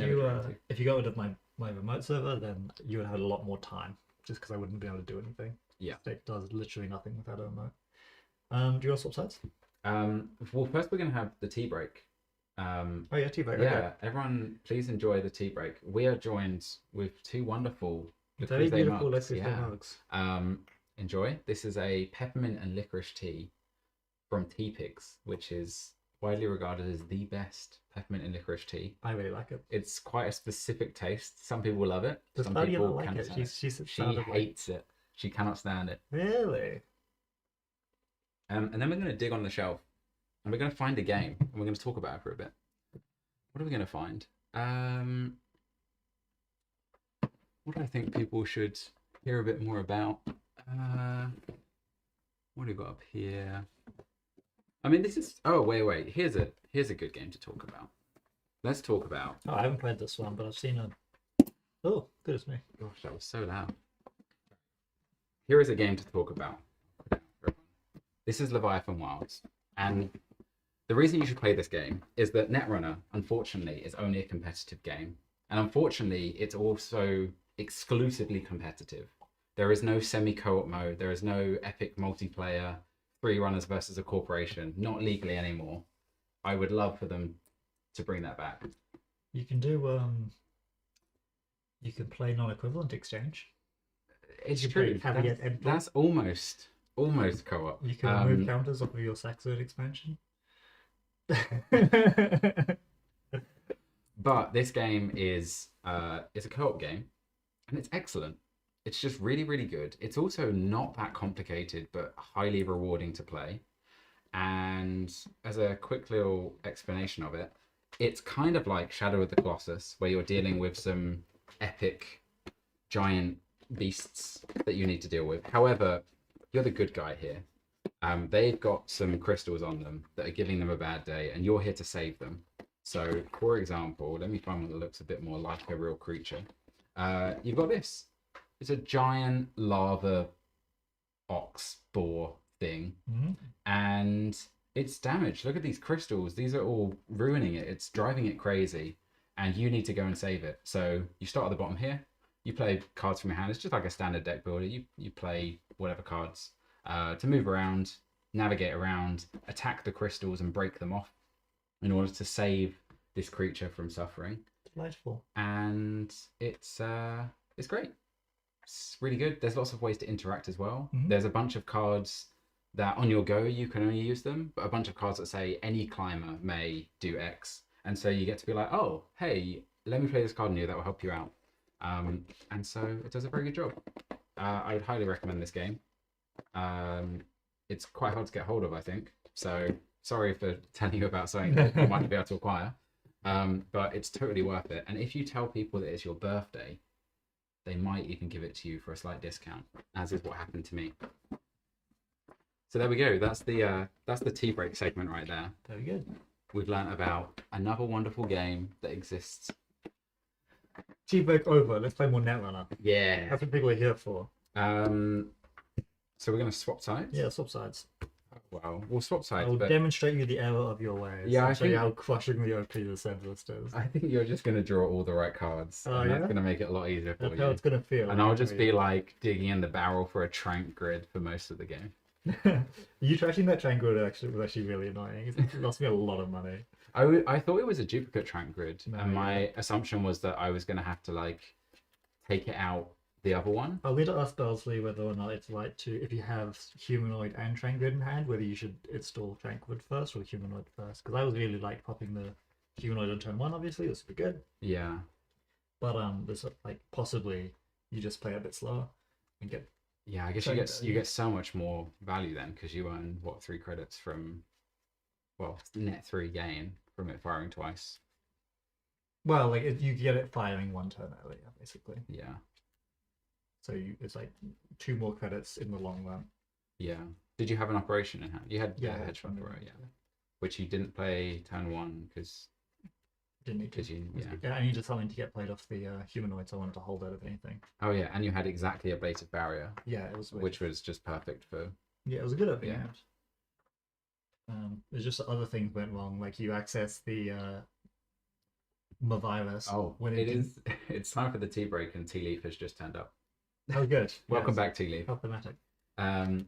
you got rid of my remote server, then you would have had a lot more time, just because I wouldn't be able to do anything. Yeah, it does literally nothing without a remote. Do you want to swap sides? Well, first we're gonna have the tea break. Tea break. Yeah, okay. Everyone, please enjoy the tea break. We are joined with 2 wonderful, very beautiful mugs. Enjoy. This is a peppermint and licorice tea from Tea Pigs, which is widely regarded as the best peppermint and licorice tea. I really like it. It's quite a specific taste. Some people love it. Some people people like can't it. She hates it. She cannot stand it. Really? And then we're going to dig on the shelf and we're going to find a game and we're going to talk about it for a bit. What are we going to find? What do I think people should hear a bit more about? What do we got up here? I mean, this is... Oh, wait. Here's a good game to talk about. Let's talk about... Oh, I haven't played this one, but I've seen a... Oh, goodness me. Gosh, that was so loud. Here is a game to talk about. This is Leviathan Wilds, and the reason you should play this game is that Netrunner, unfortunately, is only a competitive game, and unfortunately, it's also exclusively competitive. There is no semi-co-op mode. There is no epic multiplayer, 3 runners versus a corporation, not legally anymore. I would love for them to bring that back. You can do you can play non-equivalent exchange. It's You true. play Caveat Emptor. That's almost co-op. You can remove counters off of your Saxon expansion. But this game is it's a co-op game, and it's excellent. It's just really, really good. It's also not that complicated, but highly rewarding to play. And as a quick little explanation of it, it's kind of like Shadow of the Colossus, where you're dealing with some epic giant beasts that you need to deal with. However, you're the good guy here. They've got some crystals on them that are giving them a bad day, and you're here to save them. So, for example, let me find one that looks a bit more like a real creature. You've got this. It's a giant lava ox boar thing, and it's damaged. Look at these crystals. These are all ruining it. It's driving it crazy, and you need to go and save it. So you start at the bottom here. You play cards from your hand. It's just like a standard deck builder. You play whatever cards to move around, navigate around, attack the crystals, and break them off in order to save this creature from suffering. Delightful. And it's great. It's really good. There's lots of ways to interact as well. There's a bunch of cards that on your go you can only use them, but a bunch of cards that say any climber may do X, and so you get to be like, oh, hey, let me play this card on you that will help you out. And so it does a very good job. I would highly recommend this game. It's quite hard to get hold of, I think. So sorry for telling you about something that you might be able to acquire. But it's totally worth it. And if you tell people that it's your birthday, they might even give it to you for a slight discount, as is what happened to me. So there we go. That's the tea break segment right there. Very good. We've learnt about another wonderful game that exists. Tea break over. Let's play more Netrunner. Yeah. That's what people are here for. So we're going to swap sides? Yeah, swap sides. Well, we'll swap sides. I'll but demonstrate you the error of your ways. Yeah, I'll I show you how crushingly OP the Centralist is. I think you're just going to draw all the right cards. And that's going to make it a lot easier for That's you. how it's going to feel. And I'll just be like digging in the barrel for a trank grid for most of the game. You trashing that trank grid was actually really annoying. It lost me a lot of money. I thought it was a duplicate trank grid, No, and my assumption was that I was going to have to like take it out the other one. I'll need to ask Belsley whether or not it's like to, if you have humanoid and trank grid in hand, whether you should install trank grid first or humanoid first. Because I was really like popping the humanoid on turn 1, obviously, this would be good. Yeah. But there's like possibly you just play a bit slower and get. Yeah, I guess you get so much more value then, because you earn what 3 credits from, well, net 3 gain from it firing twice. Well, like you get it firing 1 turn earlier, basically. Yeah. So it's like 2 more credits in the long run. Yeah. Did you have an operation in hand? You had Yeah, hedge fund, right? Yeah. Which you didn't play turn 1 because. Didn't need to. Yeah. I needed something to get played off the humanoid, so I wanted to hold out of anything. Oh yeah, and you had exactly a bladed barrier. Yeah, it was. Which was just perfect for. Yeah, it was a good opening Yeah. hand. There's just other things went wrong, like you access the Mavirus. Oh, when it is. It's time for the tea break, and Tea Leaf has just turned up. Oh, good. Welcome back, Tea Leaf. How thematic. Is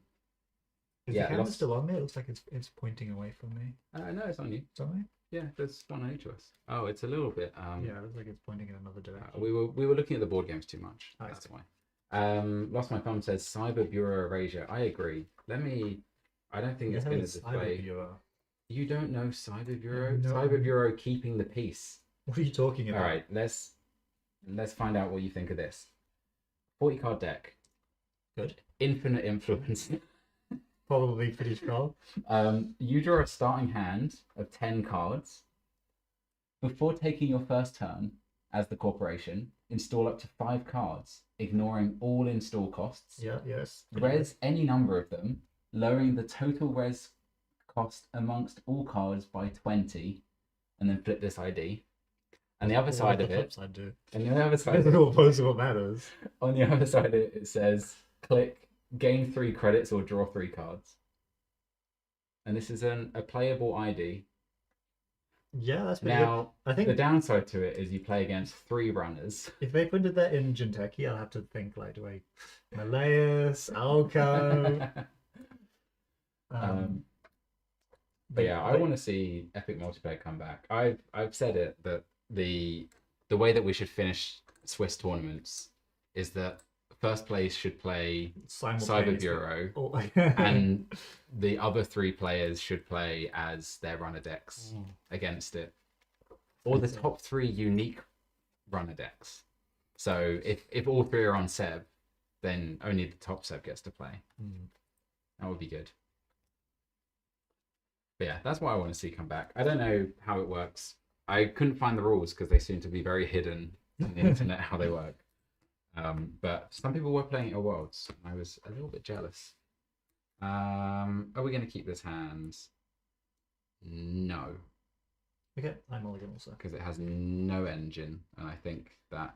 Yeah, the camera lots- still on me? It looks like it's pointing away from me. No, it's on you. It's on me? Yeah, there's one on each of us. Oh, it's a little bit. Yeah, it looks like it's pointing in another direction. We were looking at the board games too much. I That's see. why. Lost My Thumb says Cyber Bureau Erasure. I agree. I don't think it's been a display. Bureau. You don't know Cyber Bureau? No. Cyber Bureau keeping the peace. What are you talking about? All right, let's find out what you think of this. 40 card deck. Good. Infinite influence. Probably pretty strong. You draw a starting hand of 10 cards. Before taking your first turn as the corporation, install up to 5 cards, ignoring all install costs. Yeah, yes. Res any number of them, lowering the total res cost amongst all cards by 20, and then flip this ID. And the other side of it, and the other side, doesn't all post what matters. on the other side of it, it says click gain 3 credits or draw 3 cards. and this is a playable ID. Yeah, that's pretty Now, good. I think the downside to it is you play against 3 runners. if they printed that in Jinteki, I'll have to think like, do I Malaeus, Alco? But yeah, I want to see epic multiplayer come back. I've said it that the way that we should finish Swiss tournaments is that first place should play Cyber Bureau, and the other 3 players should play as their runner decks against it, or the top 3 unique runner decks. So if all 3 are on Seb, then only the top Seb gets to play. That would be good. But yeah, that's what I want to see come back. I don't know how it works. I couldn't find the rules because they seem to be very hidden on the internet how they work. But some people were playing it at Worlds. I was a little bit jealous. Are we going to keep this hand? No. Okay, I'm mulligan also. Because it has no engine, and I think that...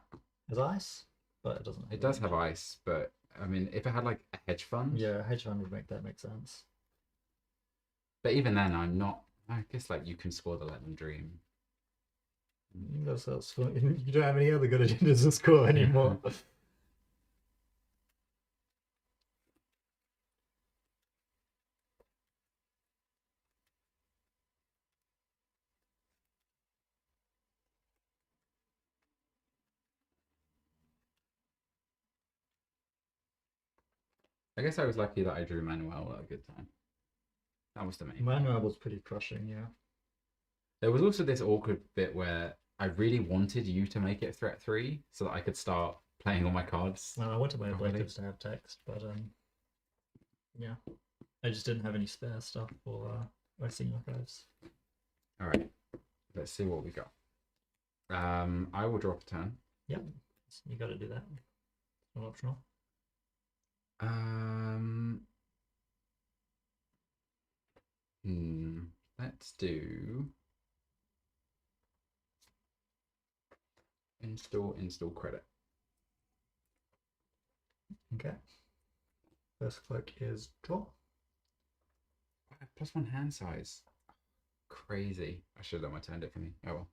Has ice? But it doesn't. It does have ice, but I mean, if it had like a hedge fund... Yeah, a hedge fund would make that make sense. But even then, I'm not... I guess like you can score the Let Them Dream. You don't have any other good agendas to score anymore. I guess I was lucky that I drew Manuel at a good time. That was the main. Manuel was pretty crushing, yeah. There was also this awkward bit where I really wanted you to make it threat 3 so that I could start playing all my cards. Well, I wanted my objectives to have text, but yeah, I just didn't have any spare stuff for Racing Archives. All right, let's see what we got. I will drop a turn. Yep, you got to do that. It's not optional. Let's do install credit. Okay. First click is draw. +1 hand size. Crazy. I should have let my turn it for me. Oh well.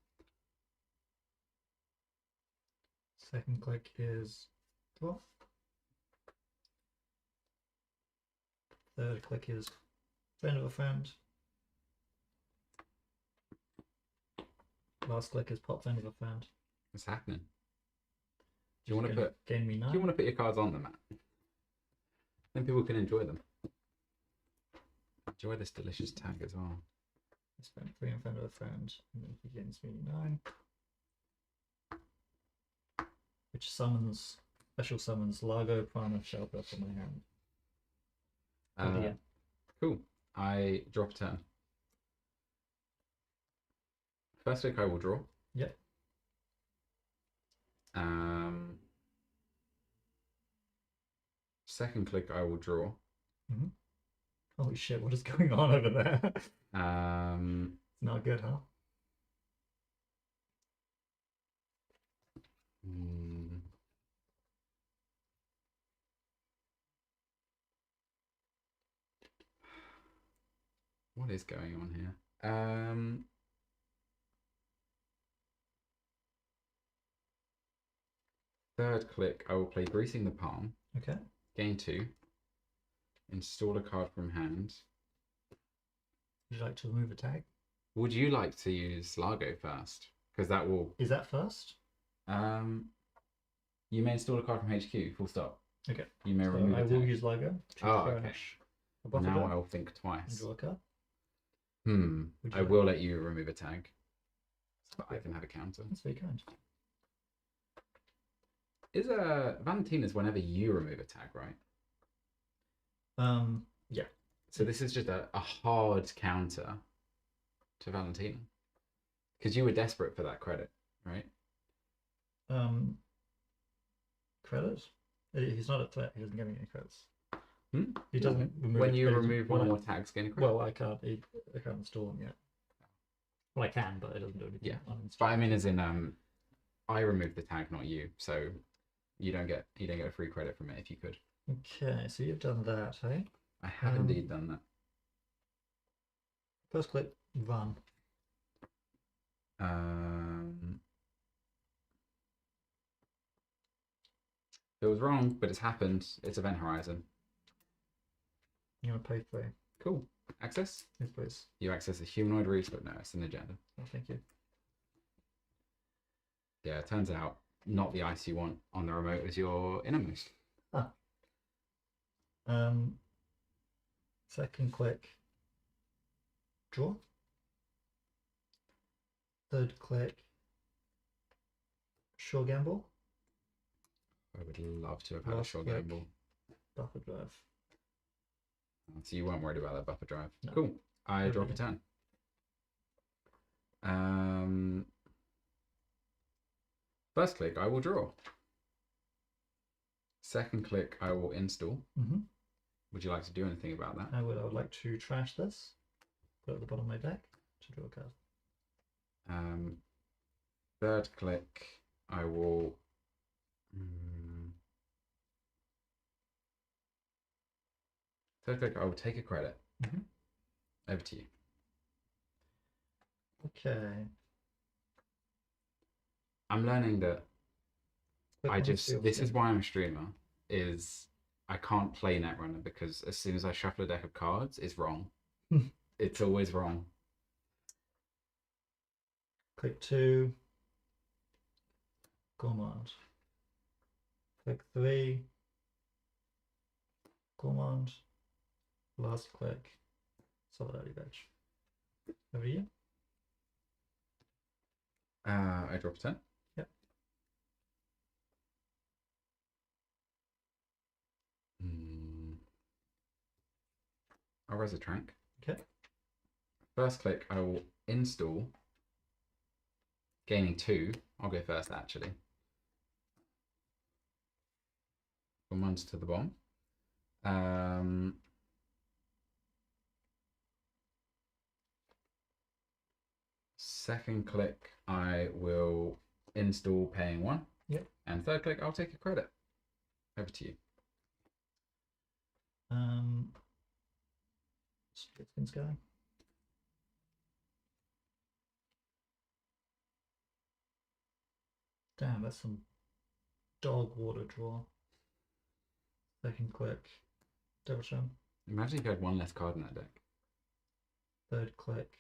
Second click is draw. Third click is friend of a friend. Last click is pop friend of a friend. What's happening? Do you want to put gain me 9? Do you want to put your cards on them, Matt? Then people can enjoy them. Enjoy this delicious tag as well. I spent 3 in front of a friend, and then he gains me 9. Which special summons Largo, Prana, Shakeup from my hand. Cool. I drop a turn. First click I will draw. Yep. Second click I will draw. Holy shit, what is going on over there? It's not good, huh? What is going on here? Third click, I will play Greasing the Palm. Okay. Gain 2. Install a card from hand. Would you like to remove a tag? Would you like to use Largo first? Because that will... Is that first? You may install a card from HQ, full stop. Okay. You may remove I a will tag. use Largo. Oh, okay. Now I'll think And twice. draw a card. I will let you remove a tag. But I can have a counter. That's very kind. Is Valentina's whenever you remove a tag, right? Yeah. So this is just a hard counter to Valentina. Because you were desperate for that credit, right? Credit? He's not a threat. He doesn't give me any credits. He doesn't remove when you remove one more tags, gain a credit. Well, I can't install them yet. Well, I can, but it doesn't do anything. Yeah. But I mean, as in, I removed the tag, not you. So you don't get a free credit from it if you could. Okay, so you've done that, hey? I have indeed done that. First click, run. It was wrong, but it's happened. It's event horizon. You want to pay 3? Cool. Access? Yes, please. You access a humanoid reach, but no, it's an agenda. Oh, thank you. Yeah, it turns out not the ice you want on the remote is your innermost. Second click, draw. Third click, sure gamble. I would love to have had a Last short click. gamble. Buffer drive. So you weren't worried about that buffer drive. No. Cool. I Never drop a really. 10. First click, I will draw. Second click, I will install. Mm-hmm. Would you like to do anything about that? I would like to trash this. Put it at the bottom of my deck to draw a card. Third click, I will. Third click, I will take a credit. Mm-hmm. Over to you. Okay. I'm learning that Click on seal this is skin. why I'm a streamer, is I can't play Netrunner because as soon as I shuffle a deck of cards, it's wrong. It's always wrong. Click 2. Command. Click 3. Command. Last click. Solidarity badge. Over here. I drop a 10. Yep. I'll res a trank. Okay. First click, I will install. Gaining 2. I'll go first actually. From 1 to the bomb. Second click, I will install paying 1. Yep. And third click, I'll take a credit. Over to you. Split skins going. Damn, that's some dog water draw. Second click, double jump. Imagine if you had one less card in that deck. Third click.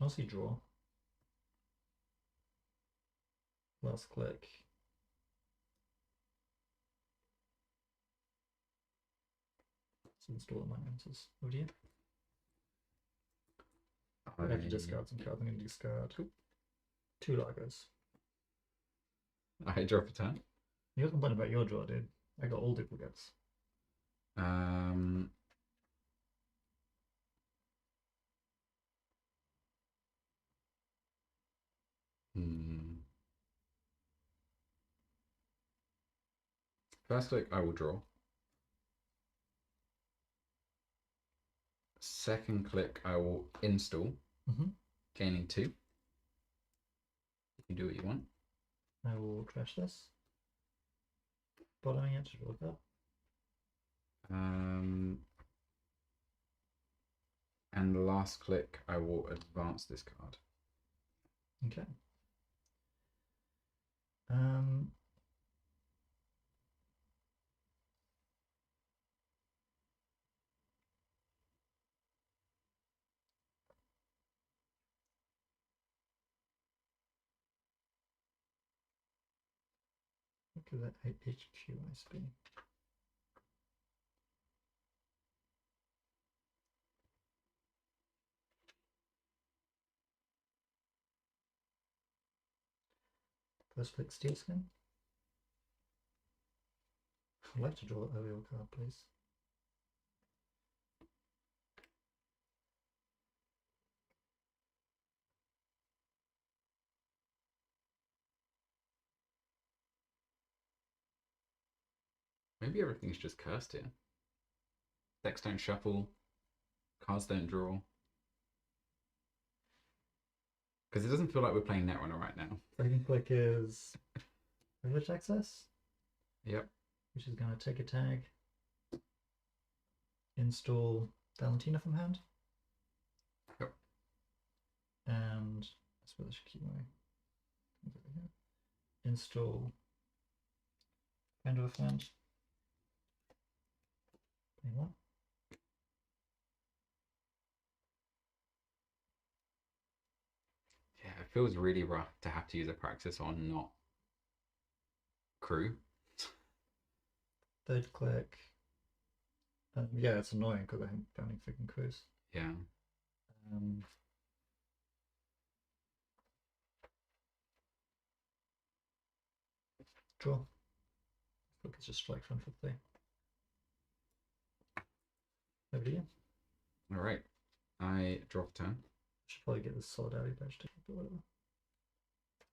Mostly draw. Last click. Let's install my answers. Over to you. I have to discard some cards. I'm going to discard 2 lagers. I drop a 10. You're complaining about your draw, dude. I got all duplicates. First click, I will draw. Second click, I will install. Gaining 2. You do what you want. I will trash this. Bottoming it to draw a card. And the last click, I will advance this card. Okay. Look at that HQ ISB. First click steel skin. I'd like to draw an earlier card, please. Maybe everything's just cursed here. Decks don't shuffle. Cards don't draw. Because it doesn't feel like we're playing Netrunner right now. Second click is privilege access. Yep. which is going to take a tag, install Valentina from hand. Yep. And I suppose I should keep my things over here. Install friend of a friend. Playing one. Yeah, it feels really rough to have to use a praxis on not crew. Third click. Yeah, it's annoying because I haven't found any freaking crews. Yeah. Draw. Look, it's just strike front for play. Over to you. All right. I draw a turn. Should probably get the solidarity badge to but whatever.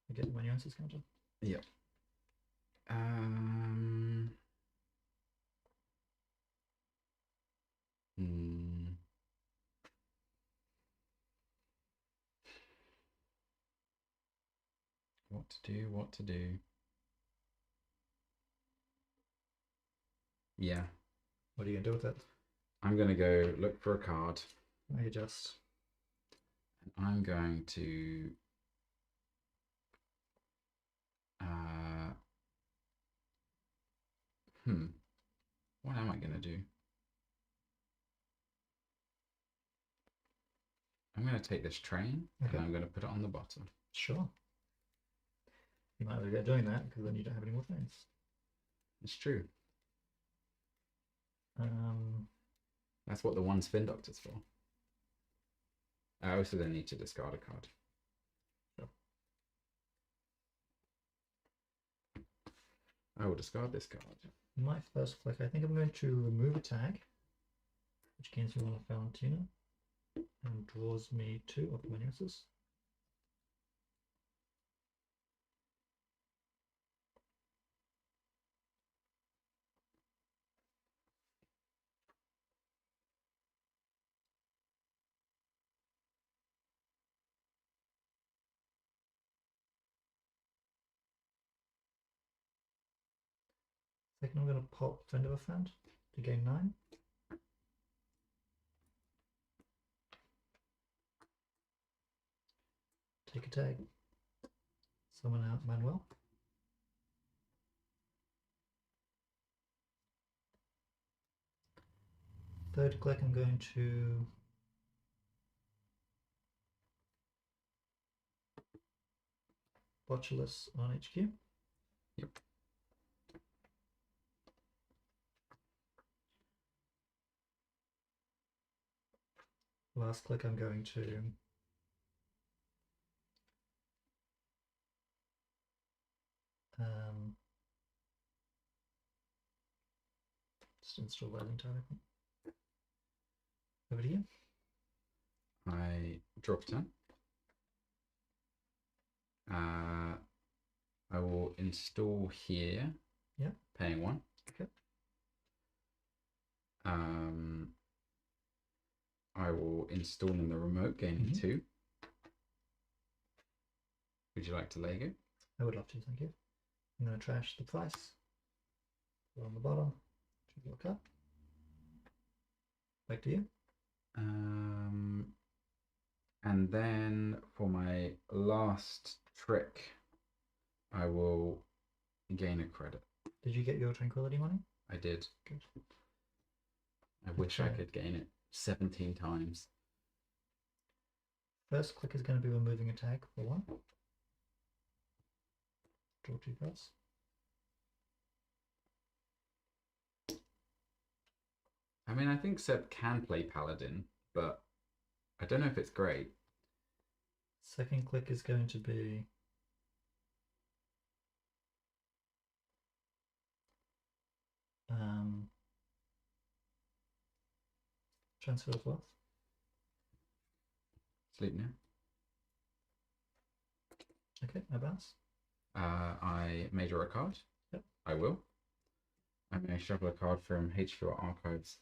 I get my nuances counter. Yep. What to do? What to do? Yeah. What are you gonna do with it? I'm gonna go look for a card. I adjust. And I'm going to what am I gonna do? I'm gonna take this train and I'm gonna put it on the bottom. Sure. You might regret doing that because then you don't have any more things. It's true. That's what the one spin doctor's for. I also then need to discard a card. Sure. I will discard this card. My first click, I think I'm going to remove a tag, which gains me one of Valentina, and draws me 2 of my nuances. Second, I'm going to pop Friend of a Friend to gain 9. Take a tag. Summon out Manuel. Third click, I'm going to Botulus on HQ. Yep. Last click, I'm going to just install Rising Tide. Over to you. I drop a turn. I will install here. Yeah. Paying 1. Okay. I will install in the remote, gaining 2. Would you like to Lego? I would love to, thank you. I'm going to trash the price. Put on the bottom. Look up. Back to you. And then for my last trick, I will gain a credit. Did you get your tranquility money? I did. Good. I wish I could gain it 17 times. First click is going to be removing a tag for 1. Draw 2 cards. I mean, I think Seb can play Paladin, but I don't know if it's great. Second click is going to be transfer of wealth. Sleep now. Okay, I bounce. I may draw a card. Yep. I will. I may shuffle a card from HQ archives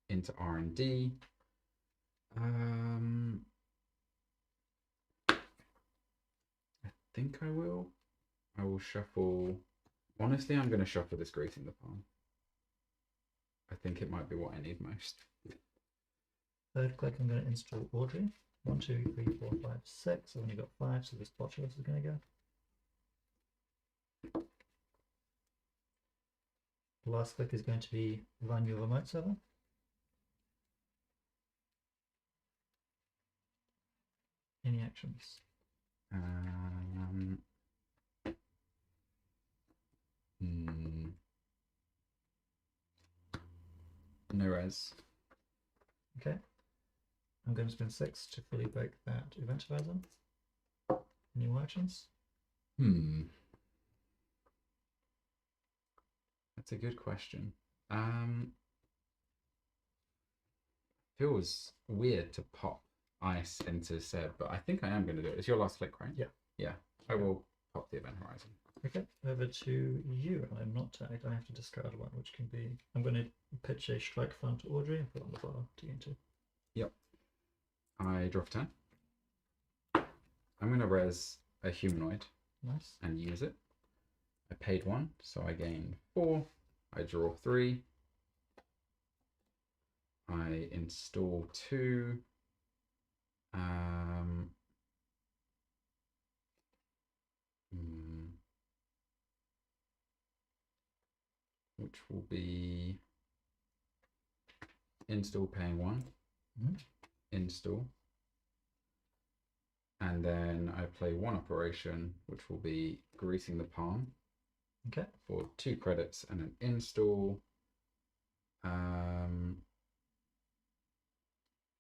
into R&D. I think I will. I will shuffle Honestly, I'm going to shuffle this Greasing the Palm. I think it might be what I need most. Third click, I'm going to install Audrey. 1, 2, 3, 4, 5, 6. I've only got 5, so this botulus is going to go. The last click is going to be run your remote server. Any actions? No res. Okay. I'm going to spend 6 to fully break that event horizon. Any more actions? That's a good question. Feels weird to pop ice into Seb, but I think I am going to do it. It's your last click, right? Yeah. Yeah. I will pop the event horizon. Okay, over to you. I'm not tagged. I have to discard one, which can be. I'm going to pitch a strike front to Audrey and put on the bar to get into. Yep. I draw for 10. I'm going to res a humanoid. Nice. And use it. I paid 1, so I gain 4. I draw 3. I install 2. Which will be install paying 1. Install. And then I play 1 operation, which will be Greasing the Palm. Okay. For 2 credits and an install.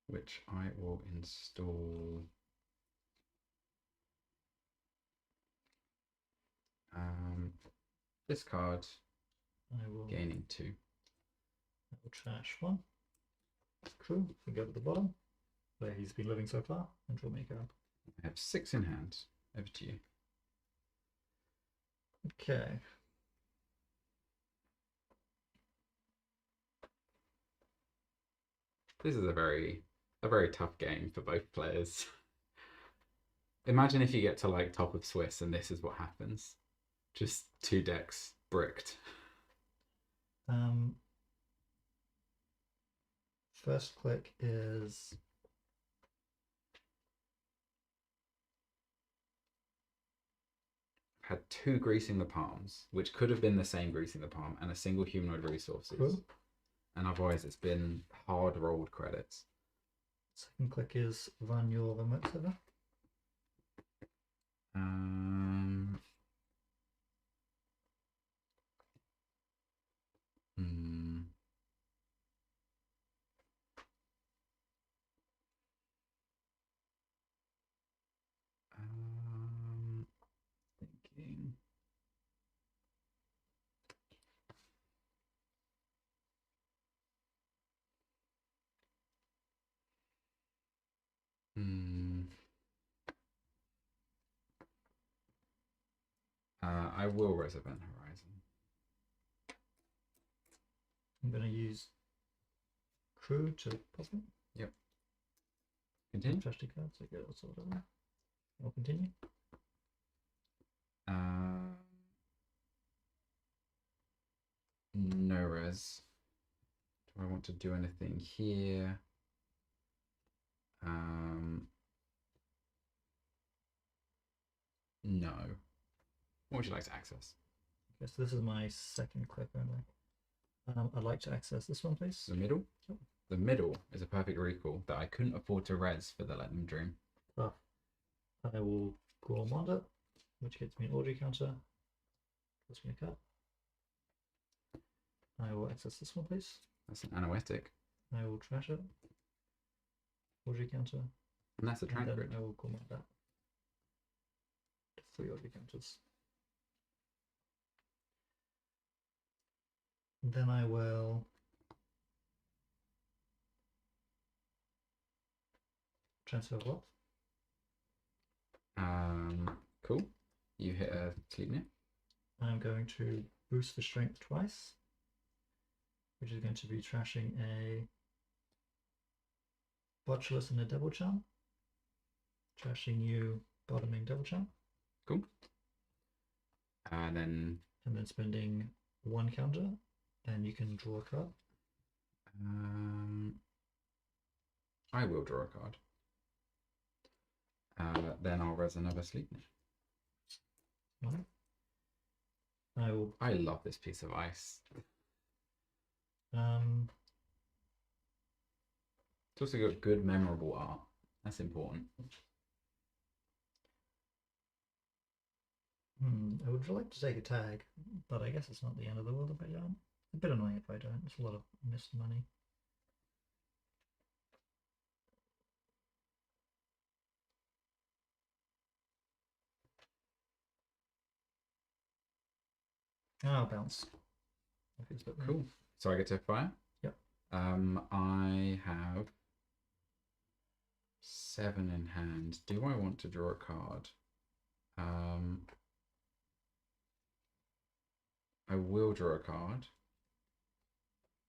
Which I will install. Discard. I will gaining 2. I will trash 1. Crew. We go to the bottom where he's been living so far and draw me a card. I have 6 in hand. Over to you. Okay. This is a very tough game for both players. Imagine if you get to like top of Swiss and this is what happens. Just 2 decks bricked. First click is had 2 Greasing the Palms, which could have been the same Greasing the Palm, and a single humanoid resources. Cool. And otherwise it's been hard rolled credits. Second click is run your remote server. Thinking. I will res Event Horizon. I'm going to use crew to pop it. Yep. Continue. Trash cards, so get all sorted out. I'll continue. No res. Do I want to do anything here? No. What would you like to access? Okay, so this is my second click only. I'd like to access this one, please. The middle? Yep. The middle is a perfect recall that I couldn't afford to res for the Let Them Dream. Oh. I will Gourmand it, which gets me an Audrey counter. Gives me a cut. I will access this one, please. That's an Anoetic. I will trash it. Audrey counter. And that's a And then Tranquid. I will Gourmand that. 3 Audrey counters. Then I will transfer what? Cool. You hit a Sleepnir. I'm going to boost the strength twice, which is going to be trashing a Botulus and a Double Charm. Trashing you, bottoming Double Charm. Cool. And then and then spending 1 counter, and you can draw a card. I will draw a card. Then I'll res another sleep. Right. I will. I love this piece of ice. It's also got good, memorable art. That's important. I would like to take a tag, but I guess it's not the end of the world if I don't. A bit annoying if I don't. It's a lot of missed money. I'll bounce. Cool. So I get to fire? Yep. I have 7 in hand. Do I want to draw a card? I will draw a card.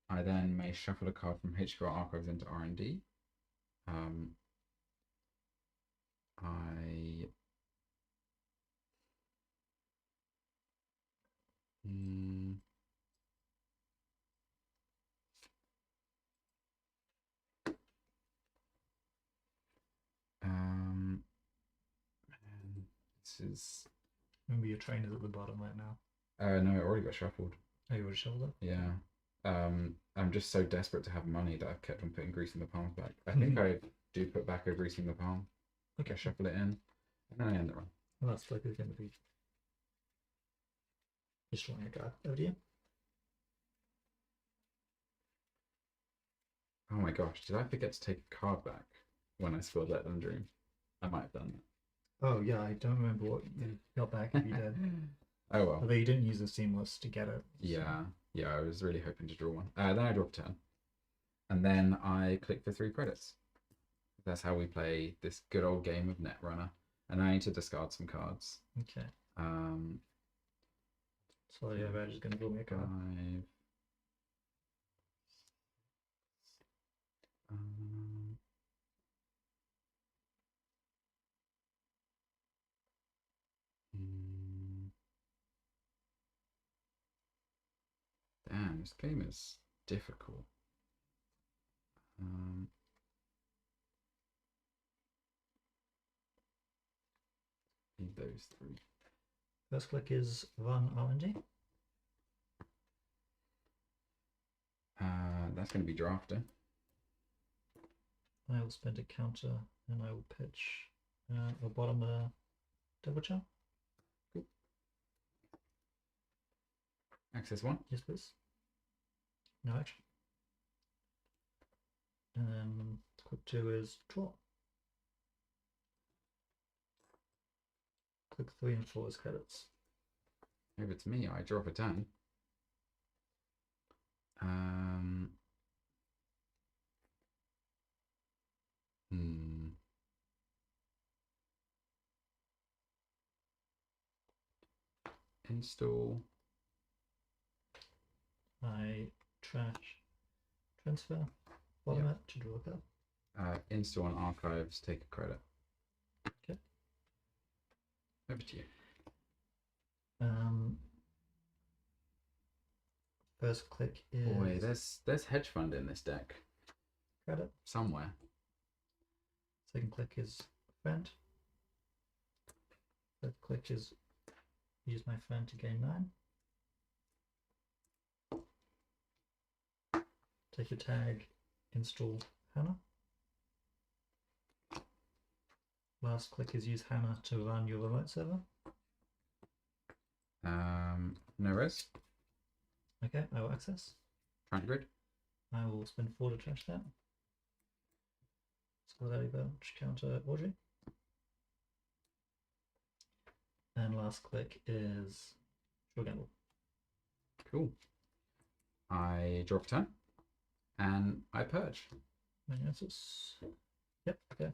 I then may shuffle a card from HQR Archives into R&D. This is. Remember your trainers at the bottom right now. No, it already got shuffled. Oh, you already shuffled it? Yeah. I'm just so desperate to have money that I've kept on putting Greasing the Palms back. I think I do put back a Greasing the Palm. Okay. I shuffle it in, and then I end the run. Well, that's like it's going to be destroying a card. Over to you. Oh my gosh, did I forget to take a card back when I scored Let Them Dream? I might have done that. Oh, yeah, I don't remember what you got back if you did. Oh well. Although you didn't use the seamless to get it. Yeah, yeah, I was really hoping to draw one. Then I draw a 10. And then I click for 3 credits. That's how we play this good old game of Netrunner. And I need to discard some cards. Okay. So yeah, I'm just going to draw me a card. 5. Damn, this game is difficult. Need those 3. First click is run R&D. That's going to be drafting. I will spend a counter and I will pitch a bottom double charm. Cool. Access 1. Yes, please. No action. And then click 2 is draw. Click 3 and 4 is credits. Over to me, I draw for 10. Install. I transfer bottom it to draw a card. Install on archives, take a credit. Okay. Over to you. First click is Boy, there's hedge fund in this deck credit. somewhere. Second click is friend. Third click is use my friend to gain 9. Take a tag, install Hannah. Last click is use Hannah to run your remote server. No res. Okay, I will access. Front grid. I will spend 4 to trash that. Solidarity Bunch, counter Audrey. And last click is draw gamble. Cool. I draw for 10. And I purge. Magnesis. Yep, okay.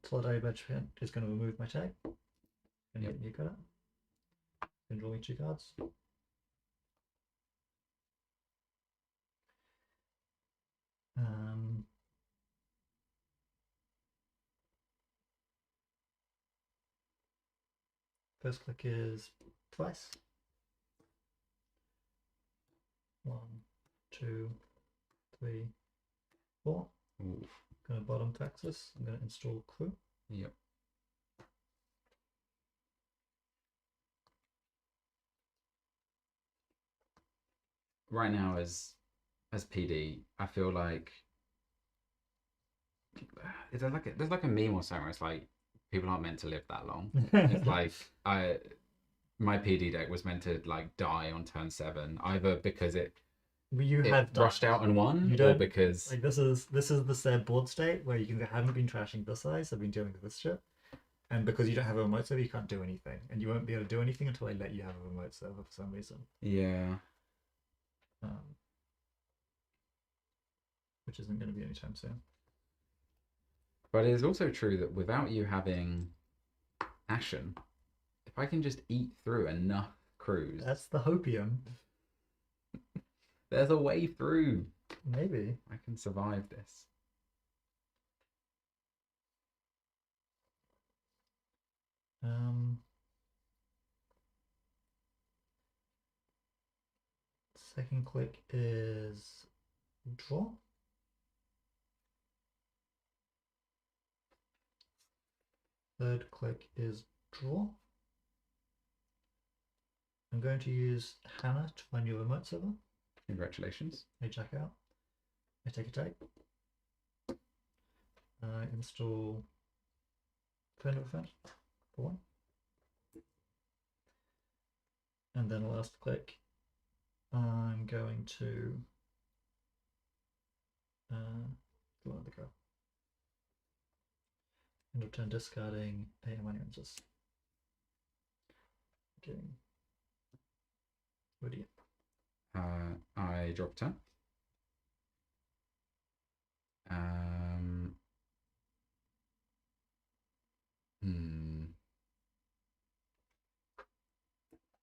Solidarity Bunch is going to remove my tag. And get me a credit. Then draw me 2 cards. First click is twice. 1, 2, 3, 4. Ooh. Going to bottom Texas. I'm going to install crew. Yep. Right now, as PD, I feel like there's like a meme or something where it's like people aren't meant to live that long. It's like my PD deck was meant to like die on turn 7, either because it have rushed out and won, you or don't, because like this is the said board state where you haven't been trashing this size, I've been dealing with this shit. And because you don't have a remote server, you can't do anything. And you won't be able to do anything until I let you have a remote server for some reason. yeah. Which isn't going to be anytime soon. But it is also true that without you having Ashen, if I can just eat through enough crews, That's the hopium. there's a way through. Maybe. I can survive this. Second click is draw. Third click is draw. I'm going to use Hannah to find your remote server. Congratulations. I check out. I take a take. Install Friend of a Friend for 1. And then last click, I'm going to draw another card. End of turn discarding a amanuensis. Okay. What do you? I drop a turn.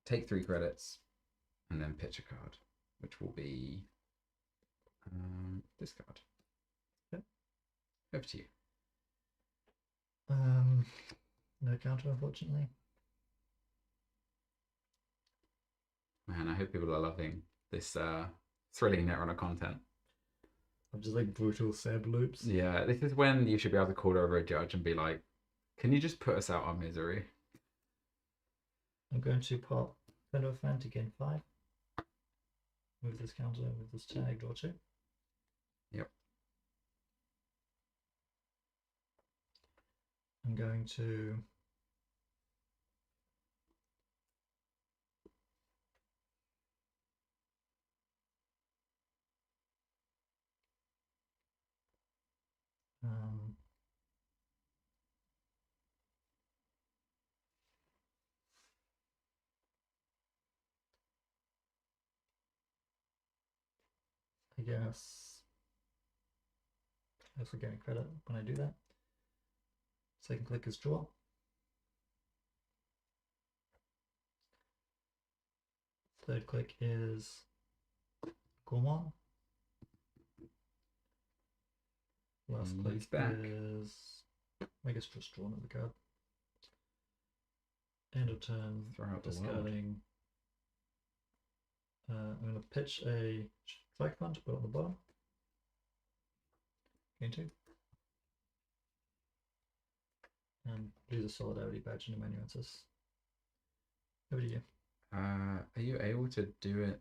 Take 3 credits and then pitch a card, which will be this card. Yep. Over to you. No counter, unfortunately. Man, I hope people are loving this thrilling Netrunner content. I'm just like brutal Seb loops. Yeah, this is when you should be able to call over a judge and be like, can you just put us out of misery? I'm going to pop Friend of a Friend to gain 5. Move this counter, move this tag, draw 2. Yep. I'm going to I guess I also getting credit when I do that. Second click is draw. Third click is Gourmand. Last click is, I guess, just draw another card. End of turn, discarding. I'm going to pitch a strike punch, put it on the bottom. Gain 2. And lose a solidarity badge in amanuensis. Over to you. Are you able to do it?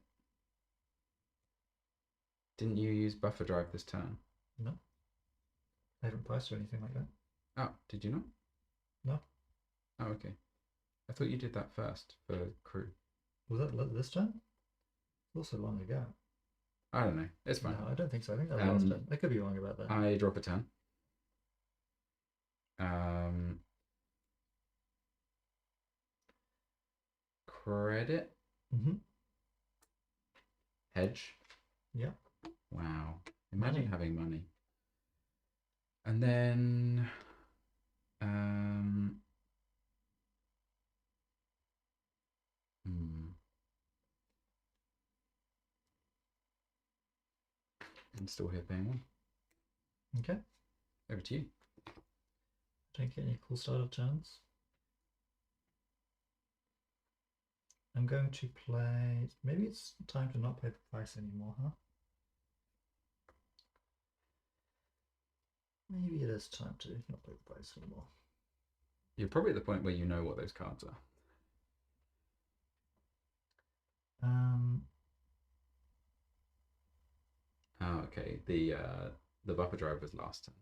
Didn't you use buffer drive this turn? No. I haven't priced or anything like that. Oh, did you not? No. Oh, okay. I thought you did that first for crew. Was that this turn? Also long ago. I don't know. It's fine. No, I don't think so. I think that was last turn. I could be wrong about that. I drop a turn. Credit. Hedge. Yeah. Wow. Imagine Money. having money. And then I'm still here paying 1. Okay. Over to you. Don't get any cool starter turns. I'm going to play. Maybe it's time to not pay the price anymore, huh? Maybe it is time to not pay the price anymore. You're probably at the point where you know what those cards are. Oh, okay. The buffer drive was last turn.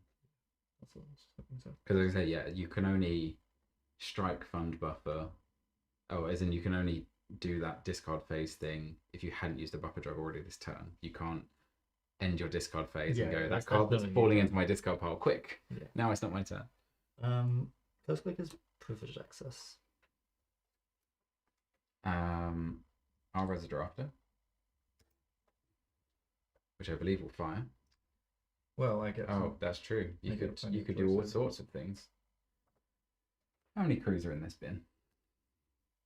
That's what I was hoping so. Because I was gonna say, yeah, you can only strike fund buffer. Oh, as in you can only do that discard phase thing if you hadn't used the buffer drive already this turn. You can't end your discard phase and go, that card that's falling into my discard pile, quick. Yeah. Now it's not my turn. First click is privileged access. I'll res a drafter, which I believe will fire. Well, I get. Oh, that's true. You could do all sorts of things. How many crews are in this bin?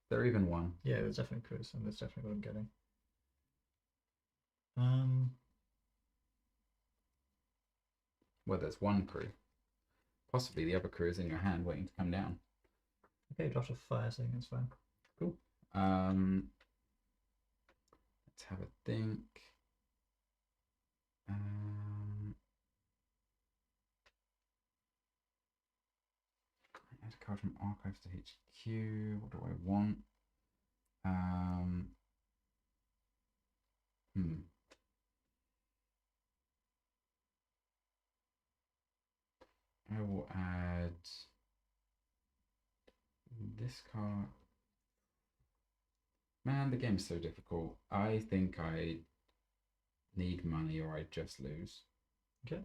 There even one. Yeah, there's definitely crews, and that's definitely what I'm getting. Well, there's one crew. Possibly the other crew is in your hand waiting to come down. Okay, draft a fire thing, that's fine. Cool. Let's have a think. Add a card from Archives to HQ. What do I want? I will add this card. Man, the game's so difficult. I think I need money or I just lose. Okay.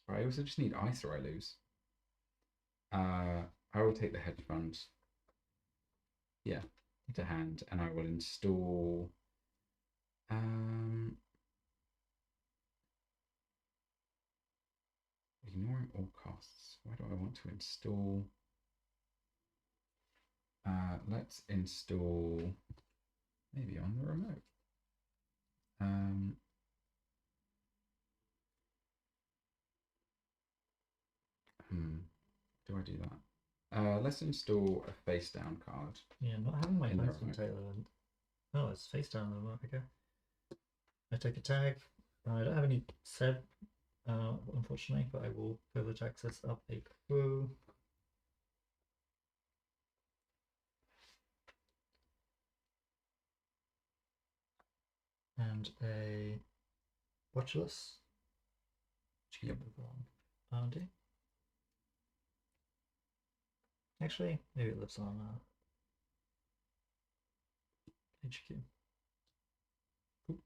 But I also just need ice or I lose. I will take the hedge fund. Yeah, to hand, and I will install. Ignoring all costs. Why do I want to install? Let's install maybe on the remote. Do I do that? Let's install a face down card. Yeah, not having my pencil Taylor. Oh, it's face down remote. Okay. I take a tag. I don't have any set, unfortunately, but I will privilege access up a crew. And a watchless. Yep. R&D. Actually, maybe it lives on HQ. Cool.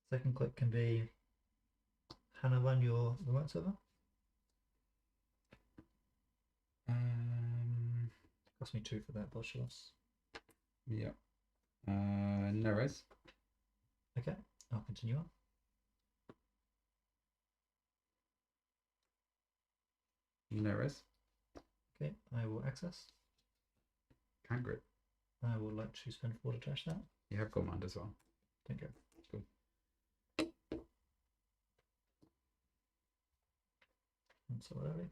Second click can be Hannah run your remote server. Cost me 2 for that watchless. Yeah. No res. Okay, I'll continue on. No res. Okay, I will access. Can't grip. I would like to spend 4 to trash that. You have command as well. Thank you. Cool. And so early.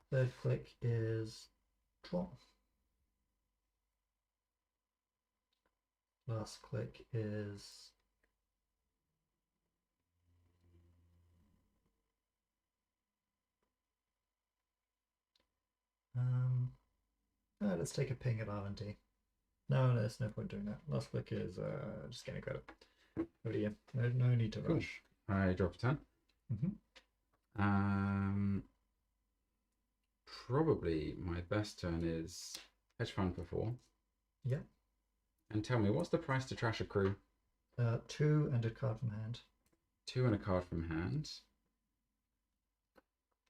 Third click is draw. Last click is let's take a ping at R&D. No, there's no point doing that. Last click is just getting credit. Over to you. No need to rush. I drop a 10. Probably my best turn is hedge fund for 4. Yeah. And tell me, what's the price to trash a crew? 2 and a card from hand. 2 and a card from hand.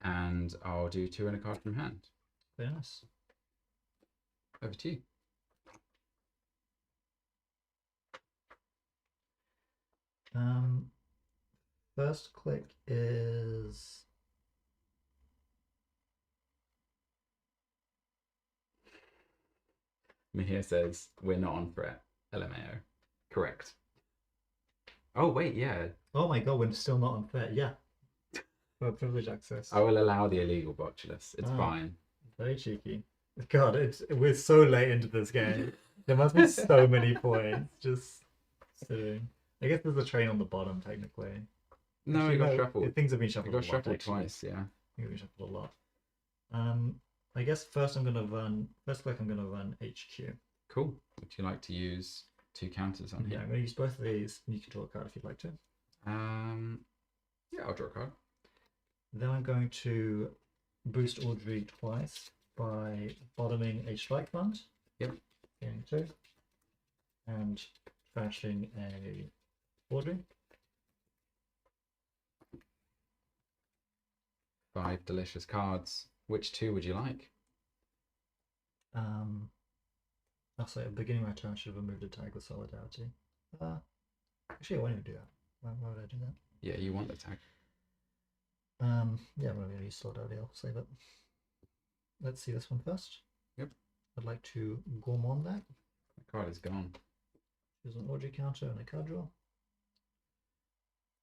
And I'll do 2 and a card from hand. Very nice. Over to you. First click is Mihir says we're not on threat. LMAO. Correct. Oh wait, yeah. Oh my god, we're still not unfair. Yeah. For privilege access. I will allow the illegal botulus. It's Ah. fine. Very cheeky. God, we're so late into this game. There must be so many points just sitting. I guess there's a train on the bottom, technically. No, Actually, it got shuffled. Things have been It shuffled got a lot, shuffled actually. twice, yeah. Things have been shuffled a lot. I guess first click I'm gonna run HQ. Cool. Would you like to use 2 counters on Yeah, here? I'm gonna use both of these. You can draw a card if you'd like to. Yeah, I'll draw a card. Then I'm going to boost Audrey twice by bottoming a strike fund. Yep. Getting 2. And trashing a Audrey. 5 delicious cards. Which 2 would you like? Also, at the beginning of my turn, I should have removed a tag with Solidarity. Actually, I won't even do that. Why would I do that? Yeah, you want the tag. Yeah, I'm going to use Solidarity. I'll save it. Let's see this one first. Yep. I'd like to Gourmand that. The card is gone. There's an Audrey counter and a card draw.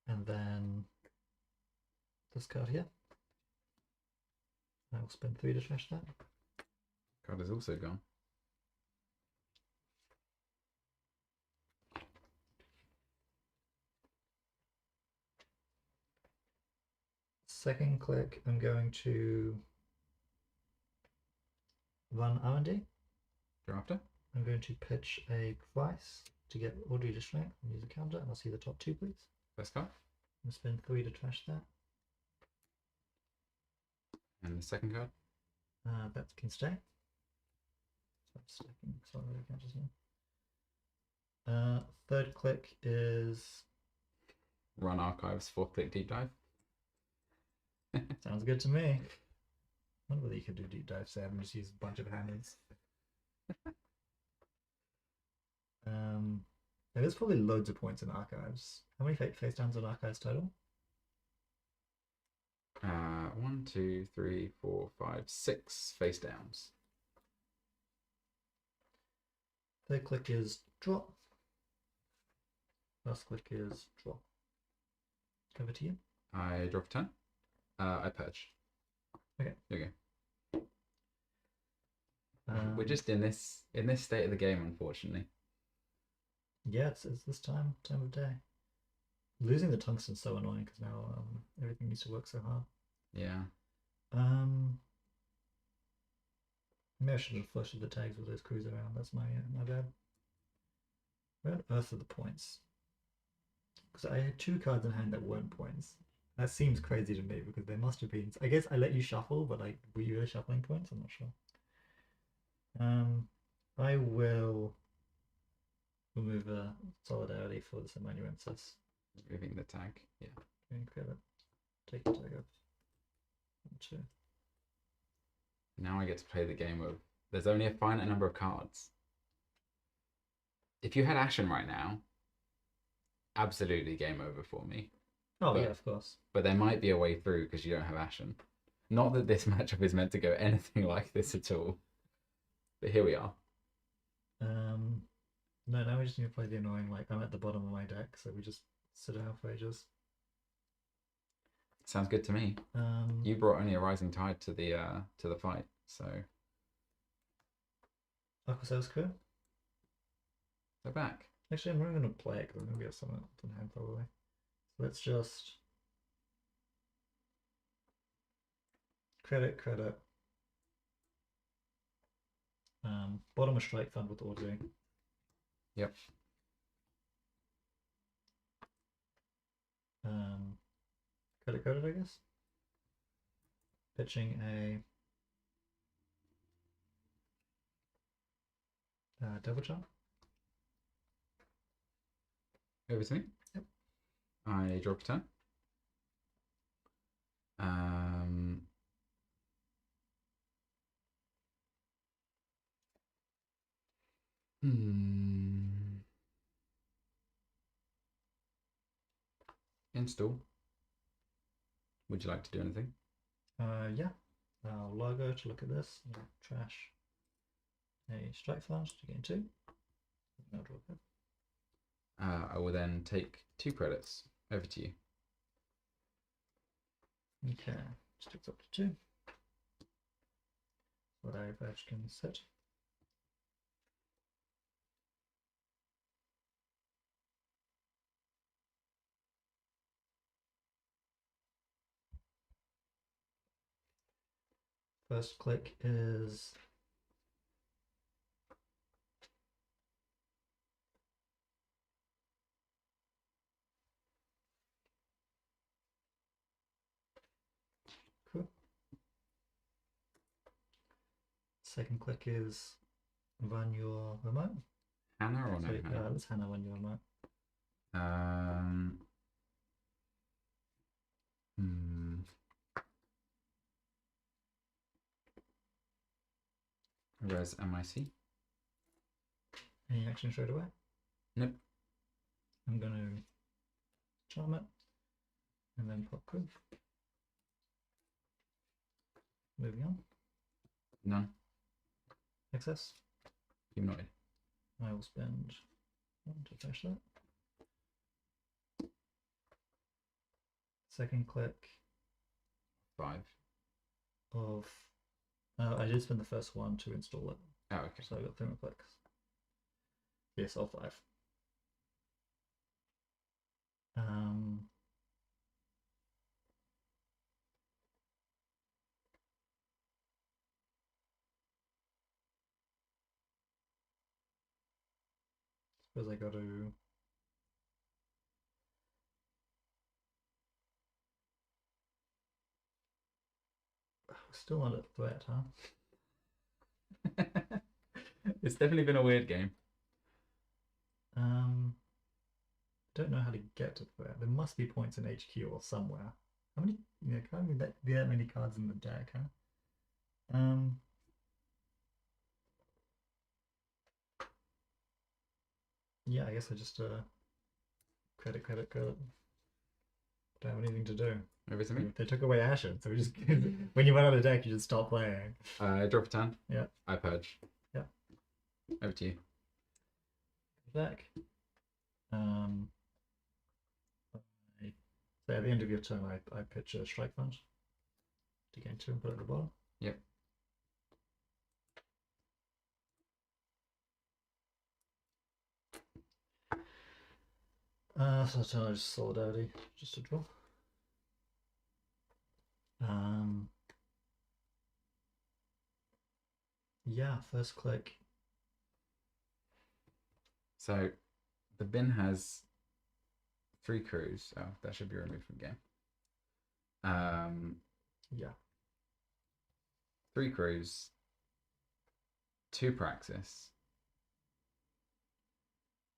And then this card here. I will spend 3 to trash that. Card is also gone. Second click, I'm going to run R&D. Draw after? I'm going to pitch a price to get Audrey to strength and use a counter, and I'll see the top 2, please. First card. I'm going to spend 3 to trash that. And the second card. That can stay. Sorry, counters now. Third click is Run archives, 4th click deep dive. sounds good to me. I wonder whether you could do deep dive save and just use a bunch of hammers. There's probably loads of points in archives. How many face downs on archives total? 1, 2, 3, 4, 5, 6 face downs. Third click is draw. Last click is draw. Over to you. I draw for turn. I purge. Okay. There you go. We're just in this state of the game, unfortunately. Yeah, it's this time of day. Losing the tungsten's so annoying because now everything needs to work so hard. Yeah. Maybe I should have flushed the tags with those crews around. That's my bad. Where on earth are the points? Because I had 2 cards in hand that weren't points. That seems crazy to me because there must have been. I guess I let you shuffle, but like, were you shuffling points? I'm not sure. I will remove Solidarity for this amanuensis. Removing the tag. Yeah. Gain credit. Take the tag off. 1, 2. Now I get to play the game of there's only a finite number of cards. If you had Ashen right now, absolutely game over for me. Oh, yeah, of course. But there might be a way through because you don't have Ashen. Not that this matchup is meant to go anything like this at all. But here we are. No, now we just need to play the annoying, like, I'm at the bottom of my deck, so we just sit around for ages. Sounds good to me. You brought only a Rising Tide to the fight, so. Aquacel's crew? They're back. Actually, I'm not going to play it because I'm going to get something in hand probably. So let's just credit. Bottom a strike fund with Audrey. Yep. Credit, I guess. Pitching a Devil Jump. Over to me. Yep. I draw for turn. Install. Would you like to do anything? Yeah. I'll logo to look at this. Trash a strike flash to gain 2. I'll draw a card. I will then take 2 credits. Over to you. Okay, sticks up to 2. What I can set. First click is cool. Second click is run your remote. Hannah or no So, Hannah? let's Hannah run your remote. Hmm. Res MIC? Any action straight away? Nope. I'm going to charm it and then pop coup. Moving on. None. Excess. Humanoid. I will spend 1 to finish that. Second click 5. of. I did spend the first 1 to install it, Oh, okay. so I got 3 more clicks. Yes, all 5. Suppose I got to. Still not at threat, huh? It's definitely been a weird game. Don't know how to get to threat. There must be points in HQ or somewhere. How many? Yeah, can't be that many cards in the deck, huh? Yeah, I guess I just credit. Don't have anything to do. Over to me. They took away Ashen, so we just when you run out of deck, you just stop playing. Drop a turn. Yeah. I purge. Yeah. Over to you. Back. So at the end of your turn, I pitch a strike fund to gain 2 and put it at the bottom. Yep. So turn I just solidarity, just to draw. Yeah, first click. So the bin has 3 crews. Oh, that should be removed from game. Yeah. 3 crews, 2 praxis,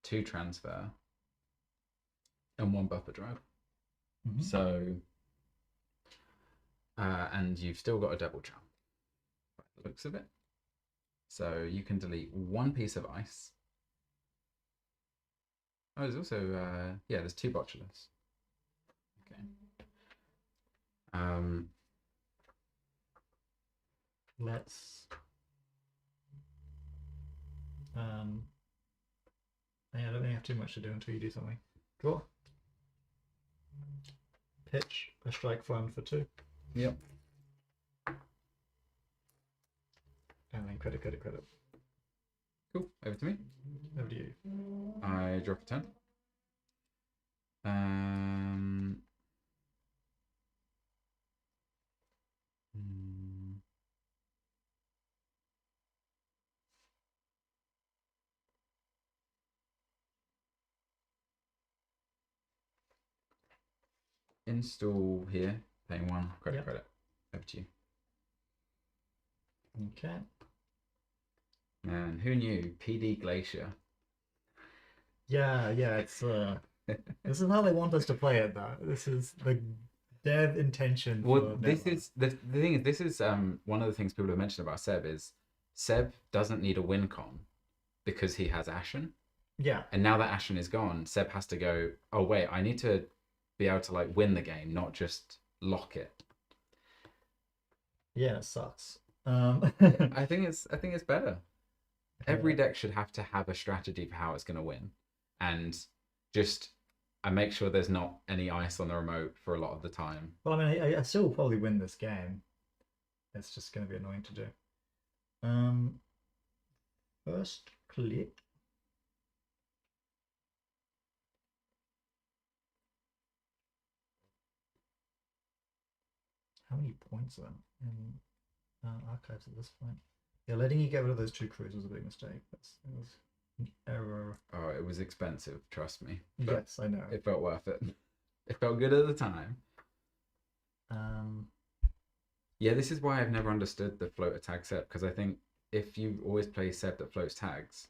2 transfer, and 1 buffer drive. Mm-hmm. So, and you've still got a double charm by the looks of it. So you can delete 1 piece of ice. Oh, there's also, yeah, there's 2 botulus. Okay. Let's. Yeah, I don't really have too much to do until you do something. Draw. Pitch a strike fund for 2. Yep. And then credit. Cool. Over to me. Over to you. I drop a 10. Install here, paying 1, credit. Over to you. Okay. Man, who knew? PD Glacier. Yeah, it's this is how they want us to play it though. This is the dev intention. Well, this is the thing is this is one of the things people have mentioned about Seb is Seb doesn't need a win con because he has Ashen. Yeah. And now that Ashen is gone, Seb has to go, oh wait, I need to be able to like win the game, not just lock it. Yeah, it sucks. I think it's better. Every deck should have to have a strategy for how it's going to win, and just I make sure there's not any ice on the remote for a lot of the time. Well, I mean, I still will probably win this game. It's just going to be annoying to do. First click. How many points are in archives at this point? Yeah, letting you get rid of those 2 crews was a big mistake. It was an error. Oh, it was expensive, trust me. Yes, I know. It felt worth it. It felt good at the time. Yeah, this is why I've never understood the floater tag set, because I think if you always play set that floats tags,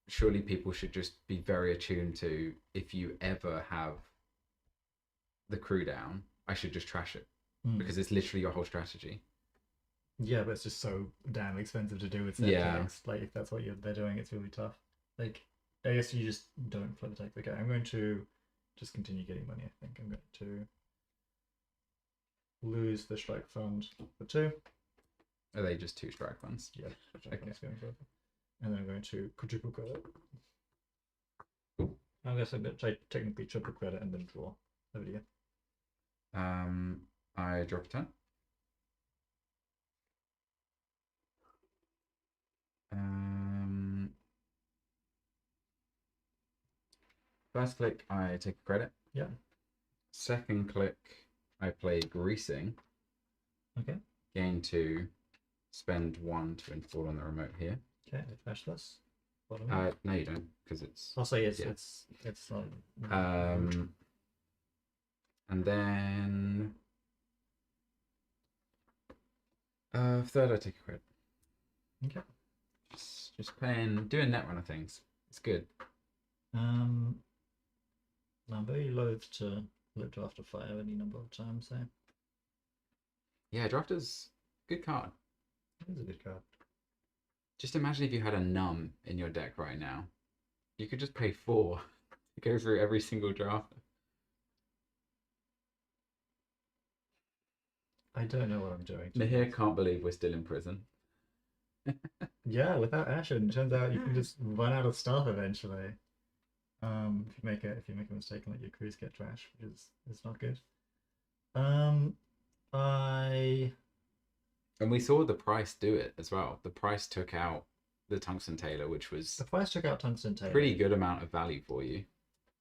surely people should just be very attuned to, if you ever have the crew down, I should just trash it, because it's literally your whole strategy. Yeah, but it's just so damn expensive to do with set tags. Like, if that's what they're doing, it's really tough. Like, I guess you just don't float the tags. Okay, I'm going to just continue getting money, I think. I'm going to lose the strike fund for 2. Are they just 2 strike funds? Yeah, strike fund's going further. And then I'm going to quadruple credit. I guess I'm going to technically triple credit and then draw. Over to you. I drop a turn. First click, I take a credit. Yeah. Second click, I play greasing. Okay. Gain 2, spend 1 to install on the remote here. Okay, I trash this. No, you don't, because it's. I'll say it's and then third, I take a credit. Okay. Just doing Netrunner things. It's good. I'm very loath to let Drafter fire any number of times though. Yeah, Drafter's good card. It is a good card. Just imagine if you had a Numb in your deck right now. You could just pay 4 to go through every single draft. I don't know what I'm doing. Nahir can't believe we're still in prison. Yeah, without Ashen, it turns out you can just run out of stuff eventually. If you make a mistake and let your crews get trash, which is not good. And we saw the price do it as well. The price took out the Tungsten Tailor, which was the price took out Tungsten Tailor. Pretty good amount of value for you.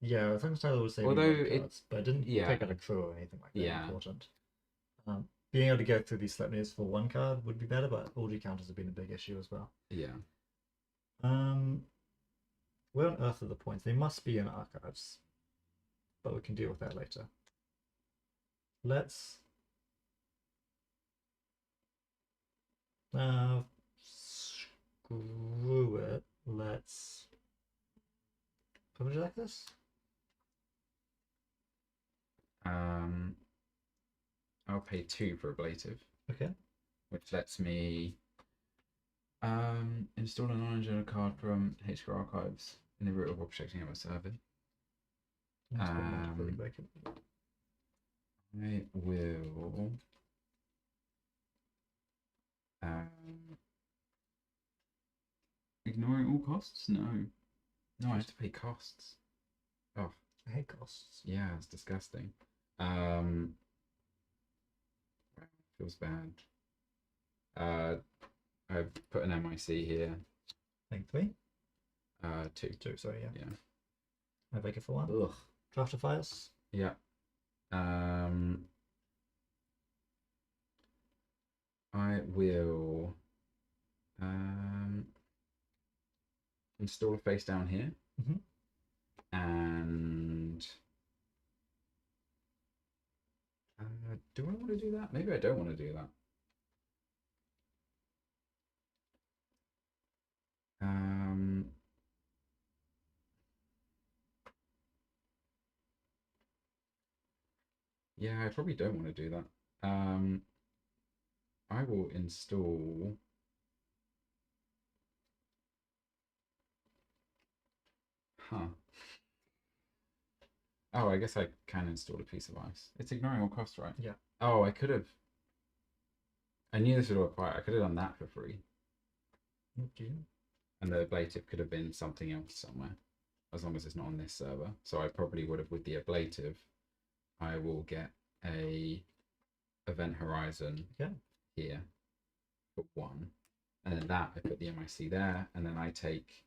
Yeah, Tungsten Tailor was saving cards, but it didn't take out a crew or anything like that. Yeah. Important. Being able to go through these Sleipnirs for 1 card would be better, but order counters have been a big issue as well. Yeah. Where on earth are the points? They must be in archives, but we can deal with that later. Let's screw it. Let's would you like this? I'll pay 2 for ablative. Okay. Which lets me install an orange and a card from HQ archives in the route of objecting at my server. I will ignoring all costs? No, I have to pay costs. Oh, I hate costs. Yeah, it's disgusting. Feels bad. I've put an MIC here. Think 3? 2. 2, sorry, yeah. Yeah. I make it for 1. Ugh. Drafter fires? Yeah. I will install a face down here. And do I want to do that? Maybe I don't want to do that. Yeah, I probably don't want to do that. I will install Oh, I guess I can install a piece of ice. It's ignoring all costs, right? Yeah. Oh, I could have. I knew this would require. I could have done that for free. Okay. And the ablative could have been something else somewhere, as long as it's not on this server. So I probably would have, with the ablative, I will get a event horizon here for 1. And then that, I put the MIC there, and then I take,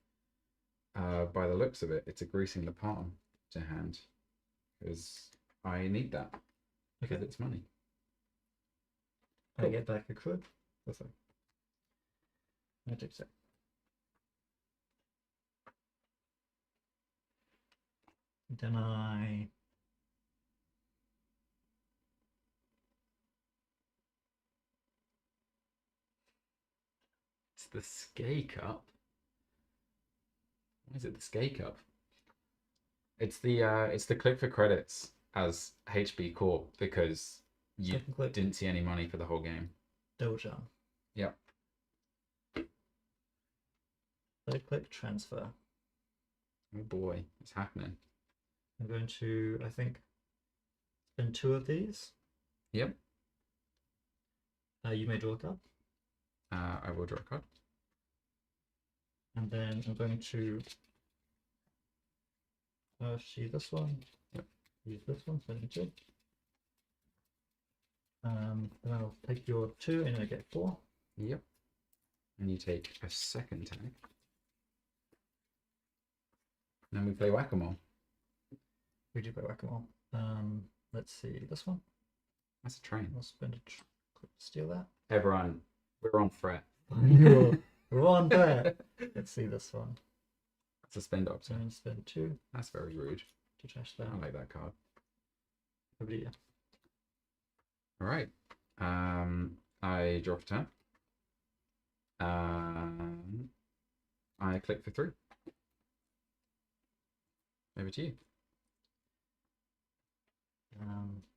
by the looks of it, it's a greasing the palm to hand, because I need that, because it's money. I get back a crud. That's like, I take that. Then I it's the Shakeup. Why is it the Shakeup? It's the click for credits as HB Corp because you didn't see any money for the whole game. double jump. Yep. Third click transfer. Oh boy, it's happening. I'm going to, I think, spend 2 of these. Yep. You may draw a card. I will draw a card. And then I'm going to see this one. Yep. Use this one, spend 2. Then I'll take your 2 and I get 4. Yep. And you take a second tag. And then we play whack-a-mole. We do play whack-a-mole. Let's see this one. That's a train. I'll spend a steal that. Everyone, we're on fret. We're on there. Let's see this one. It's a spend option. And spend 2 That's very rude. to trash that. I like that card. Everybody, yeah. All right. I draw for turn. I click for 3. Over to you.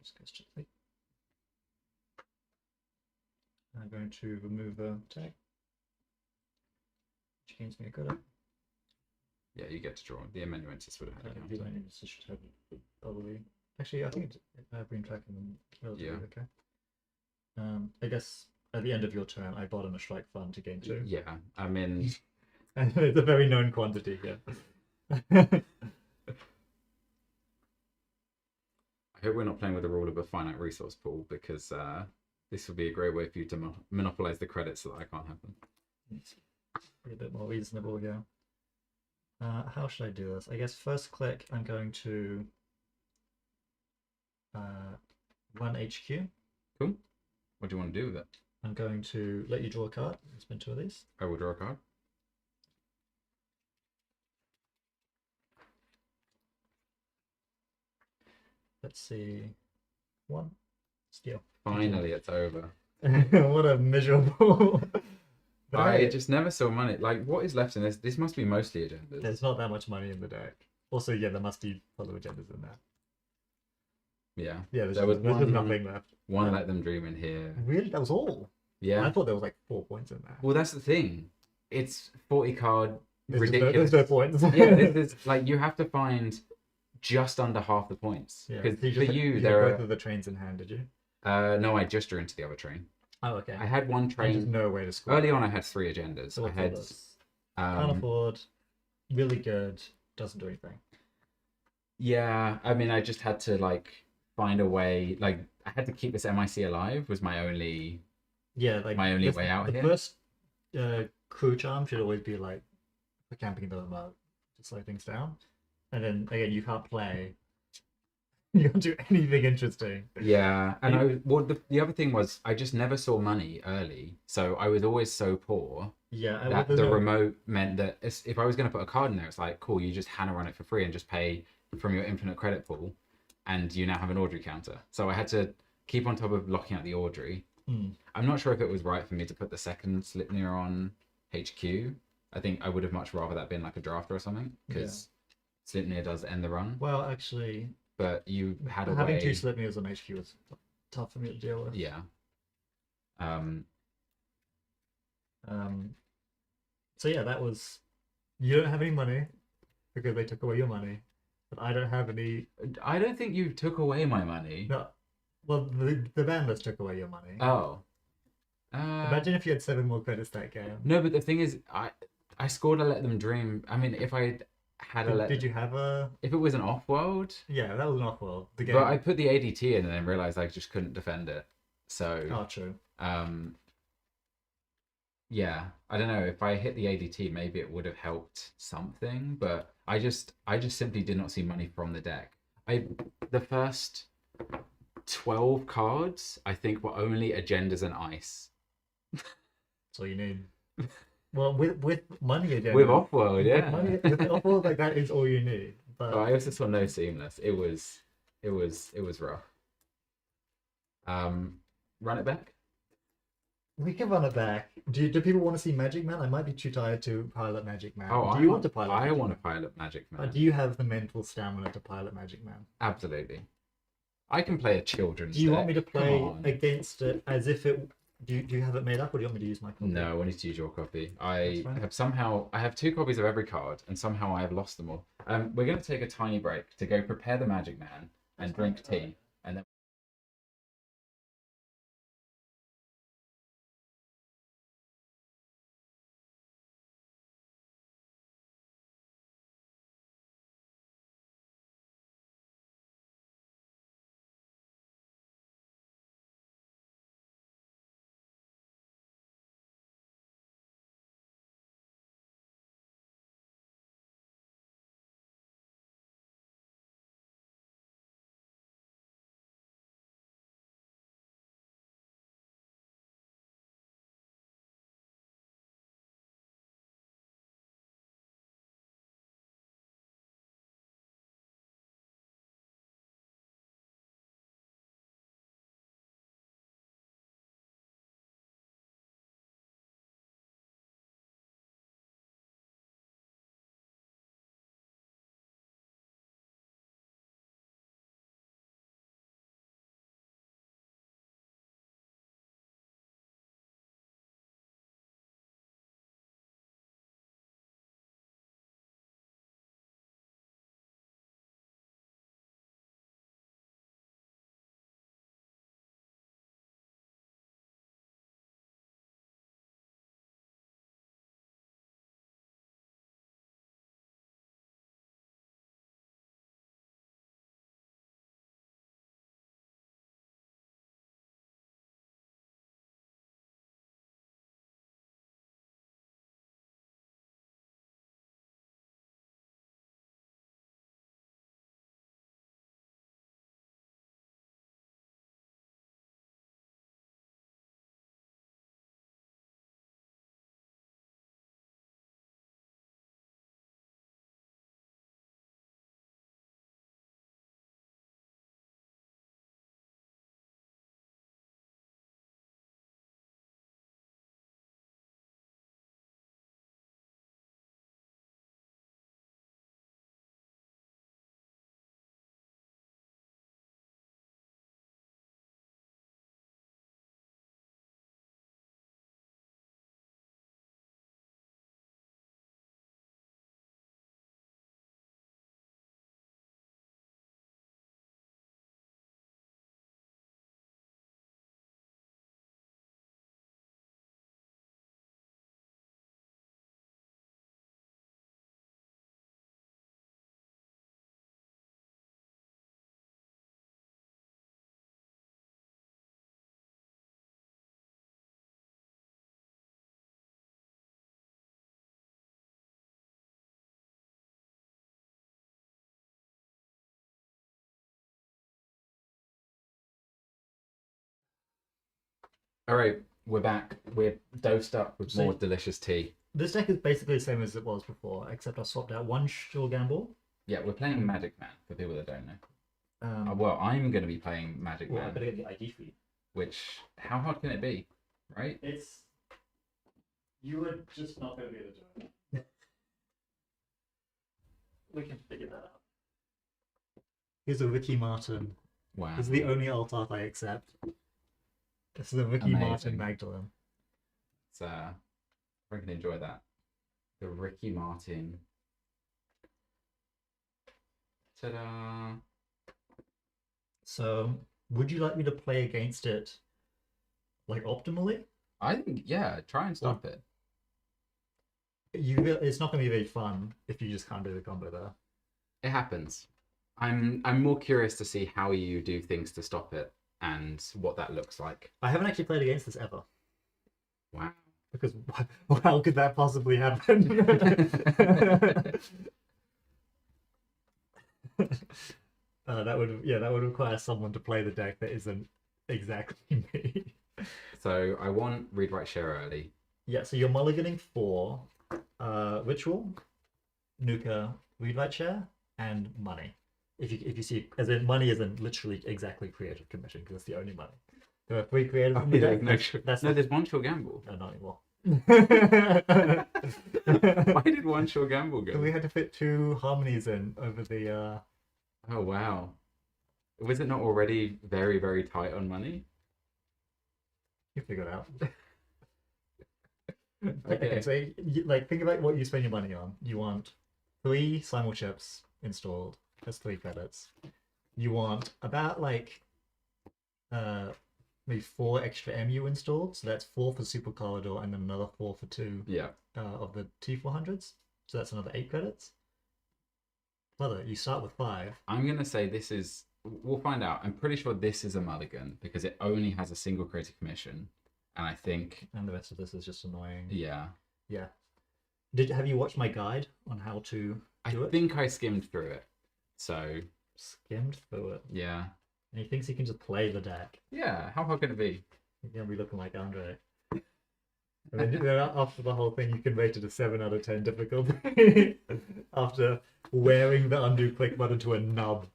Just go strictly. I'm going to remove the tag, which gains me a good. Yeah, you get to draw. The amanuensis would have had a counter. Should have probably. Actually, I think I've been tracking them relatively okay. I guess at the end of your turn, I bought in a strike fund to gain 2. Yeah, I mean, And it's a very known quantity here. I hope we're not playing with the rule of a finite resource pool because this would be a great way for you to monopolize the credits so that I can't have them. Be a bit more reasonable, yeah. How should I do this? I guess first click, I'm going to run HQ. Cool. What do you want to do with it? I'm going to let you draw a card. Spend 2 of these. I will draw a card. Let's see. 1. Steal. Finally, it's over. What a miserable. I just never saw money. Like, what is left in this? This must be mostly agendas. There's not that much money in the deck. Also, yeah, there must be other agendas in there. Yeah. Yeah, there's just nothing left. One Let Them Dream in here. Really? That was all? Yeah. I thought there was like 4 points in there. Well, that's the thing. It's 40 card There's ridiculous. no points. Yeah, this is like you have to find just under half the points. Yeah. Because So for you, there both are. of the trains in hand, did you? No, I just drew into the other train. Oh, okay. I had one There's train. no way to score. Early on, I had 3 agendas. So I had. can't afford. Really good. Doesn't do anything. Yeah, I mean, I just had to like find a way. Like, I had to keep this MIC alive. Was my only. Yeah, like My only way out the here. first crew charm should always be like for camping the remote to slow things down, and then again you can't play. You can't do anything interesting. Yeah, and the other thing was I just never saw money early, so I was always so poor Yeah, that the remote meant that if I was going to put a card in there, it's like cool, you just Hannah run it for free and just pay from your infinite credit pool, and you now have an Audrey counter. So I had to keep on top of locking out the Audrey. I'm not sure if it was right for me to put the second Slipnir on HQ. I think I would have much rather that been like a drafter or something, because Slipnir does end the run. Well, actually, But you had a having way... 2 Slipnirs on HQ was tough for me to deal with. Yeah. So yeah, that was. You don't have any money because they took away your money, but I don't have any. I don't think you took away my money. No, well, the banlist took away your money. Oh. Imagine if you had 7 more credits that game. No, but the thing is, I scored a Let Them Dream. I mean, if I had a Did you have a? if it was an off-world, Yeah, that was an off-world. The game. but I put the ADT in and then realized I just couldn't defend it. So, Oh, true. yeah, I don't know. If I hit the ADT, maybe it would have helped something, but I just simply did not see money from the deck. The first 12 cards, I think, were only agendas and ice. That's all you need. Well, with money again. With off-world, yeah. With off-world, like that is all you need. But I also saw no seamless. It was rough. Run it back. we can run it back. Do people want to see Magic Man? I might be too tired to pilot Magic Man. Oh, do you want to pilot? I want to pilot Magic Man. Do you have the mental stamina to pilot Magic Man? Absolutely. I can play a children's Do you want deck. me to play Come on. against it as if it? Do you have it made up, or do you want me to use my copy? No, I need to use your copy. That's fine. I have 2 copies of every card, and somehow I have lost them all. We're going to take a tiny break to go prepare the Magic Man and drink tea, and then. All right, we're back. We're dosed up with more delicious tea. This deck is basically the same as it was before, except I swapped out 1 Sure Gamble. Yeah, we're playing Magic Man, for people that don't know. Um, Well, I'm going to be playing Magic well, I Man, better get the ID for you. which, how hard can it be, right? It's you were just not going to be able to do it. We can figure that out. Here's a Ricky Martin. Wow. This is the only alt art I accept. This is a Ricky Martin Amazing. Magdalene. It's, I can enjoy that. The Ricky Martin. Ta-da! So, would you like me to play against it, like optimally? I think, yeah, try and stop it. It's not going to be very fun if you just can't do the combo there. It happens. I'm more curious to see how you do things to stop it and what that looks like. I haven't actually played against this ever. Wow. Because how could that possibly happen? That would require someone to play the deck that isn't exactly me. So I want read, write, share early. Yeah, so you're mulliganing for ritual, Nuka, read, write, share, and money. If you see, as in money isn't literally exactly creative commission because it's the only money. There are 3 creative. Oh, in the yeah, deck. no, there's one sure gamble. No, not anymore. Why did one sure gamble go? We had to fit 2 harmonies in over the. Oh wow, was it not already very, very tight on money? You figure it out. Okay. So think about what you spend your money on. You want 3 simul chips installed. That's 3 credits. You want about maybe 4 extra MU installed. So that's 4 for Super Corridor and then another 4 for 2 Yeah. of the T400s. So that's another 8 credits. Brother, you start with 5. I'm gonna say this is. We'll find out. I'm pretty sure this is a mulligan because it only has a single creative commission, and I think. And the rest of this is just annoying. Yeah. Yeah. Have you watched my guide on how to do it? I think I skimmed through it. So. Skimmed through it. Yeah. And he thinks he can just play the deck. Yeah. How hard can it be? You're gonna be looking like Andre. And then after the whole thing, you can rate it a 7 out of 10 difficulty after wearing the undo click button to a nub.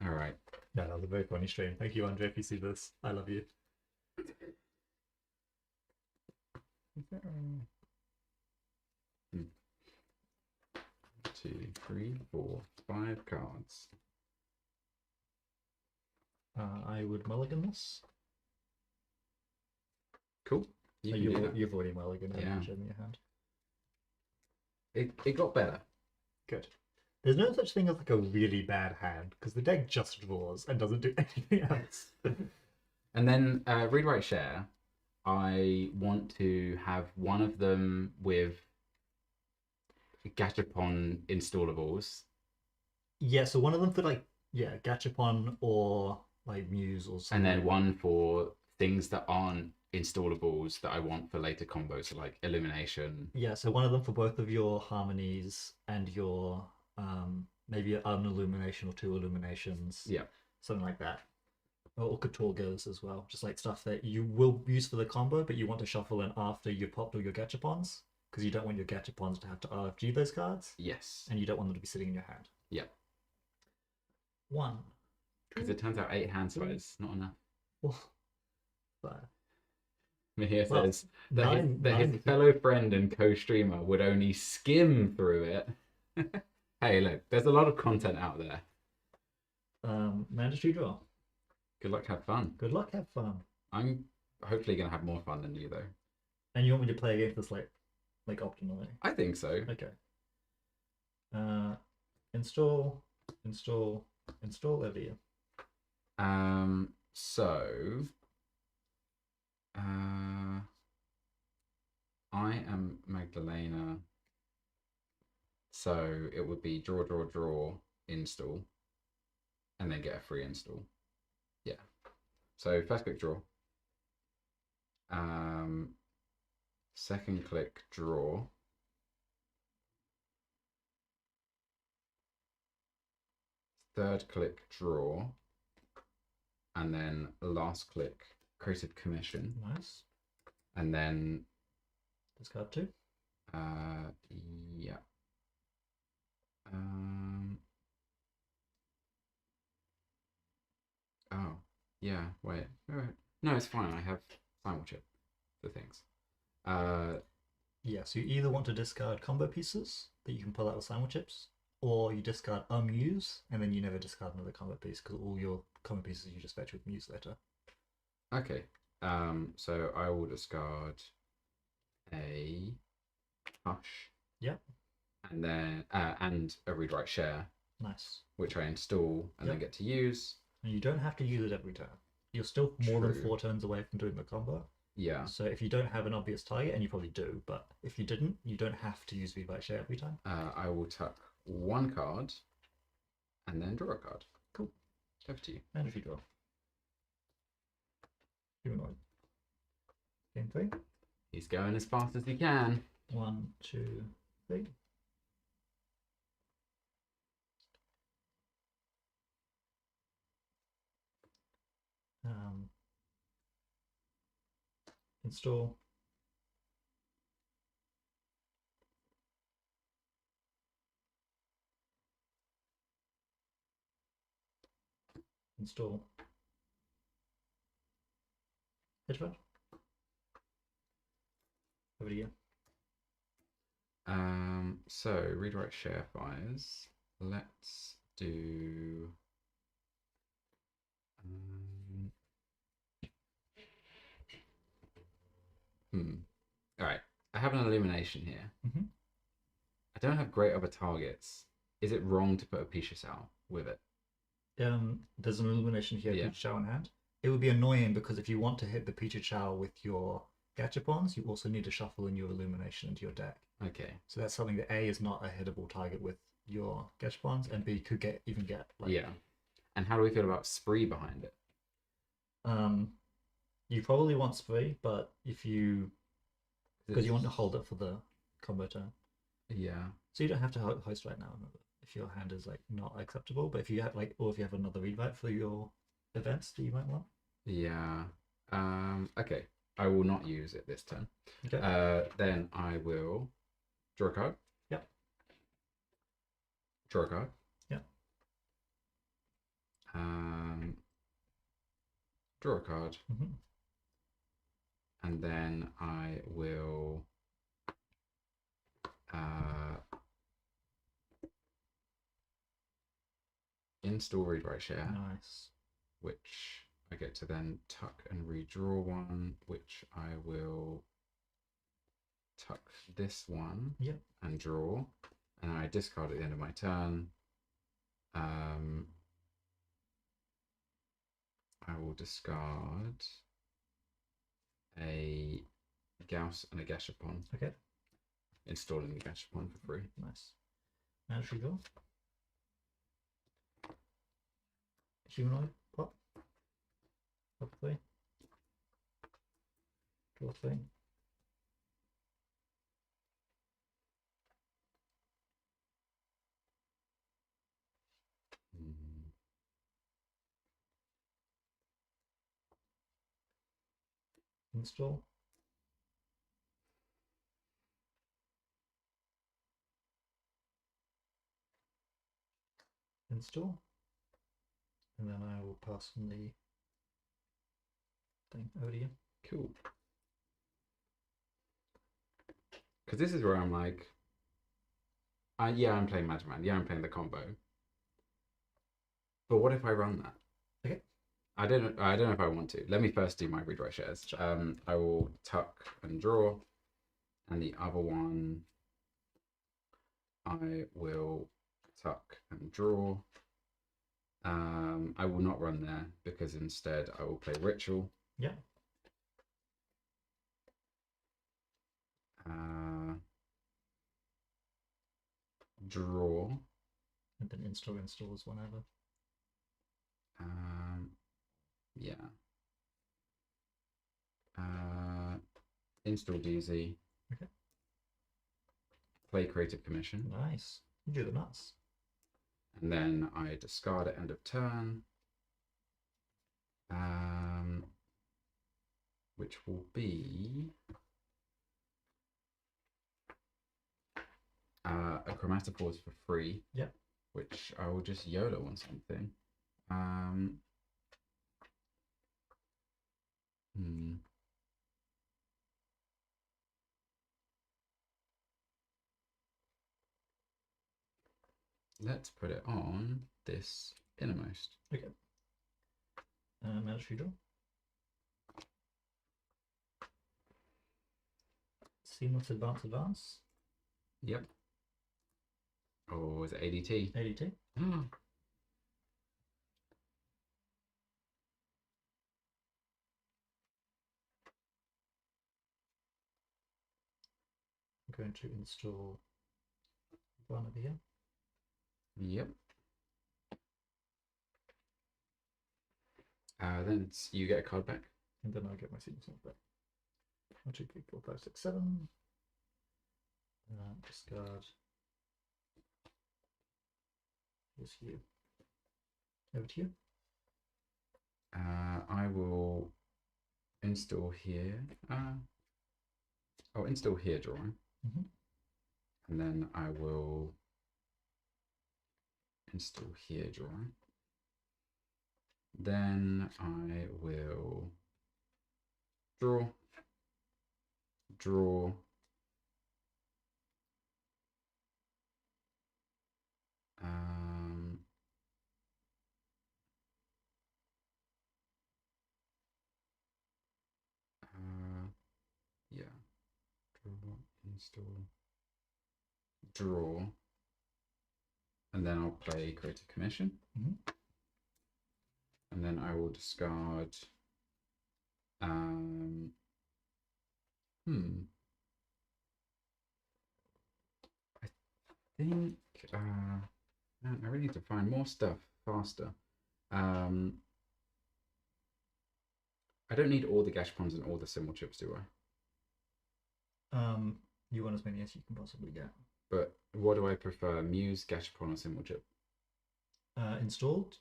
All right. Yeah, that was a very funny stream. Thank you, Andre, if you see this. I love you. Two, three, 4, 5 cards. I would mulligan this. Cool. You can do that. You've already mulliganed. Yeah. Show me your hand. It got better. Good. There's no such thing as a really bad hand because the deck just draws and doesn't do anything else. And then read, write, share. I want to have one of them with Gachapon installables. Yeah, so one of them for Gachapon or Muse or something. And then one for things that aren't installables that I want for later combos, so like Illumination. Yeah, so one of them for both of your harmonies and your maybe an illumination or 2 illuminations. Yeah. Something like that. Or Katorgas as well. Just stuff that you will use for the combo, but you want to shuffle in after you popped all your Gachapons. Because you don't want your Gachapons to have to RFG those cards. Yes. And you don't want them to be sitting in your hand. Yeah. 1. Because it turns out 8 hand size, not enough. Well, 5. Mihir says that, nine, his fellow friend and co-streamer would only skim through it. Hey, look, there's a lot of content out there. Mandatory draw. Good luck, have fun. Good luck, have fun. I'm hopefully going to have more fun than you, though. And you want me to play against this optimally? I think so. Okay. Install over here. So I am Magdalena. So it would be draw, install, and then get a free install. Yeah. So first click draw. Second click draw. Third click draw. And then last click creative commission. Nice. And then discard 2. Yeah. Oh, yeah, wait. No, it's fine. I have simul chip for things. Yeah, so you either want to discard combo pieces that you can pull out with simul chips, or you discard a muse, and then you never discard another combo piece because all your combo pieces you just fetch with muse later. Okay. So I will discard a hush. Yep. And then and a read write share. Nice. which I install and then get to use. And you don't have to use it every turn. You're still more than True. 4 turns away from doing the combo. Yeah. So if you don't have an obvious target, and you probably do, but if you didn't, you don't have to use Rewrite Share every time. I will tuck 1 card and then draw a card. Cool. Over to you. And if you draw. Humanoid. Same thing. He's going as fast as he can. 1, 2, 3. Install. Install. Hedgehog. Over to you. So read write share fires. Let's do all right, I have an illumination here. I don't have great other targets. Is it wrong to put a Pisha Sal with it? There's an illumination here, Pichu Chow in hand. It would be annoying because if you want to hit the Pichu Chow with your Gachapons, you also need to shuffle in your illumination into your deck. Okay. So that's something that A is not a hittable target with your Gachapons, and B could even get like, yeah. And how do we feel about spree behind it? You probably want spree, but if you because you want to hold it for the combo turn. Yeah. So you don't have to host right now if your hand is like not acceptable, but if you have like, or if you have another rewrite for your events that you might want. Yeah. Okay. I will not use it this turn. Okay. Then I will draw a card. Yep. Draw a card. Yep. Draw a card. Mm-hmm. And then I will install read write share. Nice. Which I get to then tuck and redraw one, which I will tuck this one and draw, and I discard at the end of my turn. I will discard a Gauss and a Gashapon. Okay. Installing the Gashapon for free. Nice. Now should we go? Humanoid, pop. Pop 3. Draw 3. Install. Install. And then I will pass on the thing over to you. Cool. Because this is where I'm like, yeah, I'm playing Magic Man. Yeah, I'm playing the combo. But what if I run that? Okay. I don't know if I want to. Let me first do my read write shares. Sure. I will tuck and draw, and the other one I will tuck and draw. I will not run there because instead I will play Ritual. Yeah. Draw. And then installs whenever. Yeah. Install DZ. Okay. Play Creative Commission. Nice. You do the nuts. And then I discard at end of turn. Which will be a Chromatophores for free. Yep. Which I will just YOLO on something. Let's put it on this innermost. Okay. Mandatory draw. Seamless advance. Yep. Oh, Or is it ADT? ADT. I'm going to install one over here. Yep. Then you get a card back. And then I get my sequence back. 1, 2, 3, 4, 5, 6, 7. Discard. Here's you. Over to you. I will install here. I'll install here drawing. And then I will install here drawing. Then I will draw. Yeah. Draw, install, draw, and then I'll play Create a Commission. And then I will discard. I think man, I really need to find more stuff faster. I don't need all the gashpons and all the symbol chips, do I? You want as many as you can possibly get. But what do I prefer, Muse, gashpon, or symbol chip? Installed.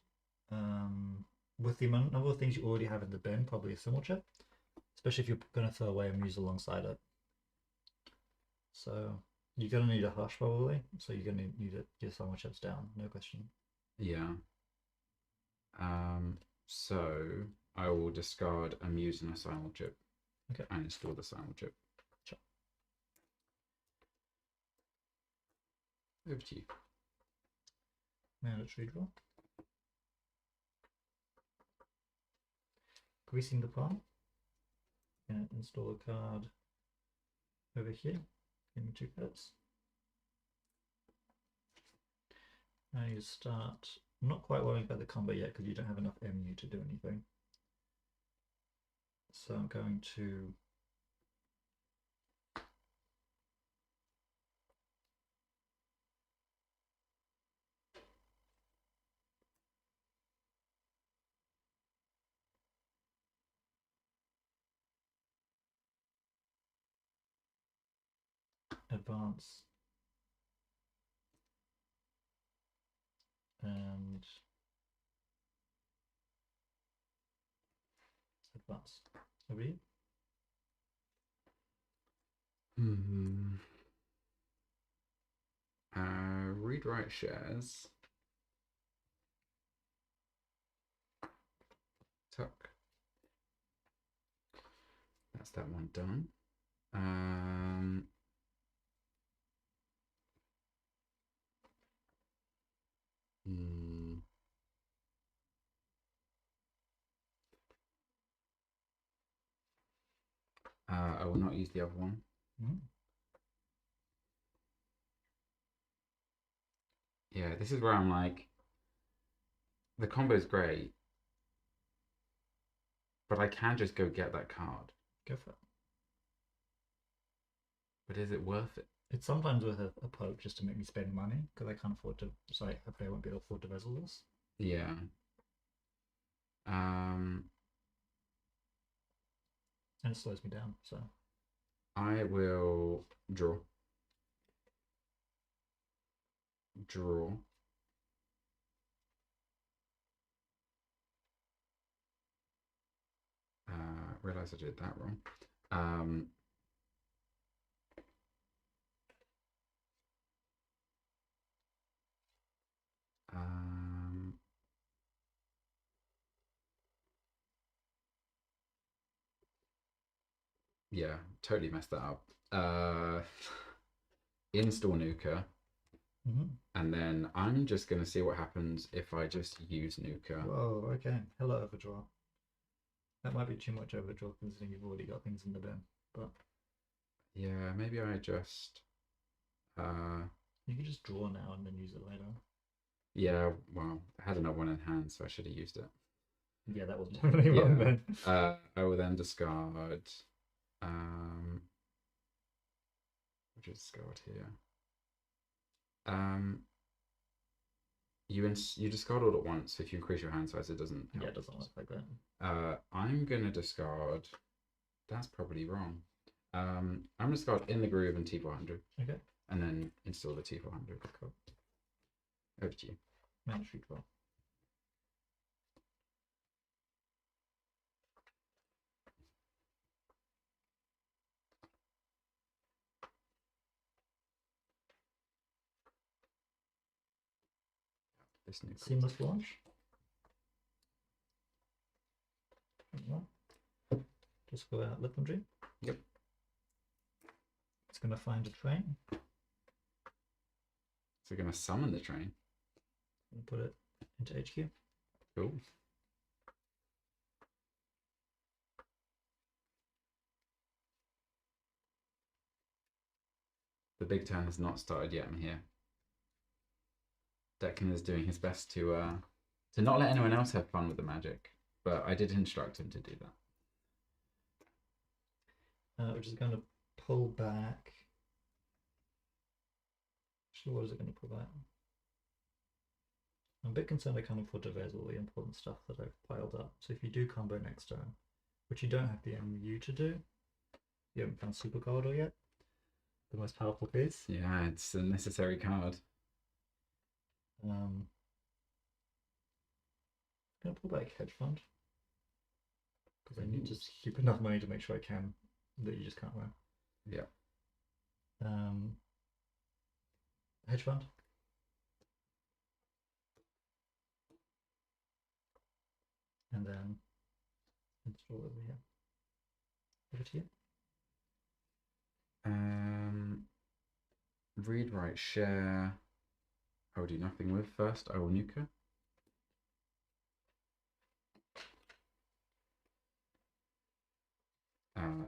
With the number of things you already have in the bin, probably a symbol chip. Especially if you're going to throw away a Muse alongside it. So you're going to need a hush probably. So you're going to need to get symbol chips down, no question. Yeah. So I will discard a Muse and a symbol chip. Okay. And install the symbol chip. Sure. Over to you. Mandatory draw. Greasing the palm. And install a card over here. Give me 2 cards. Now you start. I'm not quite worrying about the combo yet because you don't have enough MU to do anything. So I'm going to advance and advance. Over here. Read write shares. Tuck. That's that one done. I will not use the other one. Yeah, this is where I'm like, the combo is great, but I can just go get that card. Go for it. But is it worth it? It's sometimes worth a poke just to make me spend money because I can't afford to. So hopefully I won't be able to afford to bezel this. Yeah. And it slows me down. So I will draw. Realize I did that wrong. Yeah, totally messed that up. Install Nuka. And then I'm just going to see what happens if I just use Nuka. Whoa, okay. Hello, overdraw. That might be too much overdraw considering you've already got things in the bin. But yeah, maybe I just You could just draw now and then use it later. Yeah, well, I had another one in hand, so I should have used it. Yeah, that was definitely wrong then. I will then discard. I'll just discard here. You discard all at once. So if you increase your hand size, it doesn't help. Yeah, it doesn't look like that. I'm gonna discard. That's probably wrong. I'm gonna discard In the Groove and T400. Okay. And then install the T400. Cool. Over to you. Mandatory draw. This new Seamless launch. Just go out legendary. Yep. It's going to find a train. So we're gonna summon the train. And put it into HQ. Cool. The big turn has not started yet. I'm here. Declan is doing his best to not let anyone else have fun with the magic, but I did instruct him to do that. Which is going to pull back. Actually, what is it going to pull back? I'm a bit concerned I can't afford to raise all the important stuff that I've piled up. So if you do combo next turn, which you don't have the MU to do, you haven't found Super Corridor yet, the most powerful piece. Yeah, it's a necessary card. I'm going to pull back Hedge Fund. Because I need to keep enough money to make sure I can, that you just can't win. Yeah. Hedge Fund. And then install over here. Over to you. Read, write, share. I will do nothing with first. I will nuke her.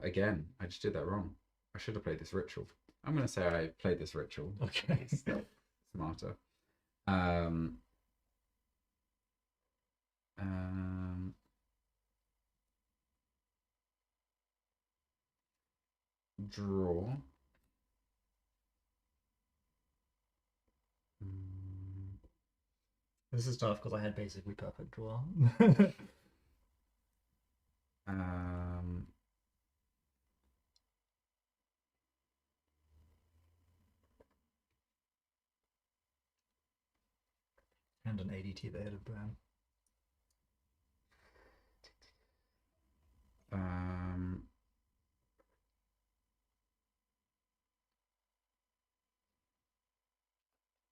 Again, I just did that wrong. I should have played this ritual. I'm going to say I played this ritual. Okay. Smarter. Draw. This is tough because I had basically perfect draw. And an ADT the head of Bran.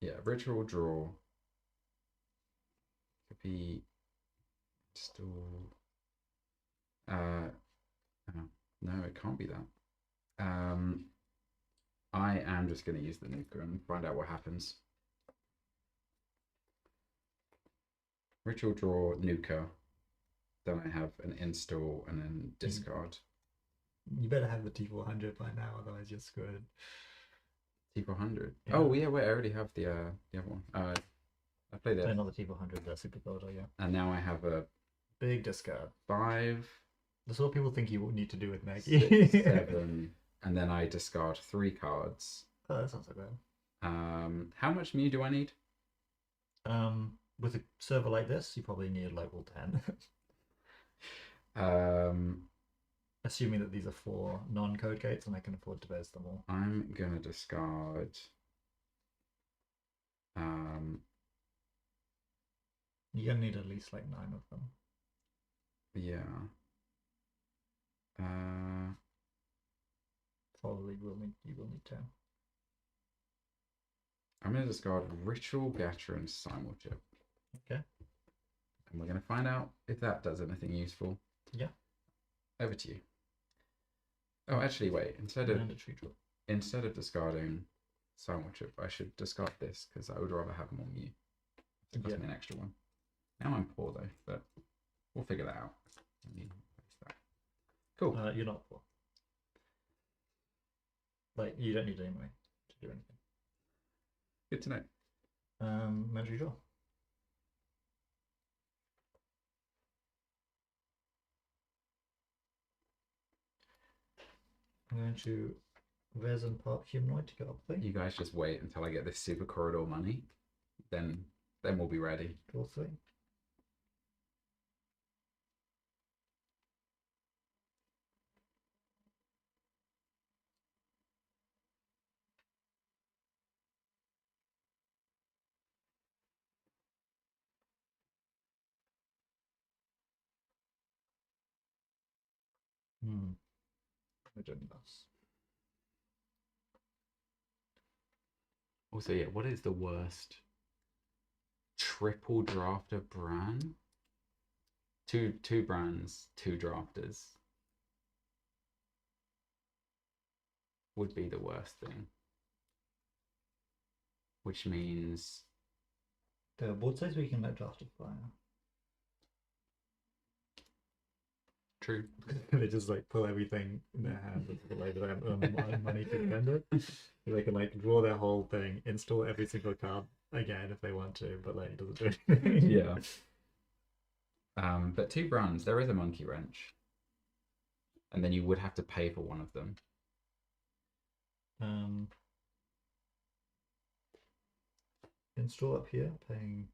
Yeah, ritual draw. Could be still. No, it can't be that. I am just going to use the nuker and find out what happens. Ritual draw, nuker. Then I have an install and then discard. You better have the T400 by now, otherwise you're screwed. T400. Yeah. Oh yeah, wait, I already have the other one. I played it. Not the T400, the Super Corridor, yeah. And now I have a big discard. 5. That's what people think you need to do with Maggie. 6, 7, and then I discard 3 cards. Oh, that sounds so bad. How much Mew do I need? With a server like this, you probably need level 10. Assuming that these are 4 non-code gates and I can afford to base them all. I'm gonna discard. You're gonna need at least like 9 of them. Yeah. Probably you will need 10. I'm gonna discard Ritual Getter and Simulchip. Okay. And we're gonna find out if that does anything useful. Yeah. Over to you. Oh, actually, wait. Instead of discarding Simulchip, I should discard this because I would rather have more Mew. It cost me an extra one. Now I'm poor though, but we'll figure that out. Cool. You're not poor. Like, you don't need any money to do anything. Good to know. Mandatory draw. I'm going to resin part humanoid to go up there. You guys just wait until I get this super corridor money. Then we'll be ready. Draw 3. Agendas. Also, yeah, what is the worst? Triple drafter Bran? Two Brans, 2 drafters. Would be the worst thing. Which means... There are board sides where you can let drafted fire. True. They just like pull everything in their hand with the way that I have money to spend it. They can like draw their whole thing, install every single card again if they want to, but like it doesn't do anything. Yeah. But 2 Brans, there is a monkey wrench. And then you would have to pay for one of them. Install up here, paying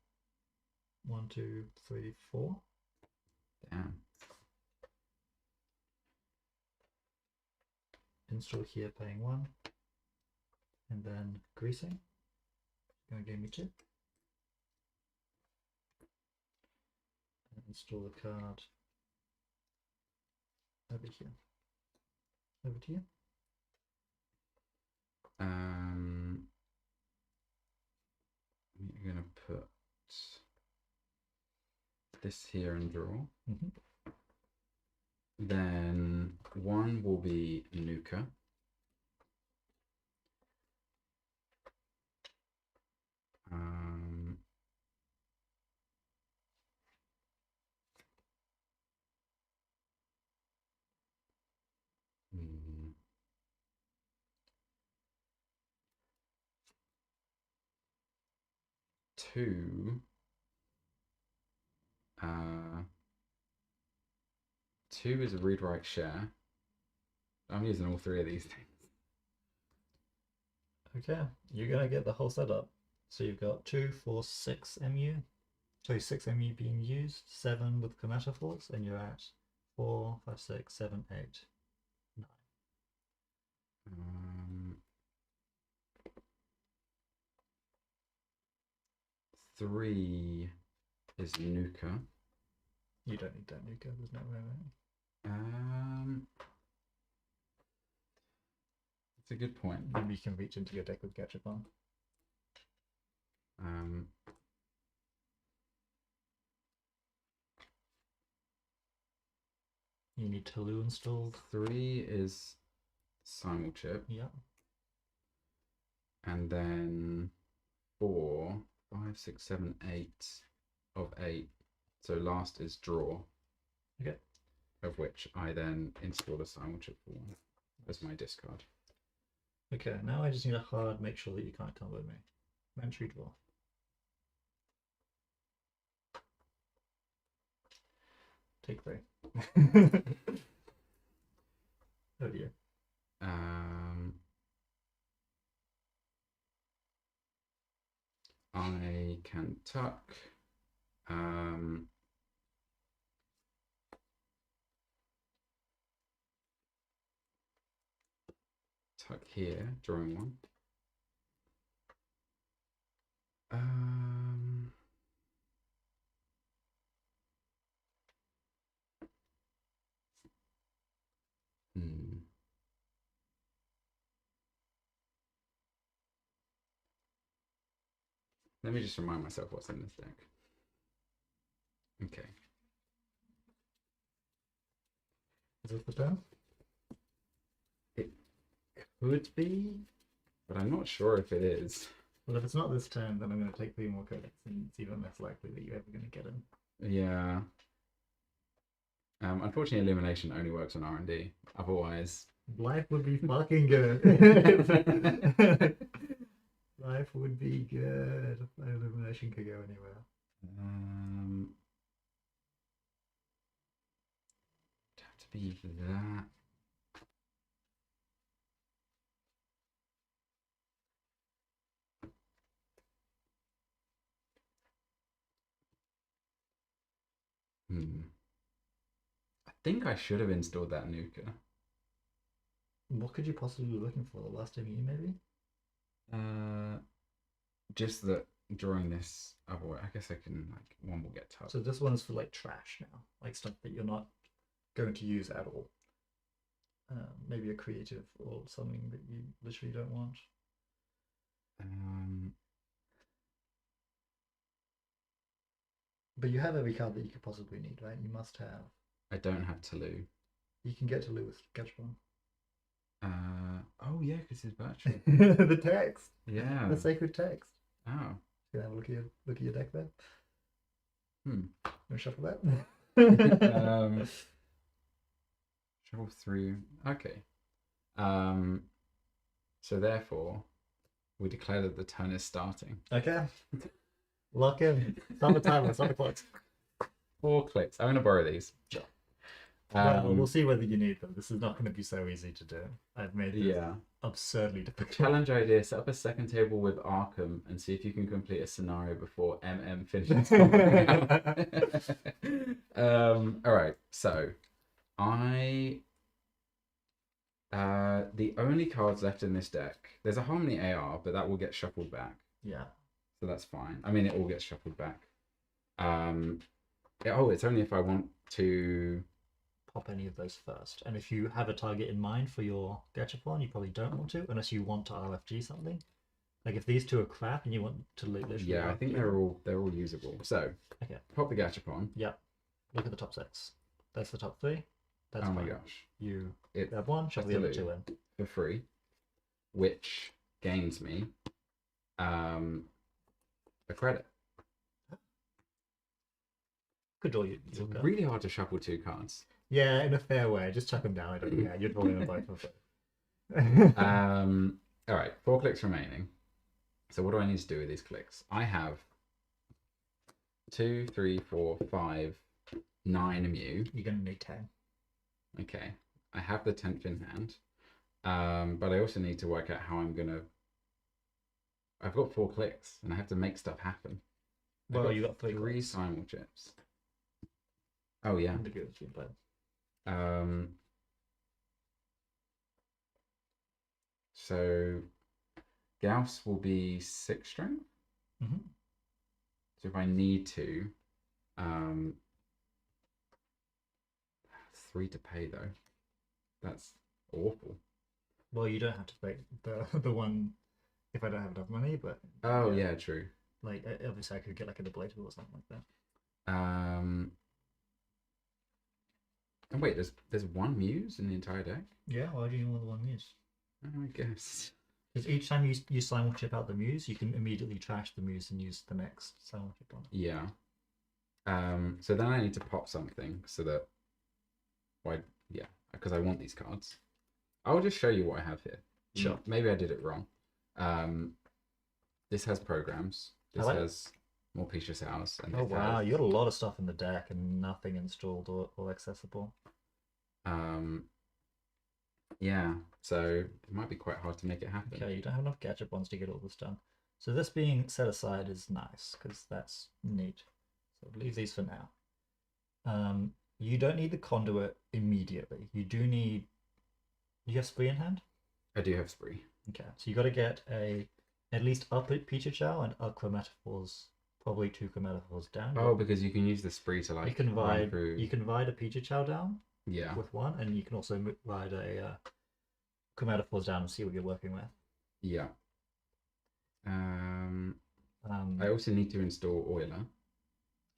1, 2, 3, 4. Damn. Install here, paying 1. And then greasing. Gonna give me 2. And install the card over here. Over to you. You're gonna put this here and draw. Then 1 will be Nuka. Two is a read write share. I'm using all 3 of these things. Okay, you're gonna get the whole setup. So you've got 2, 4, 6 MU. Sorry, 6 MU being used, 7 with the metaphors, and you're at 4, 5, 6, 7, 8, 9. 3 is Nuka. You don't need that Nuka, there's no way. That's a good point. Maybe you can reach into your deck with Gadget on. You need Tolu installed. 3 is Simulchip. Yeah. And then 4, 5, 6, 7, 8 of 8. So last is draw. Okay. Of which I then install a Simulchip for 1 as my discard. Okay, now I just need a hard make sure that you can't combo me. Mandatory draw. Take 3. Oh dear. I can tuck. Tuck here, drawing 1. Let me just remind myself what's in this deck. Okay. Is this the turn? It could be, but I'm not sure if it is. Well, if it's not this turn, then I'm going to take 3 more codex, and it's even less likely that you're ever going to get him. Yeah. Unfortunately, elimination only works on R&D. Otherwise, Life would be fucking good. Life would be good. My illumination could go anywhere. It'd have to be that. I think I should have installed that Nuka. What could you possibly be looking for? The last ME, maybe? Just that during this other way, I guess I can, like, one will get touched. So this one's for like trash now, like stuff that you're not going to use at all. Maybe a creative or something that you literally don't want. But you have every card that you could possibly need, right? You must have. I don't have Tulu. You can get Tulu with Gachapon. Oh yeah, because it's virtual. The text. Yeah. The sacred text. Oh. Can I have a look at your deck there? Hmm. Want to shuffle that? Shuffle through. Okay. So therefore, we declare that the turn is starting. Okay. Lock in. Start the timer. Start the clock. 4 clicks. I'm going to borrow these. Sure. Well, we'll see whether you need them. This is not going to be so easy to do. I've made this absurdly difficult. Challenge idea: set up a second table with Arkham and see if you can complete a scenario before MM finishes. All right. So, the only cards left in this deck. There's a Harmony AR, but that will get shuffled back. Yeah. So that's fine. I mean, it all gets shuffled back. It's only if I want to pop any of those first. And if you have a target in mind for your Gachapon, you probably don't want to, unless you want to RFG something. Like if these two are crap and you want to literally I think they're all usable. So okay, pop the Gachapon. Yep. Look at the top 6. That's the top 3. That's my fine. gosh. You have one, shuffle the other 2 in. For free, which gains me a credit. Good draw you. It's really hard to shuffle 2 cards. Yeah, in a fair way. Just chuck them down. I don't. Yeah, you're drawing a both of them. All right, 4 clicks remaining. So what do I need to do with these clicks? I have 2, 3, 4, 5, 9 Mew. You're gonna need 10. Okay, I have the 10th in hand, but I also need to work out how I'm gonna. I've got 4 clicks, and I have to make stuff happen. Well, you got 3 3 simul chips. Oh yeah. So Gauss will be 6 strength. Mm-hmm. So if I need to, 3 to pay though. That's awful. Well, you don't have to pay the one if I don't have enough money, but yeah, true. Like obviously I could get like an ablative or something like that. And wait, there's 1 Muse in the entire deck? Yeah, why do you want the 1 Muse? I guess. Because each time you simul chip out the Muse, you can immediately trash the Muse and use the next simul chip on it. Yeah. So then I need to pop something so that, because I want these cards. I'll just show you what I have here. Sure. Maybe I did it wrong. This has programs. This has more Precious Hours. And oh wow, you got a lot of stuff in the deck and nothing installed or accessible. Yeah, so it might be quite hard to make it happen. Okay, you don't have enough Gachapons to get all this done. So this being set aside is nice, because that's neat. So leave these for now. You don't need the conduit immediately. You do need... You have Spree in hand? I do have Spree. Okay, so you got to get at least up Pichichow and up Chromatophores, probably 2 Chromatophores down. Oh, because you can use the Spree to like... You can ride a Pichichow down. Yeah. With 1, and you can also ride a Chromatophores down and see what you're working with. Yeah. I also need to install Oiler.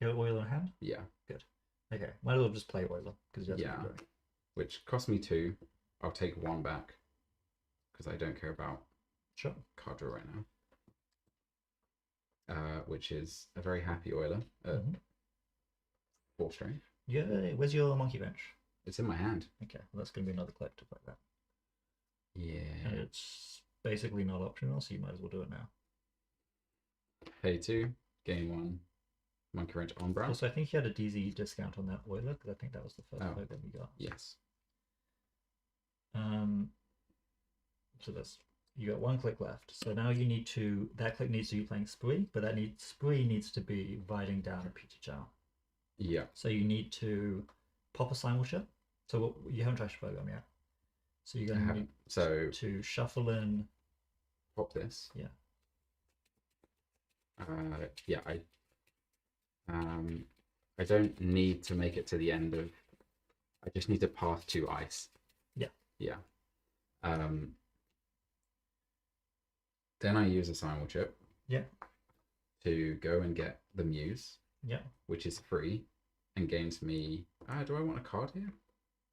You have Oiler in hand? Yeah. Good. Okay, might as well just play Oiler because which cost me 2. I'll take 1 back because I don't care about card draw right now. Which is a very happy Oiler at 4 strength. Yeah. Where's your Monkey Bench? It's in my hand. Okay, well, that's going to be another collector like that. Yeah. And it's basically not optional, so you might as well do it now. pay 2, gain 1, monkey wrench on brow. Also, I think you had a DZ discount on that oiler because I think that was the first code that we got. Yes. So that's you got 1 click left. So now you need to that click needs to be playing spree, but spree needs to be riding down a PT chow. Yeah. So you need to pop a simul chip. So you haven't trashed the program yet. So you're going to need to shuffle in. Pop this. Yeah. Yeah. I don't need to make it to the end of. I just need to pass 2 ice. Yeah. Yeah. Then I use a simul chip. Yeah. To go and get the muse. Yeah. Which is free and gains me. Do I want a card here?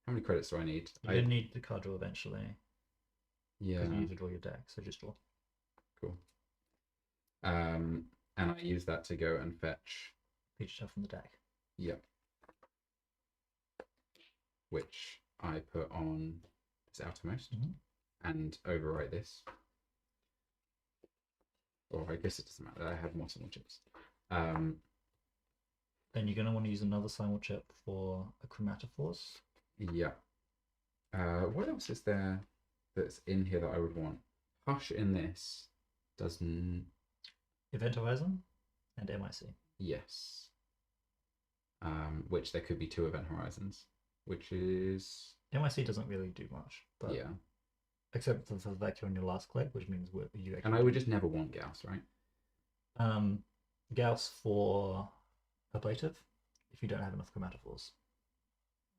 How many credits do I need? You're gonna need the card draw eventually. Yeah. Because you need to draw your deck, so just draw. Cool. And I use that to go and fetch Peach stuff from the deck. Yep. Which I put on this outermost and overwrite this. Or I guess it doesn't matter. I have more simul chips. Then you're going to want to use another simul chip for a chromatophores. Yeah. What else is there that's in here that I would want? Hush in this doesn't. Event Horizon and MIC. Yes. Which there could be 2 event horizons, which is. MIC doesn't really do much. But yeah. Except for the fact you're on your last click, which means you actually. And I would just never want Gauss, right? Gauss for ablative if you don't have enough chromatophores.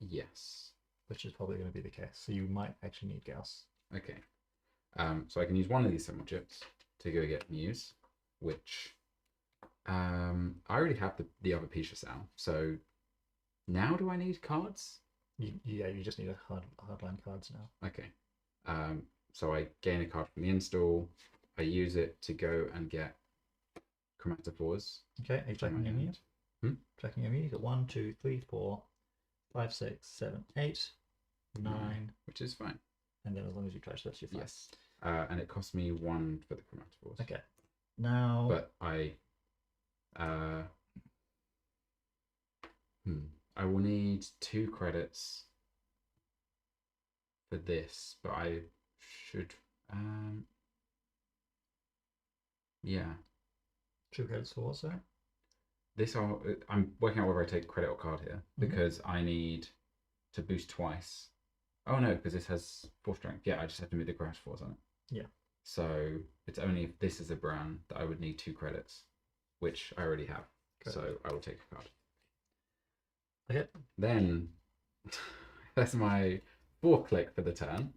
Yes. Which is probably going to be the case. So you might actually need Gauss. Okay. So I can use one of these simul chips to go get Muse, which I already have the other Pisha Sal. So now do I need cards? You just need a hardline cards now. Okay. So I gain a card from the install. I use it to go and get chromatophores. Okay, are you tracking your mute? Tracking your mute. You got 1, 2, 3, 4, 5, 6, 7, 8, 9. Which is fine. And then as long as you trash that, you're fine. Yes. And it cost me 1 for the chromatophores. Okay. Now. But I will need 2 credits for this, but I should yeah. 2 credits for what, sorry? I'm working out whether I take credit or card here because I need to boost twice. Oh no, because this has 4 strength. Yeah, I just have to move the crash force on it. Yeah. So it's only if this is a brand that I would need 2 credits, which I already have. Okay. So I will take a card. Okay. Then that's my 4th click for the turn.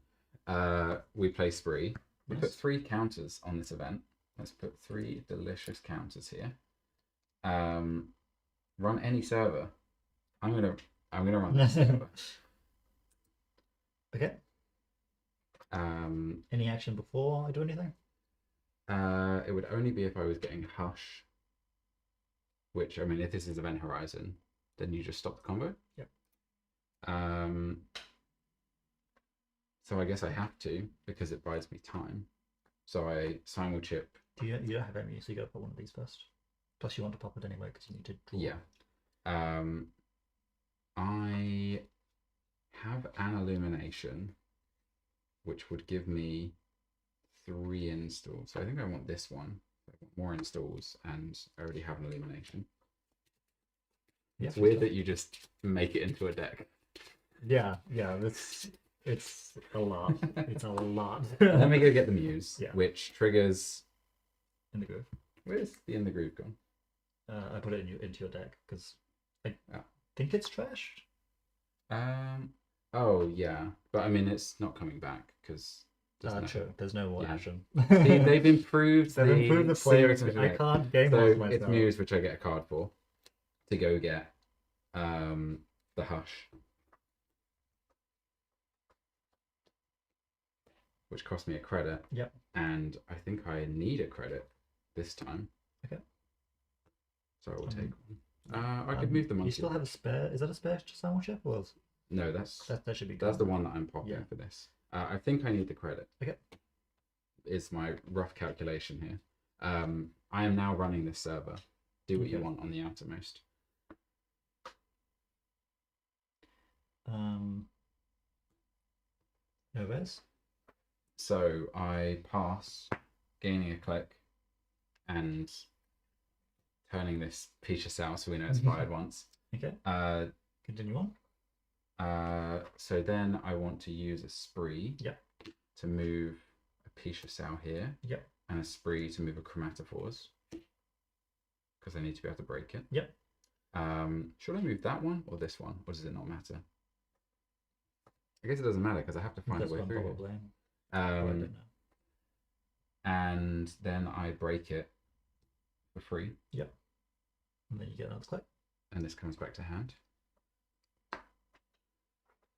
We play spree. We put 3 counters on this event. Let's put 3 delicious counters here. Run any server. I'm gonna run this server. Okay. Any action before I do anything? It would only be if I was getting Hush. Which, I mean, if this is Event Horizon, then you just stop the combo. Yep. So I guess I have to because it buys me time. So I simul chip. You don't have ME, so you gotta put one of these first. Plus you want to pop it anyway because you need to draw. Yeah. I have an illumination, which would give me 3 installs. So I think I want this one. I want more installs, and I already have an illumination. Yeah, it's weird that you just make it into a deck. Yeah. It's a lot. It's a lot. Let me go get the Muse, which triggers in the groove. Where's the in the groove gone? I put it into your deck because I think it's trashed. Oh yeah, but I mean it's not coming back because true. There's no more Ashen. They've improved. They've improved the players. I can't game myself. It's Muse, which I get a card for to go get the Hush, which cost me a credit. Yep. And I think I need a credit this time. Okay. So I will take one. I could move the monkey. You still have a spare? Is that a spare simul chip? Or no, that should be. That's the one that I'm popping for this. I think I need the credit. Okay. Is my rough calculation here. I am now running this server. Do what you Okay. want on the outermost. No res. So I pass, gaining a click, and turning this Pisha Sal so we know it's fired once. Okay. Continue on. So then I want to use a spree Yep. to move a Pisha Sal here. Yep. And a spree to move a chromatophores. Because I need to be able to break it. Yep. Should I move that one or this one? Or does it not matter? I guess it doesn't matter because I have to find This a way one through. probably. I don't know. And then I break it for free. Yep. And then you get another click. And this comes back to hand.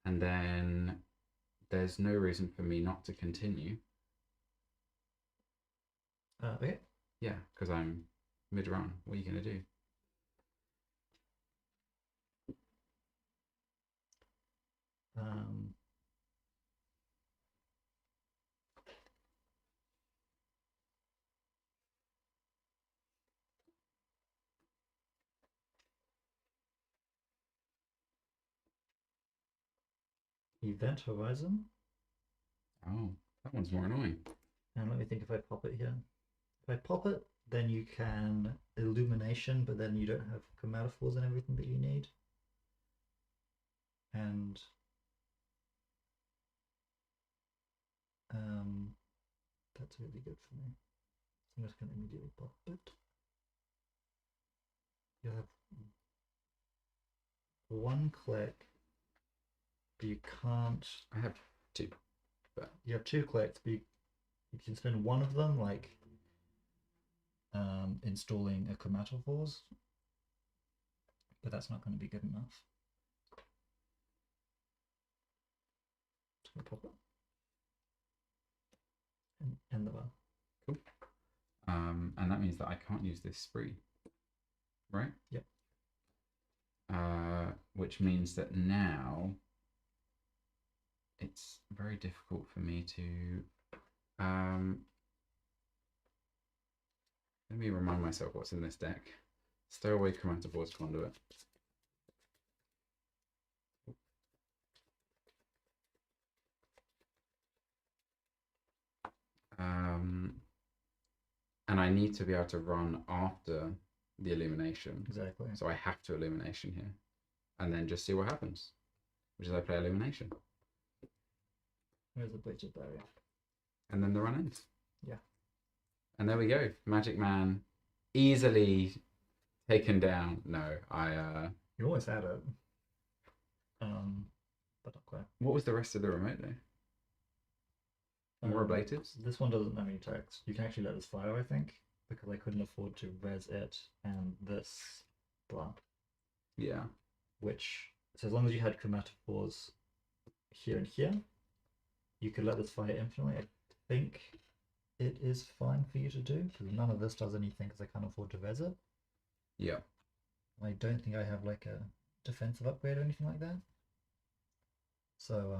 And then there's no reason for me not to continue. Okay. Yeah, because I'm mid-run. What are you going to do? Event horizon. Oh, that one's more annoying. And let me think if I pop it here. If I pop it, then you can illumination, but then you don't have chromatophores and everything that you need. And that's really good for me. I'm just going to immediately pop it. You have one click, but you can't. I have two. But You have two clicks, but you can spend one of them like installing a chromatophores, but that's not going to be good enough. Just gonna pop it. And end the one. cool. And that means that I can't use this spree, right? Yep. Which means that now it's very difficult for me to let me remind myself what's in this deck. Stowaway Chromatophores Conduit. And I need to be able to run after the illumination. Exactly. So I have to illumination here. And then just see what happens. Which is I play illumination. There's the bleated barrier. And then the run ends. Yeah. And there we go. Magic Man easily taken down. No, You almost had it. But not quite. what was the rest of the remote though? More ablatives? This one doesn't have any text. You can actually let this fire, I think, because I couldn't afford to res it and this blah. Yeah. Which, so as long as you had chromatophores here and here, you could let this fire infinitely. I think it is fine for you to do, because none of this does anything because I can't afford to res it. Yeah. I don't think I have like a defensive upgrade or anything like that. So,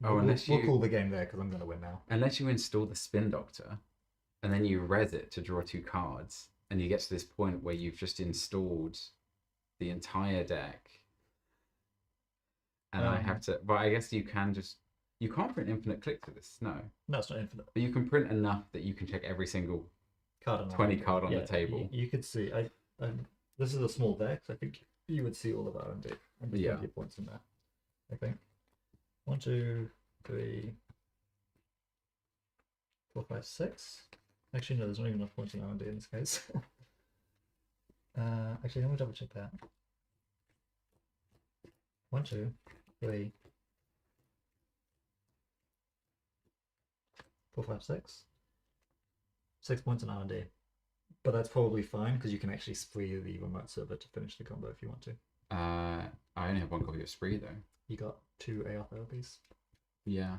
we'll call the game there because I'm going to win now. Unless you install the Spin Doctor and then you res it to draw 2 cards and you get to this point where you've just installed the entire deck and I have to, but I guess you can just, you can't print infinite click to this, no. No, it's not infinite. But you can print enough that you can check every single Card on 20 card on the table. You could see, this is a small deck, so I think you would see all of R&D. And there's plenty of points in there, I think. 1, 2, 3, 4, 5, 6. Actually, no, there's not even enough points in R&D in this case. Actually, let me double check that. 1, 2, 3, 4, 5, 6. 6 points in R&D. But that's probably fine because you can actually spree the remote server to finish the combo if you want to. I only have 1 copy of Spree though. You got 2 AR therapies. Yeah.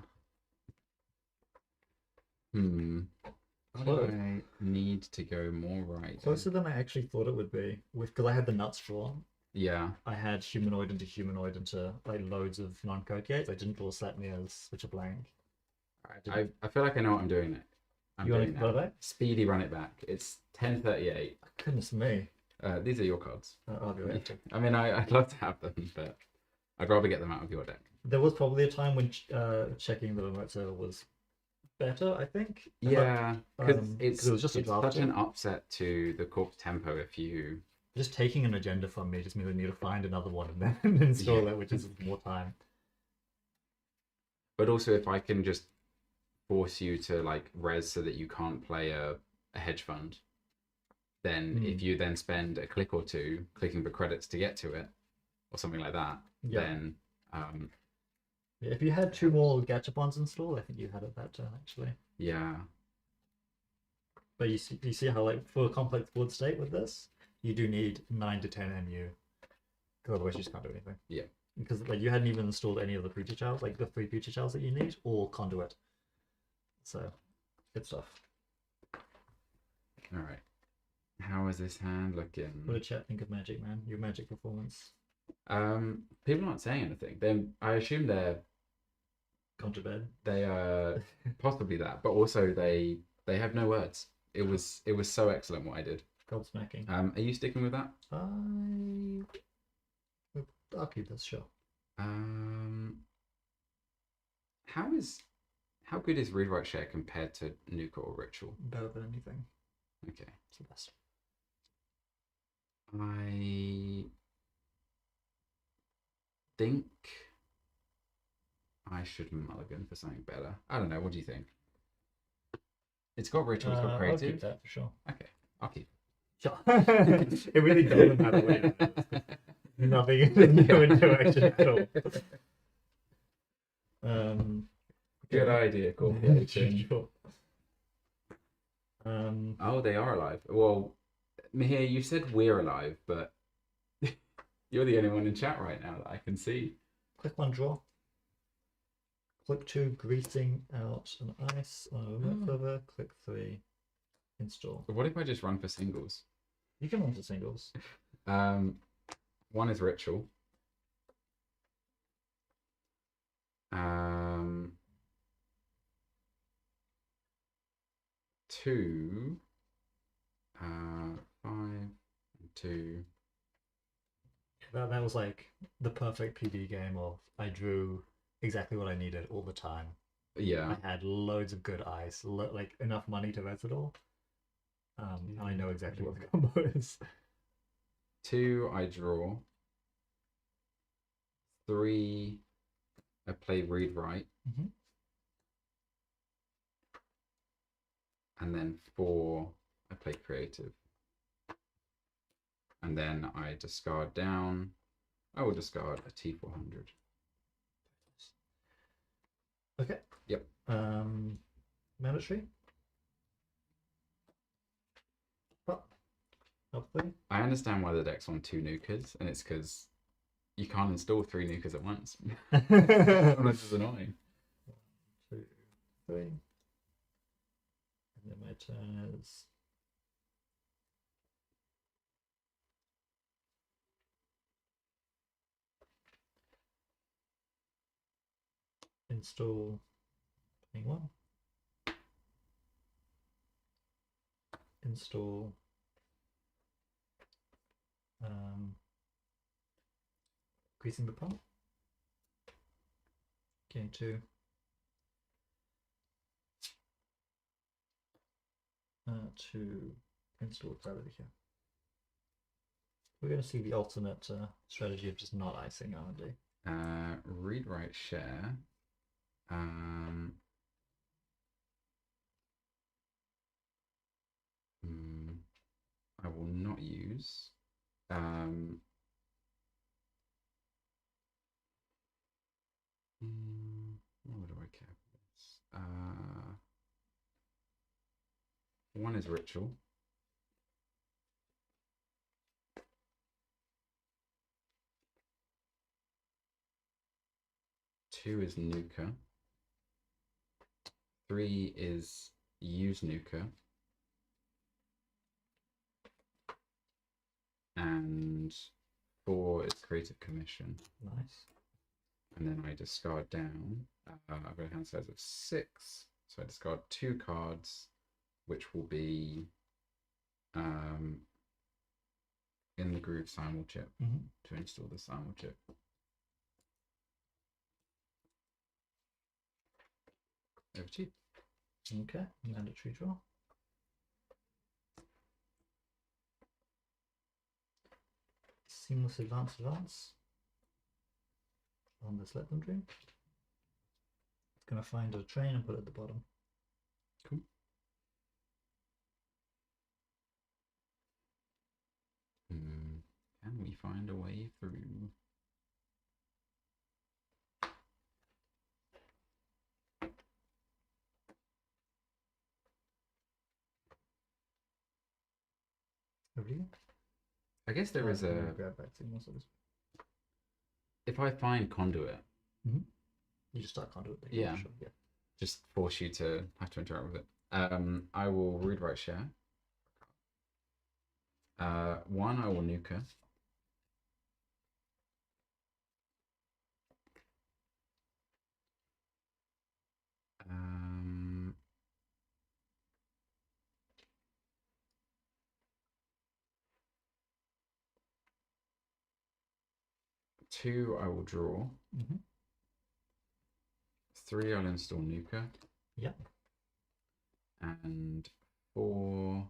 How do I need to go more right? Closer than I actually thought it would be, because I had the nuts draw. Yeah. I had humanoid into like loads of non-code gates. I didn't draw Slatmirs, which are blank. I feel like I know what I'm doing I'm You want doing to run it that. back? Speedy run it back. It's 10:38. Goodness me. These are your cards. I'll go after. I mean, I'd love to have them, but I'd rather get them out of your deck. There was probably a time when checking the remote server was better, I think. Yeah, because it was just a it's draft such an tool. upset to the corp tempo if you. Just taking an agenda from me just means I need to find another one and then install Yeah. it, which is more time. But also, if I can just force you to like res so that you can't play a hedge fund, then if you then spend a click or two clicking for credits to get to it, or something like that, Yeah. then Yeah, if you had 2 more gachapons installed, I think you had it that turn actually. yeah, But you see how like for a complex board state with this, you do need 9 to 10 MU, because otherwise you just can't do anything. Yeah. Because like you hadn't even installed any of the future child, like the 3 future childs that you need, or conduit. So, good stuff. all right. How is this hand looking? What did chat think of Magic, man? Your Magic performance. People aren't saying anything. Then I assume they're Gone to bed. they are possibly that, but also they have no words. It was so excellent what I did. Gobsmacking. Are you sticking with that? I'll keep this, sure. How good is read write share compared to Nuka or Ritual? Better than anything. Okay. It's the best. I think I should mulligan for something better. I don't know. What do you think? It's got Ritual, it's got I'll creative. keep that for sure. Okay, I'll keep. Sure. It really doesn't matter what it is. Nothing, no interaction at all. Good idea, Corporation. Sure. Oh, they are alive. Well, Mihir, you said we're alive, but you're the only one in chat right now that I can see. Click 1, draw. Click 2, greasing out an ice on a remote server. Click 3, install. What if I just run for singles? You can run to singles. One is Ritual. Two, 5 and 2. That was like the perfect PD game of I drew exactly what I needed all the time. Yeah. I had loads of good ice, like enough money to res it all. I know exactly what the combo is. 2, I draw. 3, I play read write. Mhm. And then 4, I play creative. And then I discard down. I will discard a T400. Okay. Yep. Mandatory. Oh, hopefully. I understand why the deck's on 2 nukas, and it's because you can't install 3 nukas at once. Sometimes it's annoying. 1, 2, 3. And then my turn is install playing 1. Install greasing the pump. Game 2. To install gravity here. We're going to see the alternate strategy of just not icing R&D. Read write share. I will not use. What do I care for this? 1 is Ritual. 2 is Nuka. 3 is use Nuka. And 4 is Creative Commission. Nice. And then I discard down. I've got a hand size of 6. So I discard 2 cards. which will be in the Groove simul chip to install the simul chip. Over to you. Okay, mandatory draw. Seamless advance. On this let them dream. It's gonna find a train and put it at the bottom. Cool. Can we find a way through? Over to you. I guess there is a. Grab back signal, so If I find conduit, you just start conduit. Yeah. Sure. Yeah. just force you to have to interact with it. I will read, write, share. One, I will nuke her. Two, I will draw. 3, I'll install Nuka. Yep. And 4,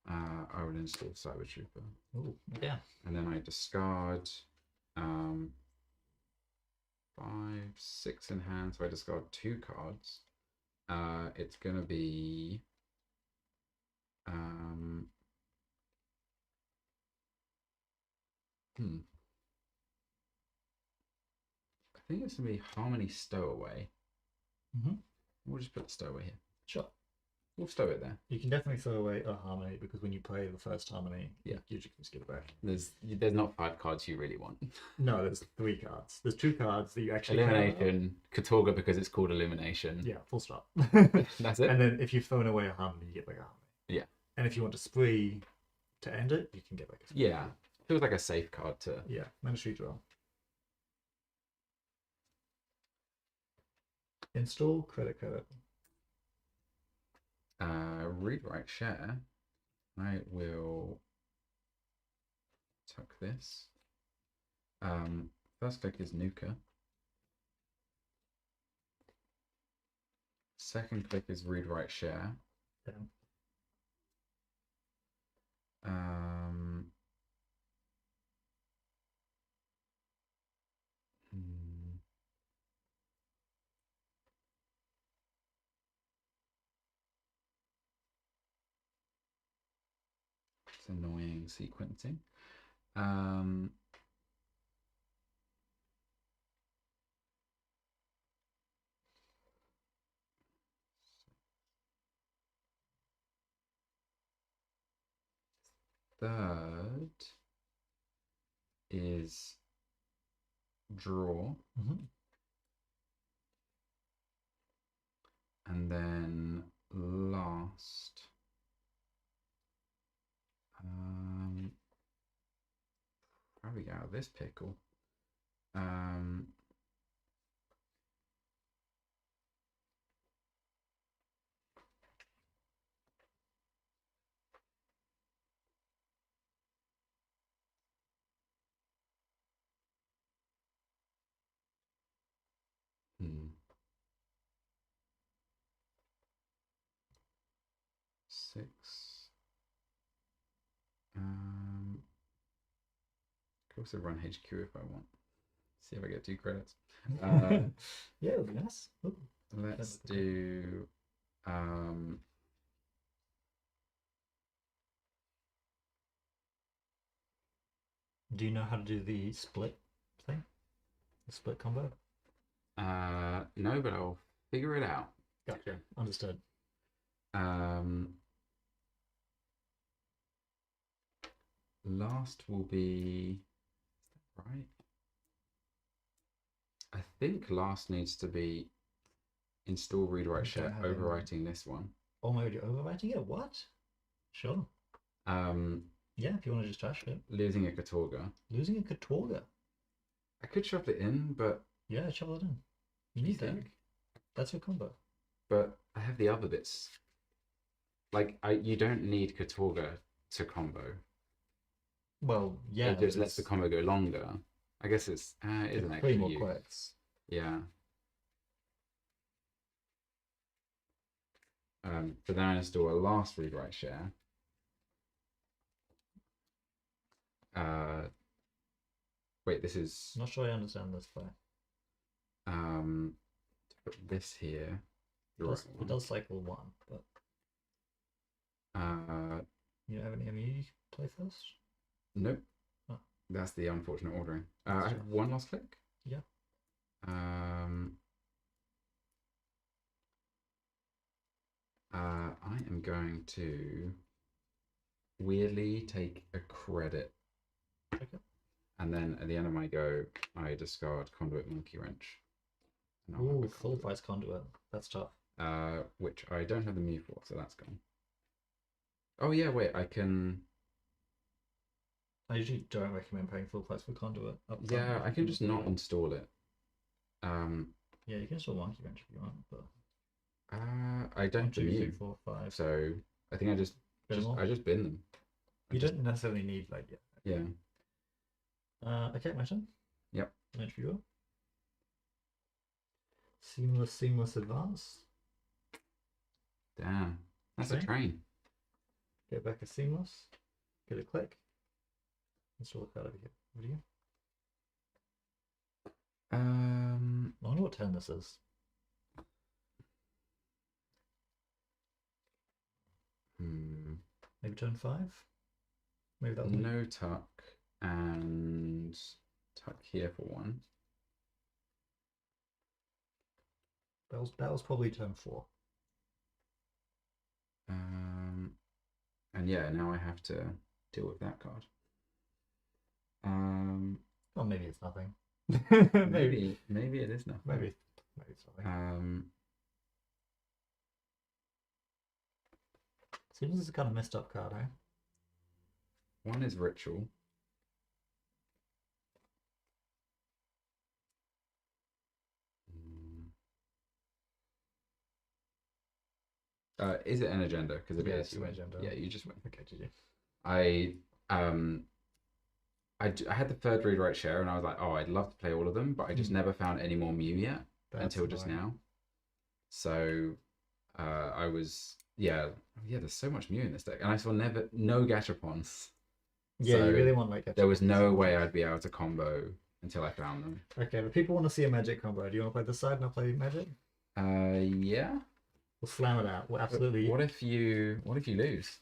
I will install Cyber Trooper. Oh, yeah. And then I discard 5, 6 in hand, so I discard 2 cards. It's gonna be I think it's gonna be Harmony Stowaway. We'll just put the Stowaway here. Sure. We'll stow it there. You can definitely throw away a harmony because when you play the first harmony, Yeah, you just get it back. There's not 5 cards you really want. No, there's 3 cards. There's 2 cards that you actually Elimination, Katorga because it's called Elimination. Yeah, full stop. That's it. And then if you've thrown away a harmony, you get back a harmony. Yeah. And if you want to spree to end it, you can get back a spree. Yeah. Feels like a safe card to. Yeah, mandatory draw. Install credit. Read, write, share. I will tuck this. First click is Nuka. Second click is read, write, share. Yeah. It's annoying sequencing. Third is draw. And then last, how do we get out of this pickle? Six. Could also run HQ if I want. See if I get 2 credits. Yeah, it would be nice. Ooh. Let's do. Do you know how to do the split thing? The split combo? No, but I'll figure it out. Gotcha. Understood. Last will be. Is that right? I think last needs to be install read write share, overwriting this one. Oh my god, you're overwriting it? What? Sure. Yeah, if you want to just trash it. Losing a Katorga. Losing a Katorga. I could shuffle it in, but yeah, shuffle it in. You need that. That's your combo. But I have the other bits. Like, you don't need Katorga to combo. Well, yeah. It just lets the combo go longer. I guess it is an extra 3 more use. quirks. Yeah. But then I install a last read-write share. Wait, this is... I'm not sure I understand this play. To put this here. It does cycle 1, but you don't have any ME play first? Nope. Oh. That's the unfortunate ordering. I have one last click. Yeah. I am going to weirdly take a credit. Okay. And then at the end of my go, I discard Conduit Monkey Wrench. Ooh, full price Conduit. That's tough. Which I don't have the Mew for, so that's gone. Oh yeah, wait, I can... I usually don't recommend paying full price for Conduit. Yeah, I can just not install it. Yeah, you can install Monkey Wrench if you want, but... I don't 1, 2, 3, Mew, 4, 5. so I think I just bin them. You don't necessarily need, like, yeah. Okay, my turn. Yep. Match viewer. Seamless advance. Damn, that's Okay. a train. Get back a seamless. Get a click. Install the card over here. Video. I wonder what turn this is. Maybe turn 5. Maybe that was no tuck and tuck here for 1. that was probably turn 4. And yeah, now I have to deal with that card. Well, maybe it's nothing. maybe it is nothing. Maybe it's nothing. Seems it's a kind of messed up card, eh? One is Ritual. Is it an agenda? Because it is. It's an agenda. Yeah, you just win. Okay, GG. I had the third read-write share, and I was like, oh, I'd love to play all of them, but I just never found any more Mew yet until just now. So I was there's so much Mew in this deck, and I saw no Gachapons. Yeah, So you really want like there was no way I'd be able to combo until I found them. Okay, but people want to see a Magic combo. Do you want to play this side and I'll play Magic? Yeah. We'll slam it out. We'll absolutely. What if you lose?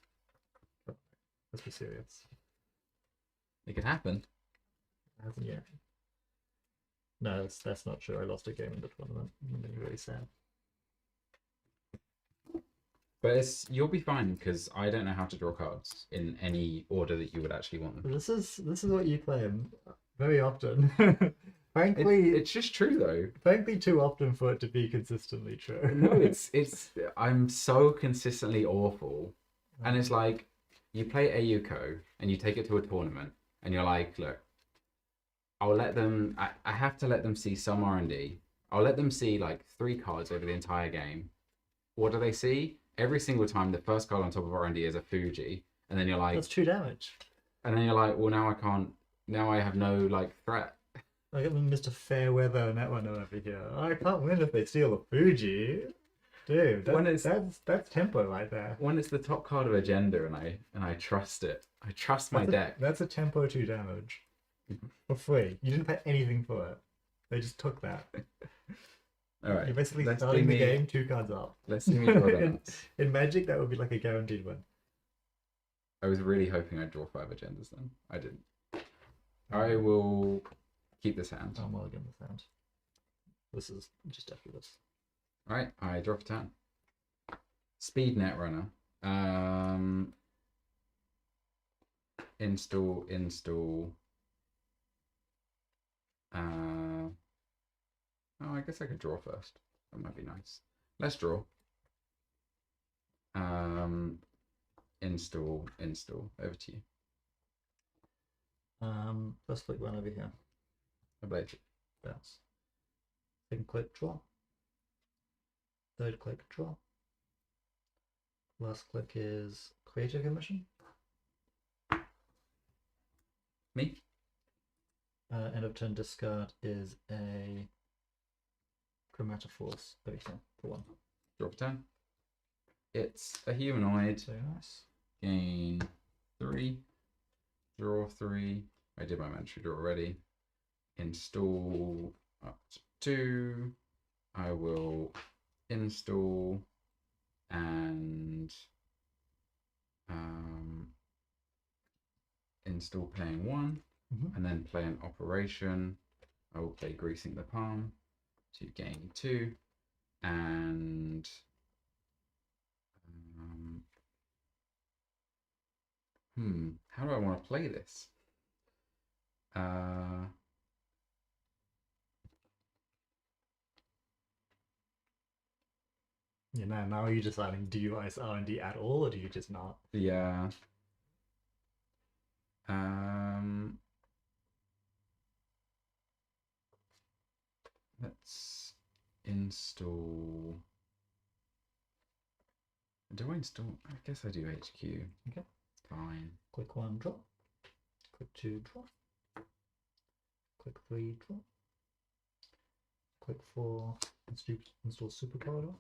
Let's be serious. It could happen. Hasn't yet. No, that's not true. I lost a game in the tournament. I'm really, really sad. But you'll be fine because I don't know how to draw cards in any order that you would actually want them. This is what you claim very often. Frankly, it's just true though. Frankly, too often for it to be consistently true. No, it's I'm so consistently awful, and it's like you play AUCO and you take it to a tournament and you're like, look, I'll let them. I have to let them see some R&D. I'll let them see like 3 cards over the entire game. What do they see? Every single time the first card on top of R&D is a Fuji, and then you're like, that's 2 damage. And then you're like, well, now I can't. Now I have no like threat. I got Mr. Fairweather Netrunner over here. I can't win if they steal a Fuji. Dude, that's tempo right there. When it's the top card of Agenda and I trust it. I trust my deck. That's a tempo 2 damage. For free. You didn't pay anything for it. They just took that. Alright. You're basically starting the game 2 cards up. Let's see me draw that. In Magic, that would be like a guaranteed win. I was really hoping I'd draw 5 agendas then. I didn't. I will keep this hand. I'm well again this hand. This is just after this. Alright, I draw for turn. Speed Netrunner. Install. Oh, I guess I could draw first. That might be nice. Let's draw. Install. Over to you. First click one over here. I blade it. Bounce. Second click draw. Third click, draw. Last click is create a commission. Me? End of turn discard is a Chromatophores over here for 1. Drop a 10. It's a humanoid. So nice. Gain 3. Draw 3. I did my mandatory draw already. Install up to 2. I will install and install playing 1, and then play an operation. I will play greasing the palm to gain 2, and how do I want to play this? Yeah, now are you deciding, do you ice R&D at all, or do you just not? Yeah. Let's install. Do I install? I guess I do HQ. Okay. Fine. Click 1, draw. Click 2, draw. Click 3, draw. Click 4, install super corridor.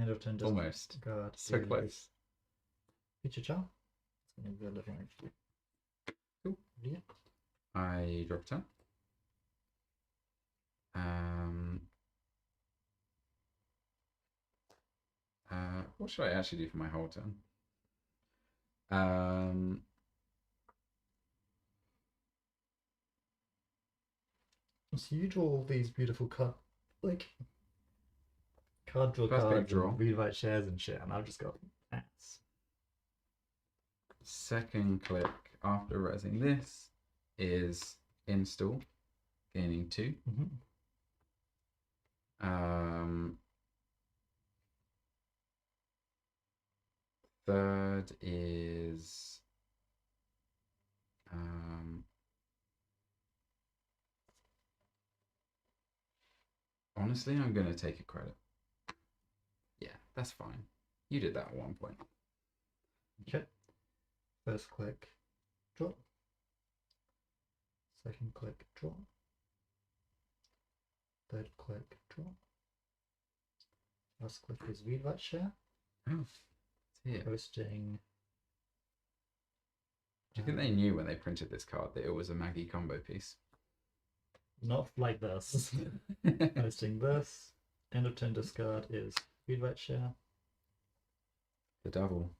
End of turn discard. Almost. Guard So close. Feature char. It's going to be a living room. Cool. Yeah. I drop a 10. What should I actually do for my whole turn? So you draw all these beautiful card draw First big cards, draw. and read write shares and shit, and I've just got ants. Second click after resing this is install, gaining 2. Third is honestly, I'm gonna take a credit. Yeah, that's fine. You did that at one point. Okay. First click, draw. Second click, draw. Third click, draw. Last click is read write share. Oh, it's here. Posting. Do you think they knew when they printed this card that it was a Maggie combo piece? Not like this. Posting this. End of turn discard is read write share. The double.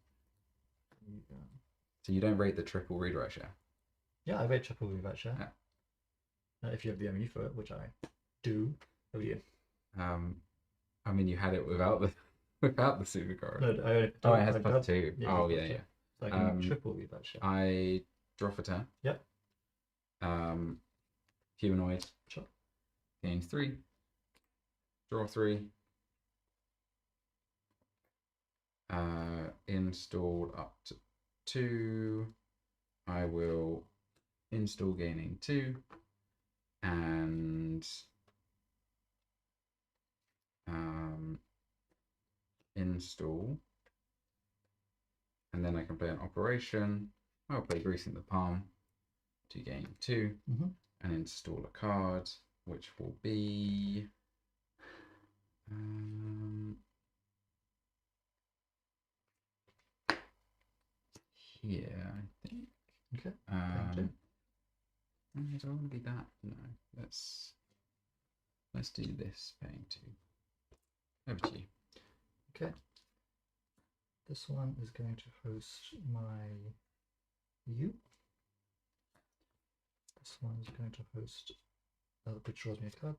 So you don't rate the triple read write share? Yeah, I rate triple read write share. Yeah. If you have the ME for it, which I do. Oh yeah. I mean, you had it without the super card. No, it has +2. Yeah, oh it yeah, has yeah. So I can triple read write share. I draw for 10. Yep. Humanoid. Sure. Gain 3. Draw 3. Install up to 2. I will install gaining 2 and install, and then I can play an operation. I'll play greasing the palm to gain 2 and install a card, which will be here, I think. Okay. I don't want to be that. No, let's do this. Paying 2. Over to you. Okay. This one is going to host my U. This one is going to host which draws me a card.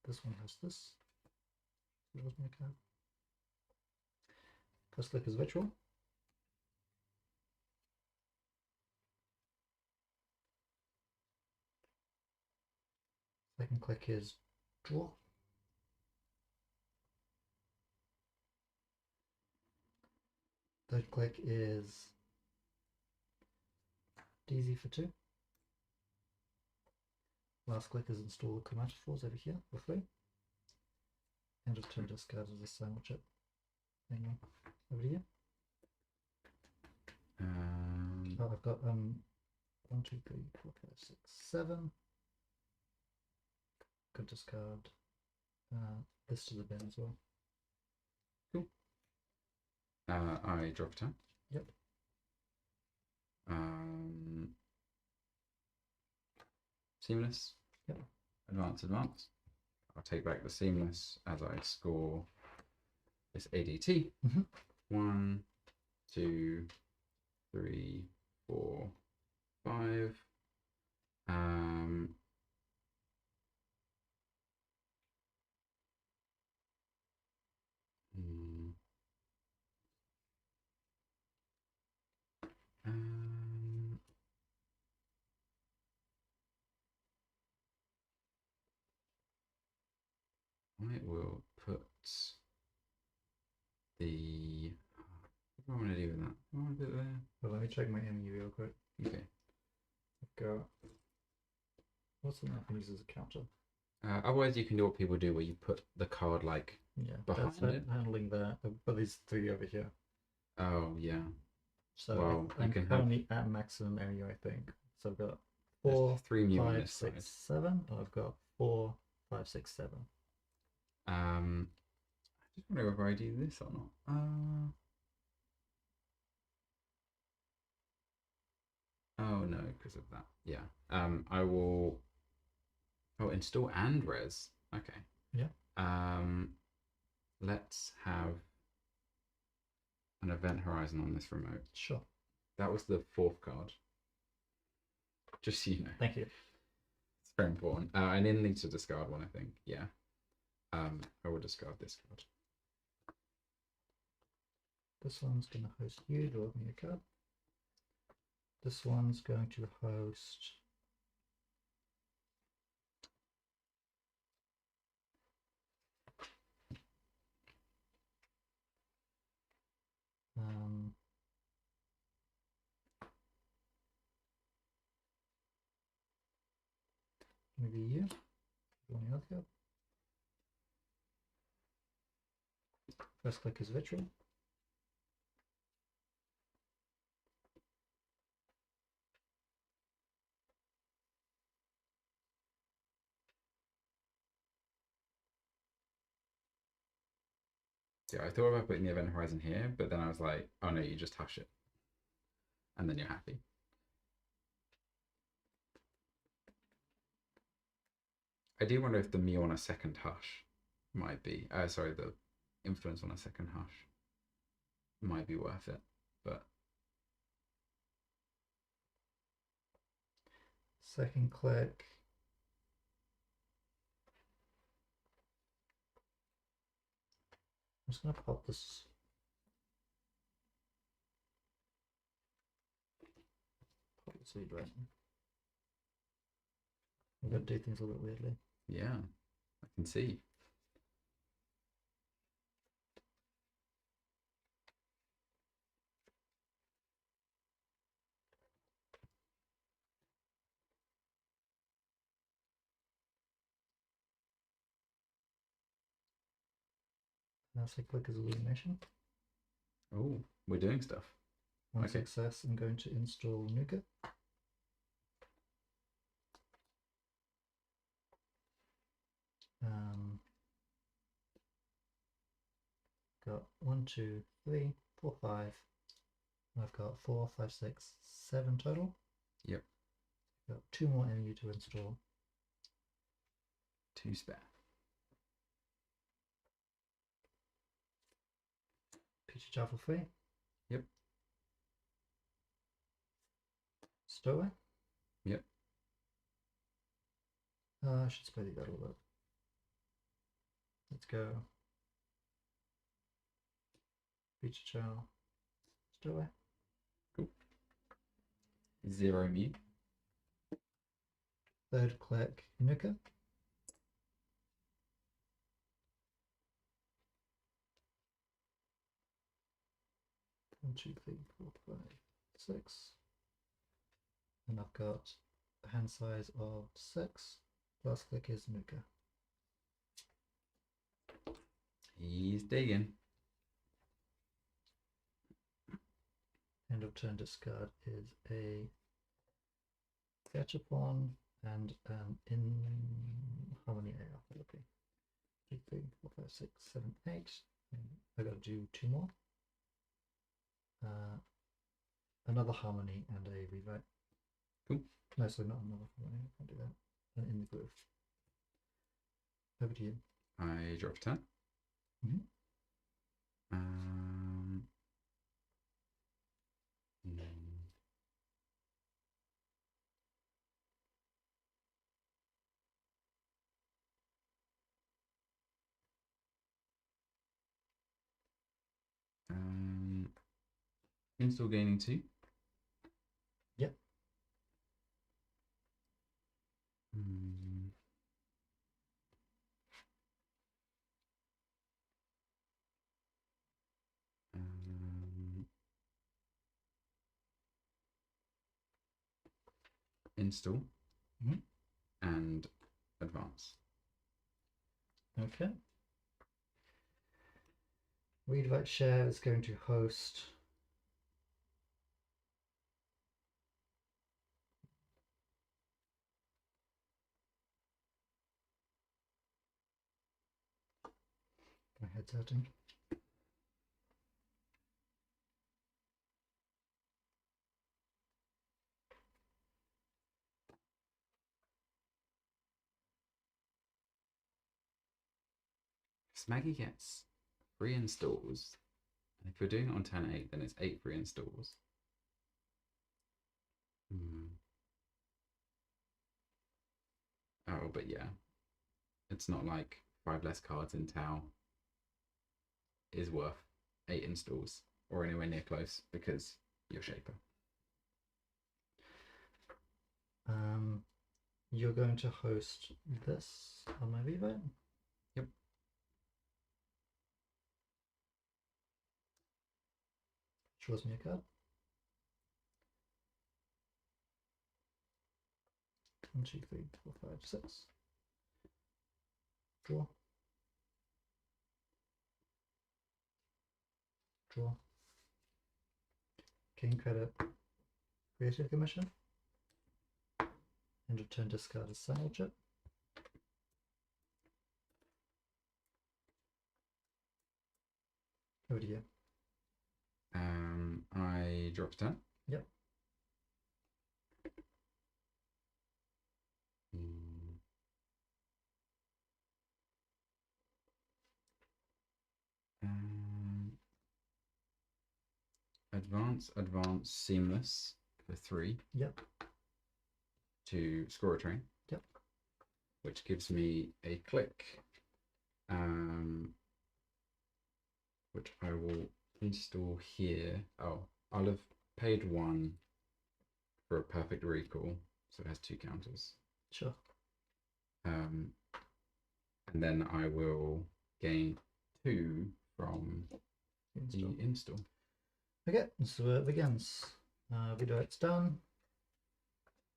This one has this. Draws me a card. First click is virtual. Second click is draw. Third click is DZ for 2. Last click is install Chromatophores over here for 3. And just turn discard as a sandwich it. Hang on. Over to you. Oh, I've got 1, 2, 3, 4, 5, 6, 7. Could discard this to the bin as well. I drop a turn. Yep. Seamless. Yep. Advance. I'll take back the seamless as I score this ADT. 1, 2, 3, 4, 5. I will put the. What do I want to do with that? I want to put it there. Well, let me check my MU real quick. Okay. I've got. What's the one I can use as a counter? Otherwise, you can do what people do, where you put the card like behind that's it. handling that. But these 3 over here. Oh yeah. So Well, I'm you can currently at maximum MU, I think. So I've got There's 4, 3 mu on 5, this 6, side. 7. Oh, I've got 4, 5, 6, 7. I just wonder whether I do this or not. Oh no, because of that. Yeah. I will. Oh, install and res. Okay. Yeah. Let's have an event horizon on this remote. Sure. That was the 4th card. Just so you know. Thank you. It's very important. I didn't need to discard one, I think. Yeah. I will discard this card. This one's going to host you. Draw me a card. This one's going to host. Maybe you. Draw me another card. First click is Vitriol. Yeah, I thought about putting the event horizon here, but then I was like, oh no, you just hush it. And then you're happy. I do wonder if the me on a second hush might be, sorry, the influence on a second hush might be worth it, but. Second click. I'm just going to pop this. Pop this lead right. I'm going to do things a little bit weirdly. Yeah, I can see. Now say click as illumination. Oh, we're doing stuff. One Okay. success, I'm going to install Nuka. Got 1, 2, 3, 4, 5. And I've got 4, 5, 6, 7 total. Yep. Got 2 more MU to install. 2 spare. Peachy Jar for free. Yep. Stowaway. Yep. I should spell that a little bit. Let's go. Peachy Jar. Stowaway. Cool. 0 mu. Third click Nuka. One, 2, 3, 4, 5, 6. And I've got a hand size of 6. Last click is Nuka. He's digging. End of turn discard is a Gachapon and in harmony AR. Okay. 3, 4, 5, 6, 7, 8. I gotta do 2 more. Another harmony and a rewrite. Cool. No, sorry, not another harmony. I can't do that. And in the groove. Over to you. I drop a turn. Mhm. Install gaining 2. Yep. Install Mhm. and advance. Okay. Readwrite Share is going to host my head's hurting. Smaggy gets 3 installs. And if you're doing it on turn 8, then it's 8 free installs. Oh, but yeah. It's not like 5 less cards in Tau is worth 8 installs or anywhere near close because you're Shaper. You're going to host this on my rewrite? Yep. Draws me a card. 1, 2, 3, 4, 5, 6. Draw. Draw. King credit. Creative Commission. End of turn discard a side chip. Over to you. I drop a turn. Yep. Advance, seamless for 3. Yep. To score a train. Yep. Which gives me a click. Which I will install here. Oh, I'll have paid 1 for a perfect recall, so it has 2 counters. Sure. And then I will gain 2 from the install. Okay, so it begins. Video it's done.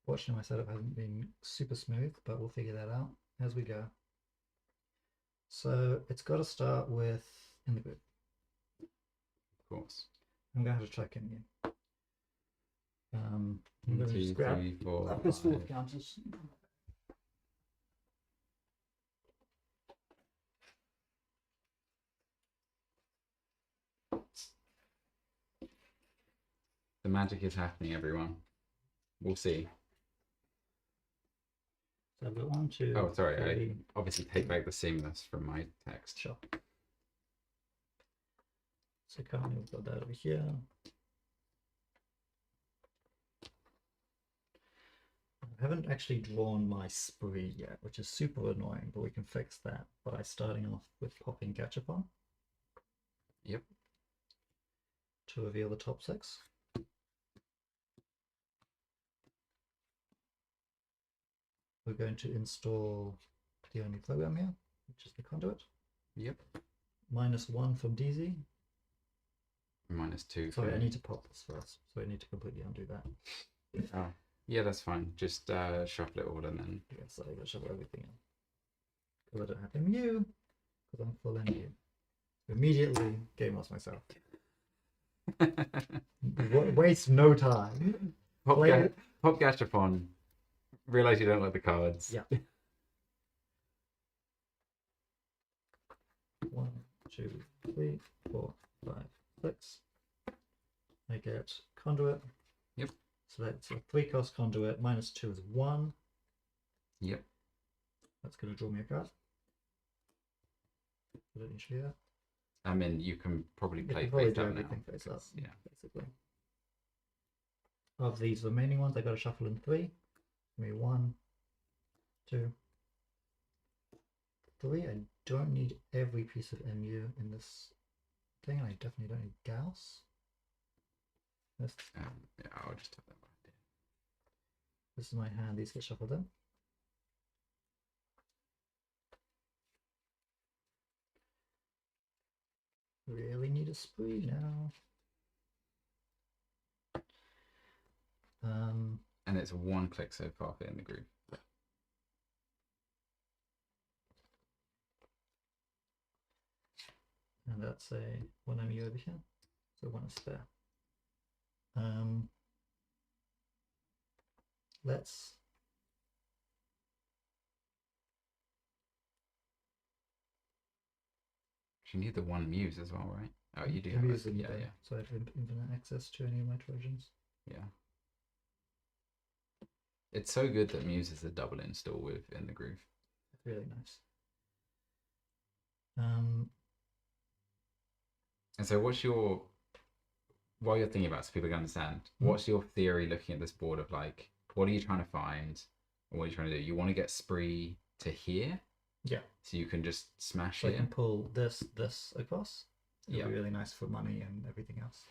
Fortunately, my setup hasn't been super smooth, but we'll figure that out as we go. So it's got to start with in the group. Of course. I'm going to have to check in again. I'm 1, going to 2, just grab 3, 4, this 4 5. counters. The magic is happening, everyone. We'll see. So I've got 1, 2. Oh, sorry. 3. I obviously take back the seamless from my text. Sure. So currently we've got that over here. I haven't actually drawn my spree yet, which is super annoying, but we can fix that by starting off with popping Gachapon. Yep. To reveal the top 6. We're going to install the only program here, which is the conduit. Yep. -1 from DZ. -2. Sorry, I need to pop this first, so I need to completely undo that. Oh, yeah, that's fine. Just shuffle it all and then. Yes, I gotta shuffle everything in. Because I don't have MU, because I'm full MU. Immediately game lost myself. Waste no time. Pop, Play ga- it. Pop Gashapon. Realize you don't like the cards. Yeah. 1, 2, 3, 4, 5, 6. I get conduit. Yep. So that's a 3-cost conduit. -2 is 1. Yep. That's going to draw me a card. I don't need to do that. I mean, you can probably You play can probably face do up everything now. face up, Yeah. basically. Of these remaining ones, I got to shuffle in 3. Give me 1, 2, 3. I don't need every piece of MU in this thing, and I definitely don't need Gauss. This Yeah, I'll just have that right there. This is my hand, these get shuffled in. Really need a spree now. And it's 1 click so far for in the group. And that's a 1 MU over here, so 1 is spare. Let's You need the 1 muse as well, right? Oh, you do the have muse it. in Yeah, there, yeah, so I have infinite access to any of my Trojans. yeah. It's so good that Muse is a double install with in the groove. Really nice. And so what's your, while you're thinking about it so people can understand, what's your theory looking at this board of like, what are you trying to find? And what are you trying to do? You want to get spree to here? Yeah. So you can just smash So I here? can pull this across. It'll Yeah. be really nice for money and everything else.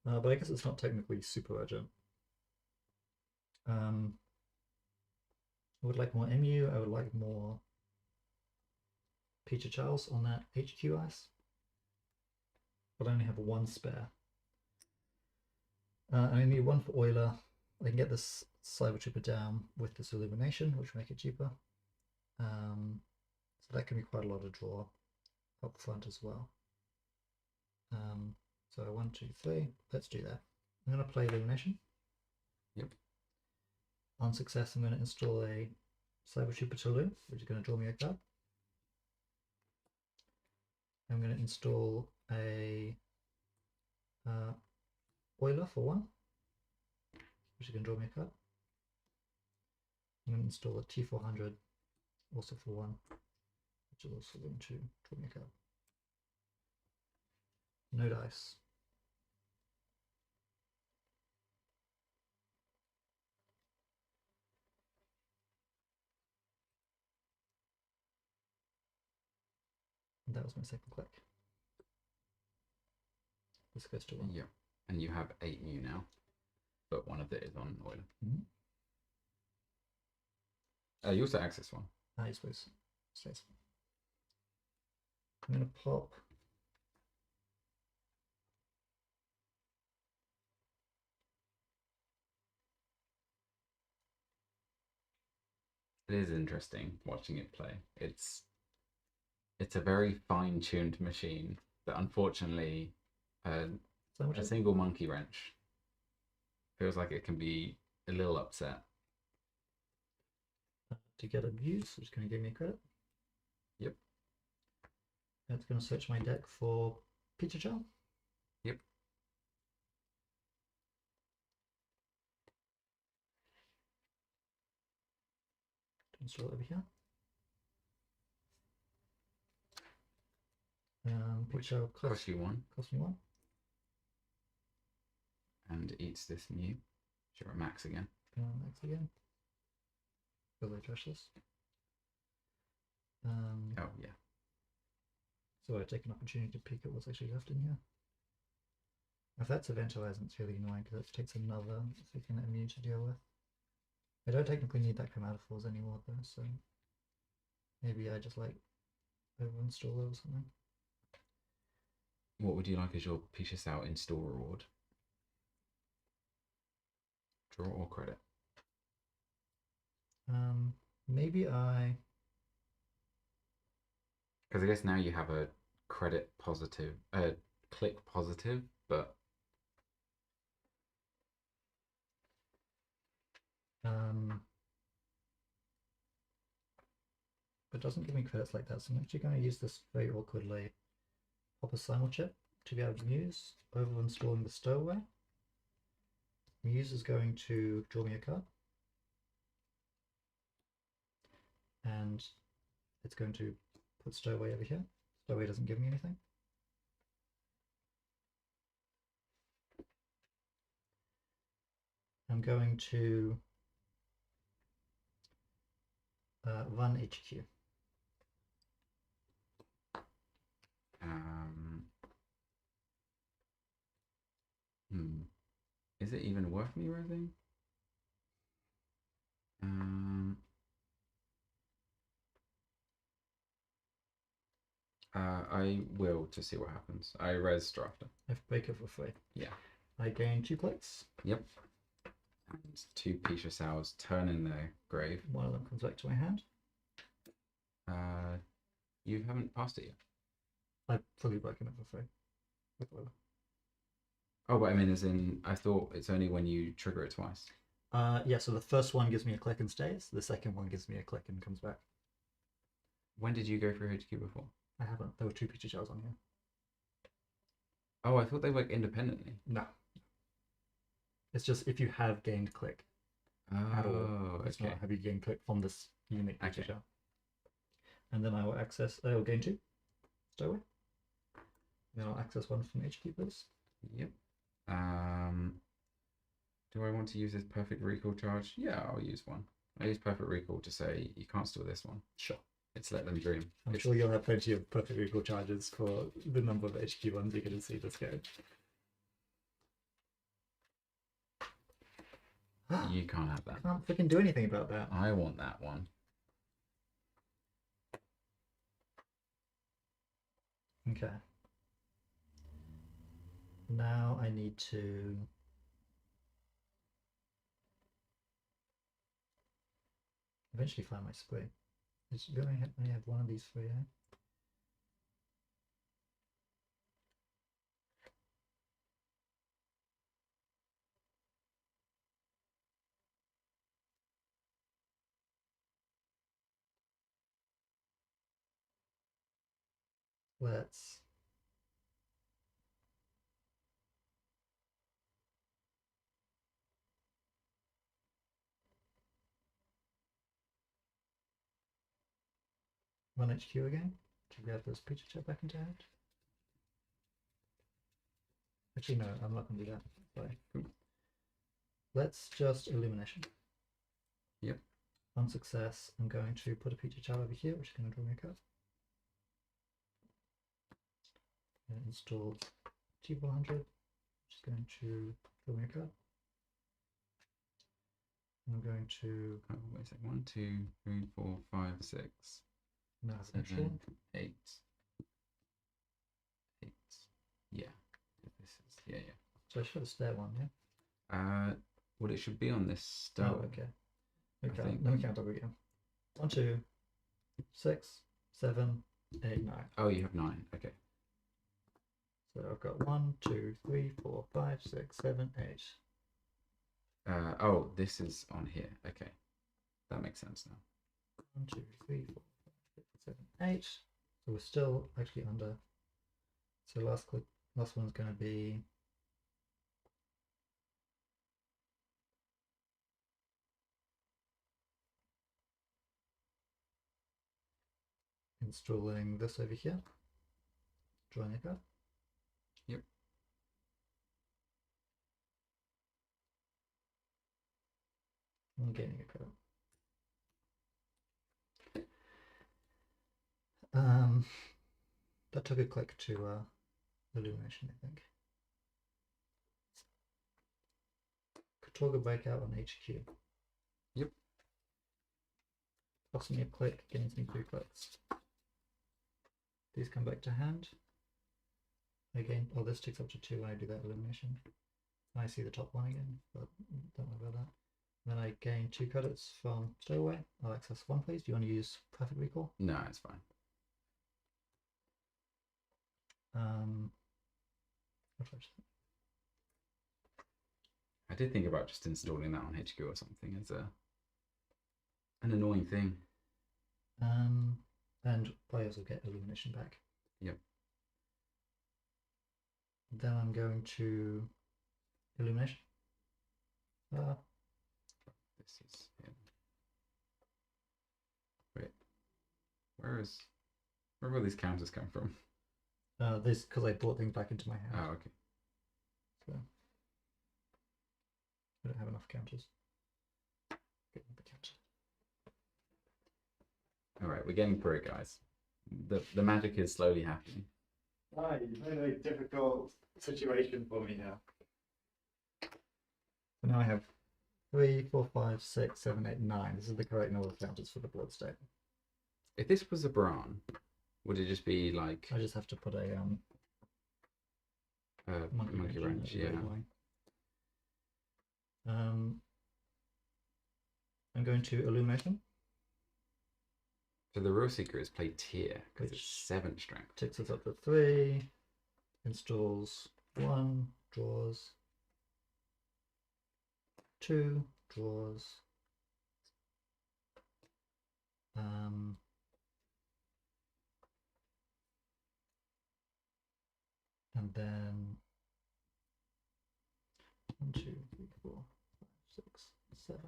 But I guess it's not technically super urgent. I would like more MU. I would like more Peter Charles on that HQ ice. But I only have 1 spare. I need 1 for Euler. I can get this Cyber Trooper down with this Illumination, which will make it cheaper. So that can be quite a lot of draw up front as well. So 1, 2, 3. Let's do that. I'm going to play Illumination. Yep. On success, I'm going to install a Cyber Trooper Toulouse, which is going to draw me a card. I'm going to install a Euler for 1, which is going to draw me a card. I'm going to install a T400 also for 1, which is also going to draw me a card. No dice. And that was my second click. This goes to 1. Yeah. And you have 8 mu now, but one of it is on Euler. You also access 1. I suppose. Stays. I'm going to pop. It is interesting watching it play. It's a very fine-tuned machine, but unfortunately, a single monkey wrench feels like it can be a little upset. To get abuse, which is going to give me a credit. Yep. That's going to search my deck for Peter Chow. Yep. Install it over here. Peter Chow Costs you 1. Cost me 1. And eats this mu. Sure, max again. Max again. Because I trash this. Oh, yeah. So I take an opportunity to peek at what's actually left in here. If that's Event Horizon, it's really annoying because it takes another freaking MU to deal with. I don't technically need that Chromatophores anymore though, so maybe I just like over-install it or something. What would you like as your Peaches Out install reward? Draw or credit? Maybe I... Because I guess now you have a credit positive, click positive, but it doesn't give me credits like that, so I'm actually going to use this very awkwardly. Pop a simul chip to be able to Muse over installing the stowaway. Muse is going to draw me a card, and it's going to put stowaway over here. Stowaway doesn't give me anything. I'm going to run HQ. Is it even worth me raising? I will to see what happens. I res drafter. I break it for free. Yeah. I gain 2 clicks. Yep. And 2 Pisha Sows turn in their grave. One of them comes back to my hand. You haven't passed it yet. I've fully broken it for free. Oh, but I mean, as in, I thought it's only when you trigger it twice. Yeah, so the first one gives me a click and stays. The second one gives me a click and comes back. When did you go through HQ before? I haven't. There were 2 Peachy Shells on here. Oh, I thought they work independently. No. It's just if you have gained click at all. It's okay. not have you gained click from this unique Peachy Okay. Shell. And then I will access, I will gain 2. Stowaway. Then I'll access 1 from HQ, please. Yep. Do I want to use this perfect recall charge? Yeah, I'll use one. I use perfect recall to say you can't steal this one. Sure. It's let them dream. I'm sure you'll have plenty of perfect recall charges for the number of HQ ones you're going to see this go. You can't have that. I can't freaking do anything about that. I want that one. Okay. Now I need to eventually find my spray. We only have one of these 3 here. Let's run HQ again to get this Peachy Chip back into hand. Actually, no, I'm not going to do that. Sorry. Cool. Let's just Illumination. Yep. On success, I'm going to put a Peachy Chip over here, which is going to draw me a card. And install T400, which is going to draw me a card. I'm going to. Oh, wait a second. 1, 2, 3, 4, 5, 6, No, 7, 8. 8. Yeah. This is yeah. So I should have stair one, yeah? Well, it should be on this stone. Oh, okay. Okay, think. let me count up again. 1, 2, 6, 7, 8, 9. Oh, you have 9. Okay. So I've got 1, 2, 3, 4, 5, 6, 7, 8. Oh, this is on here. Okay. That makes sense now. 1, 2, 3, 4, 5, 6, 7, 8. So we're still actually under. So last one's going to be installing this over here. Drawing a card. Yep. And gaining a card. That took a click to Illumination, I think. Katorga breakout on HQ. Yep. Costs me a click, gains me 3 clicks. These come back to hand. Again, oh, this takes up to 2 when I do that Illumination. I see the top one again, but don't worry about that. Then I gain 2 credits from Stowaway. I'll access 1, please. Do you want to use Perfect Recall? No, it's fine. I'll try to- I did think about just installing that on HQ or something as an annoying thing. and players will get illumination back. Yep. Then I'm going to illumination. This is him. Wait, where will these counters come from? This because I brought things back into my hand. Oh, okay. So I don't have enough counters. Get the counter. All right, we're getting through it, guys. The magic is slowly happening. Right, you made a difficult situation for me now. So now I have 3, 4, 5, 6, 7, 8, 9. This is the correct number of counters for the board state. If this was a Bran, would it just be like I just have to put a monkey wrench? in Yeah. at the very line. I'm going to illumination. So the rule seeker is played tier because it's Which 7 strength. Takes us up to 3. Installs 1. Draws 2. Draws. And then 1, 2, 3, 4, 5, 6, 7,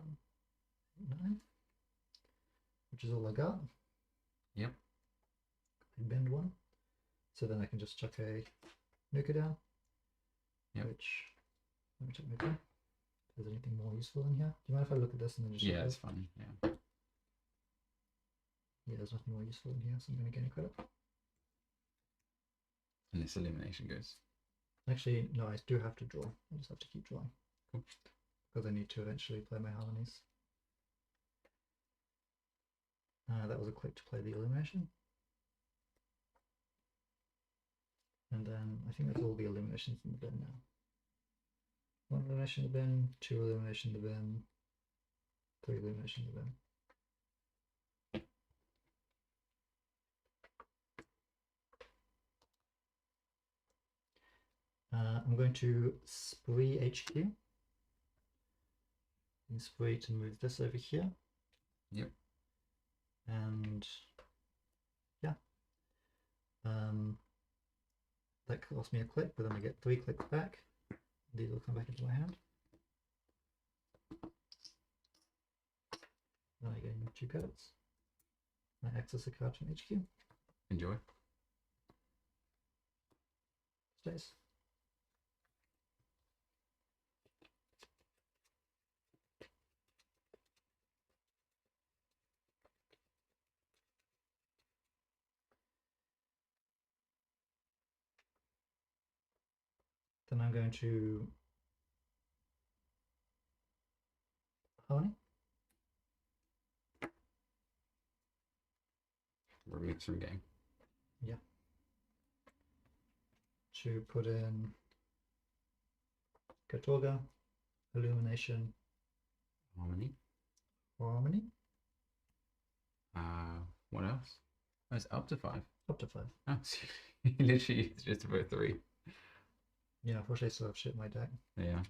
8, 9, which is all I got. Yep. Bend 1. So then I can just chuck a nuker down. Yep. Which, let me check nuker. If there's anything more useful in here. Do you mind if I look at this and then just Yeah, check it's it? fine. Yeah. Yeah, there's nothing more useful in here, so I'm going to gain a credit. And this illumination goes. Actually, no, I do have to draw. I just have to keep drawing. Cool. Because I need to eventually play my harmonies. That was a click to play the illumination. And then I think that's all the illuminations in the bin now. 1 illumination in the bin, 2 illumination in the bin, 3 illumination in the bin. I'm going to spree HQ. And spree to move this over here. Yep. And yeah. That cost me a click, but then I get 3 clicks back. These will come back into my hand. Then I gain 2 credits. I access a card from HQ. Enjoy. Stays. Then I'm going to harmony. Remove from game. Yeah. To put in Katorga, illumination, Harmony. harmony, What else? Oh, it's up to 5. up to 5. Oh, so you literally just about 3. Yeah, unfortunately I still have shit in my deck. Yeah.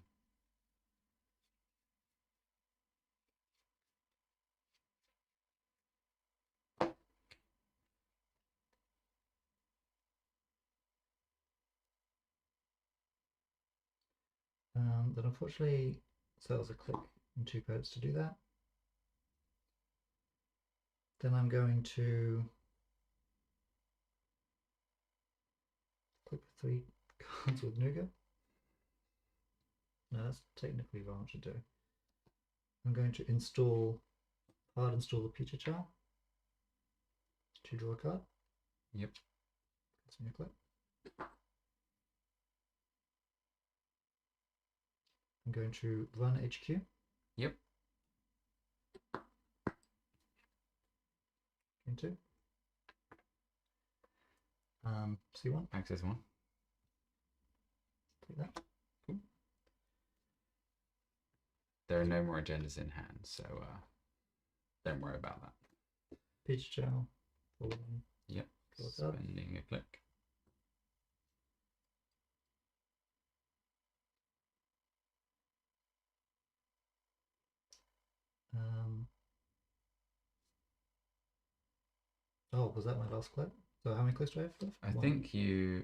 Then unfortunately, so that was a click and 2 credits to do that. Then I'm going to click 3 cards with Nuga. No, that's technically what I want to do. I'm going to hard install the Peacher Chow to draw a card. Yep. That's me a click. I'm going to run HQ. Yep. Into. C1. Access 1. Take that. Cool. There are no more agendas in hand, so don't worry about that. Peacher Chow. Yep. Draw a card. Spending a click. Oh, was that my last click? So how many clicks do I have left? I One. think you're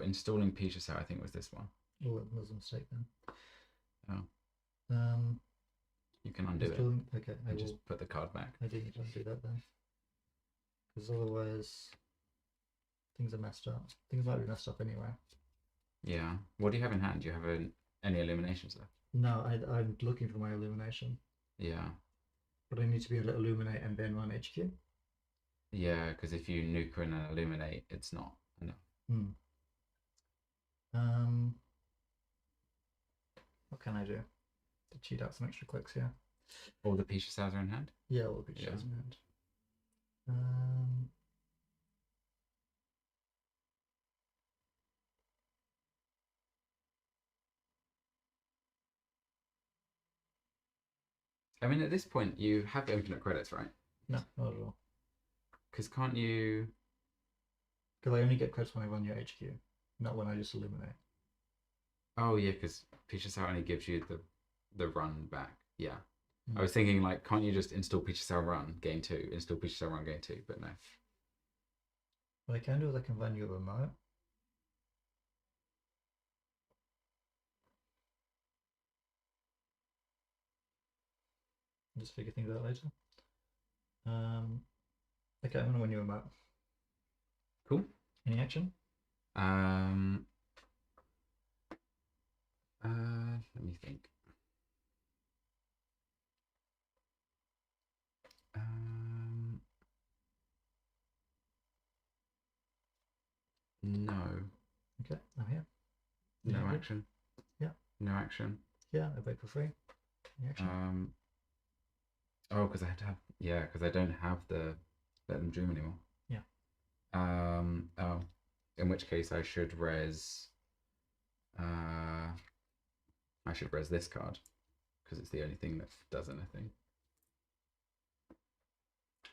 installing Peaches out. I think was this one. Oh, it was a mistake then. Oh. You can undo it Okay, I and will. just put the card back. I do need to undo that then, because otherwise things are messed up. Things might be messed up anyway. Yeah. What do you have in hand? Do you have any illuminations left? No, I'm looking for my illumination, Yeah. but I need to be able to illuminate and then run HQ. Yeah, because if you nuke and illuminate, it's not enough. What can I do to cheat out some extra clicks here? All the Peaches are in hand? Yeah, all the pictures in hand. I mean, at this point, you have infinite credits, right? No, not at all. Because can't you... Because I only get credits when I run your HQ, not when I just illuminate. Oh, yeah, because Peaches Out only gives you the run back. Yeah. I was thinking, like, can't you just install Peaches Out Run, game 2, install Peaches Out Run, game 2, but no. What I can do is I can run your remote. Just figure things out later. Okay, I'm gonna run your remote. Cool. Any action? Let me think. No. Okay, I'm here. No Yeah, action. Yeah. No action. Yeah, I break for free. Any action? Oh, because I have to have... Yeah, because I don't have the Let Them Dream anymore. Yeah. Oh. In which case I should res... I should res this card. Because it's the only thing that does anything.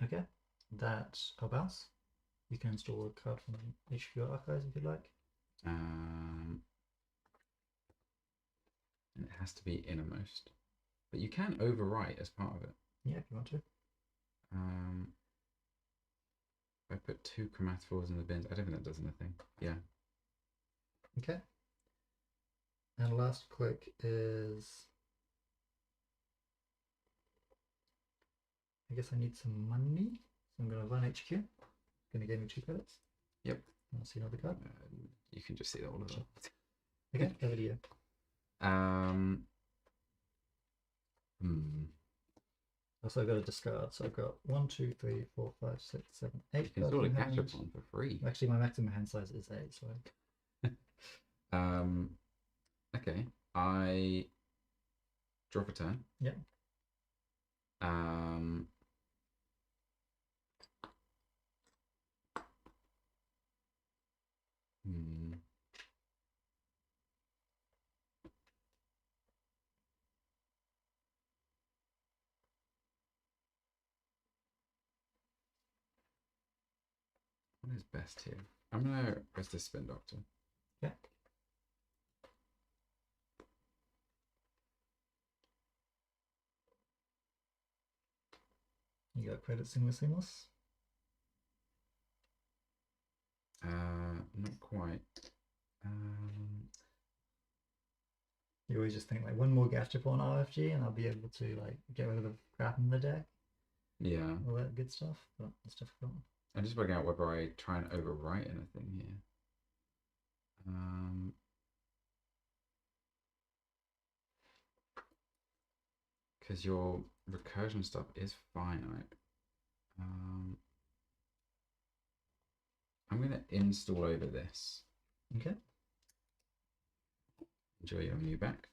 Okay. I'll bounce. You can install a card from HQ archives if you'd like. And it has to be innermost. But you can overwrite as part of it. Yeah, if you want to. I put 2 chromatophores in the bins. I don't think that does anything. Yeah. Okay. And last click is... I guess I need some money. So I'm going to run HQ. Going to give me 2 credits. Yep. I'll see another card. You can just see all of them. Okay, over to you. Also, I've got a discard. So I've got 1, 2, 3, 4, 5, 6, 7, 8. You can install a catch-up one for free. Actually, my maximum hand size is 8. So. Okay. I draw for turn. Yeah. What is best here? I'm gonna press the Spin Doctor. Yeah. You got credit seamless. Not quite. You always just think like one more gastropod on RFG and I'll be able to like get rid of the crap in the deck. Yeah. All that good stuff, but it's difficult. I'm just working out whether I try and overwrite anything here. Because your recursion stuff is finite. I'm going to install over this. Okay. Enjoy your new back.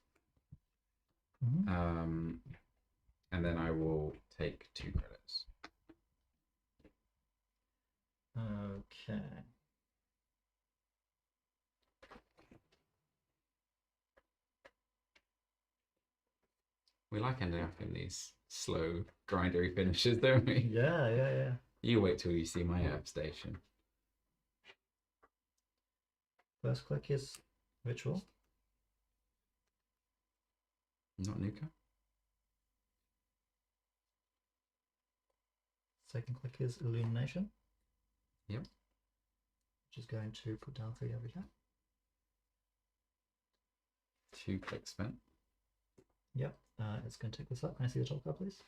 Mm-hmm. And then I will take 2 credits. Okay. We like ending up in these slow, grindery finishes, don't we? Yeah. You wait till you see my app station. First click is ritual. Not Nuka? second click is Illumination. Yep. Which is going to put down 3 every time. 2 clicks spent. Yep. It's going to take this up. Can I see the top card, please?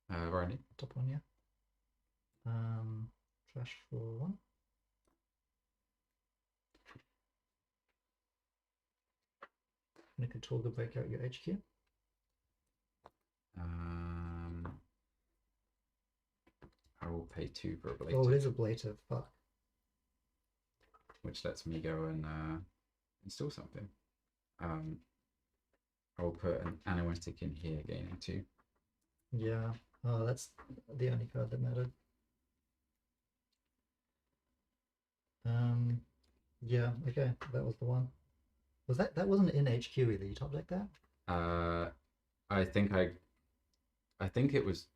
Righty. Top one, yeah. Trash for 1. And it could toggle break out your HQ. I will pay 2 for a blade. Oh, it is ablative. Fuck. Which lets me go and install something. I'll put an animatic in here, gaining 2. Yeah. Oh, that's the only card that mattered. Yeah. Okay, that was the one. Was that wasn't in HQ either? You top deck that? I think it was.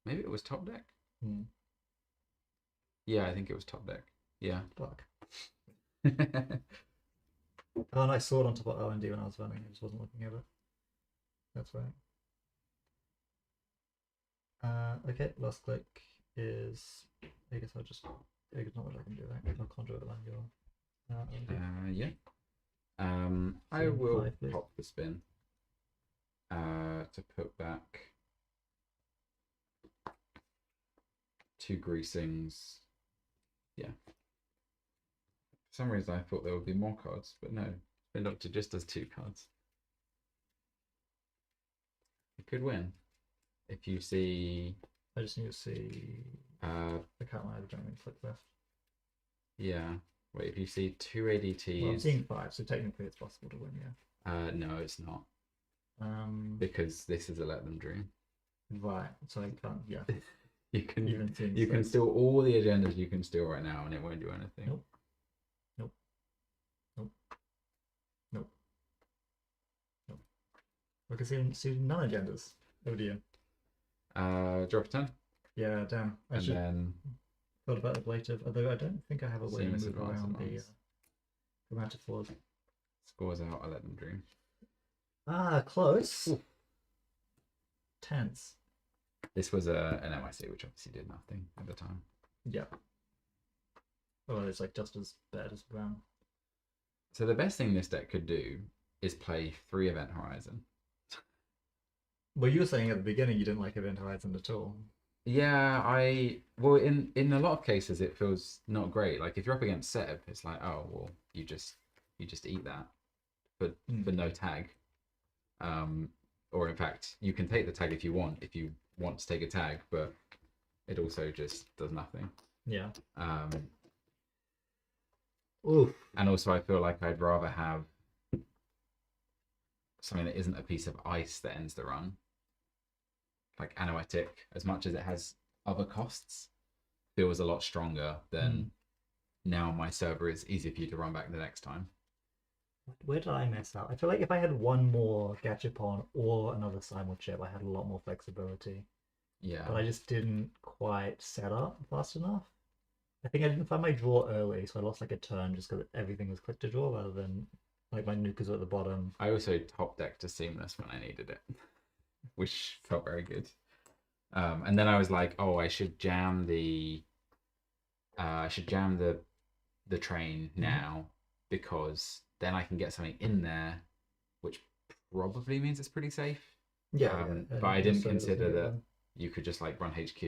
Maybe it was top deck. Hmm. Yeah, I think it was top deck. Yeah. Fuck. Oh, and I saw it on top of R&D when I was running. I just wasn't looking at it. That's right. Okay, last click is. I guess I'll just. There's not much I can do, right? I'll conjure it on your. Yeah. I So will 5, please. pop the spin. To put back 2 greasings. Yeah. For some reason, I thought there would be more cards, but no. Spin Doctor just does 2 cards. You could win if you see. I just need to see. I can't lie, I don't even click left. Yeah. Wait, if you see 2 ADTs. Well, I'm seeing 5, so technically it's possible to win, yeah. No, it's not. Because this is a Let Them Dream. Right, so I can't, yeah. You can Even seeing you can six. steal all the agendas you can steal right now, and it won't do anything. Nope. Nope. Nope. Nope. Nope. I can see none agendas. Oh dear. Drop a 10. Yeah, damn. I And should then thought about ablative, although I don't think I have a way to Seamless move advance around the advance. grammatic flaws. scores out, I Let Them Dream. Ah, close. Ooh. Tense. This was an MIC, which obviously did nothing at the time. Yeah. Oh, it's like just as bad as brown. So the best thing this deck could do is play 3 Event Horizon. Well, you were saying at the beginning you didn't like Event Horizon at all. Yeah, well in a lot of cases it feels not great. Like if you're up against Seb, it's like, oh well, you just eat that, but for no tag. Or in fact, you can take the tag if you want to take a tag, but it also just does nothing. Yeah. Oof. And also I feel like I'd rather have something that isn't a piece of ice that ends the run. Like Anoetic, as much as it has other costs, feels a lot stronger than now my server is easier for you to run back the next time. Where did I mess up? I feel like if I had one more Gachapon or another Simul chip, I had a lot more flexibility. Yeah. But I just didn't quite set up fast enough. I think I didn't find my draw early, so I lost like a turn just because everything was click to draw rather than like my nukas were at the bottom. I also top decked to Seamless when I needed it, which felt very good. And then I was like, oh, I should jam the train now because then I can get something in there, which probably means it's pretty safe. Yeah, but I didn't consider that you could just like run HQ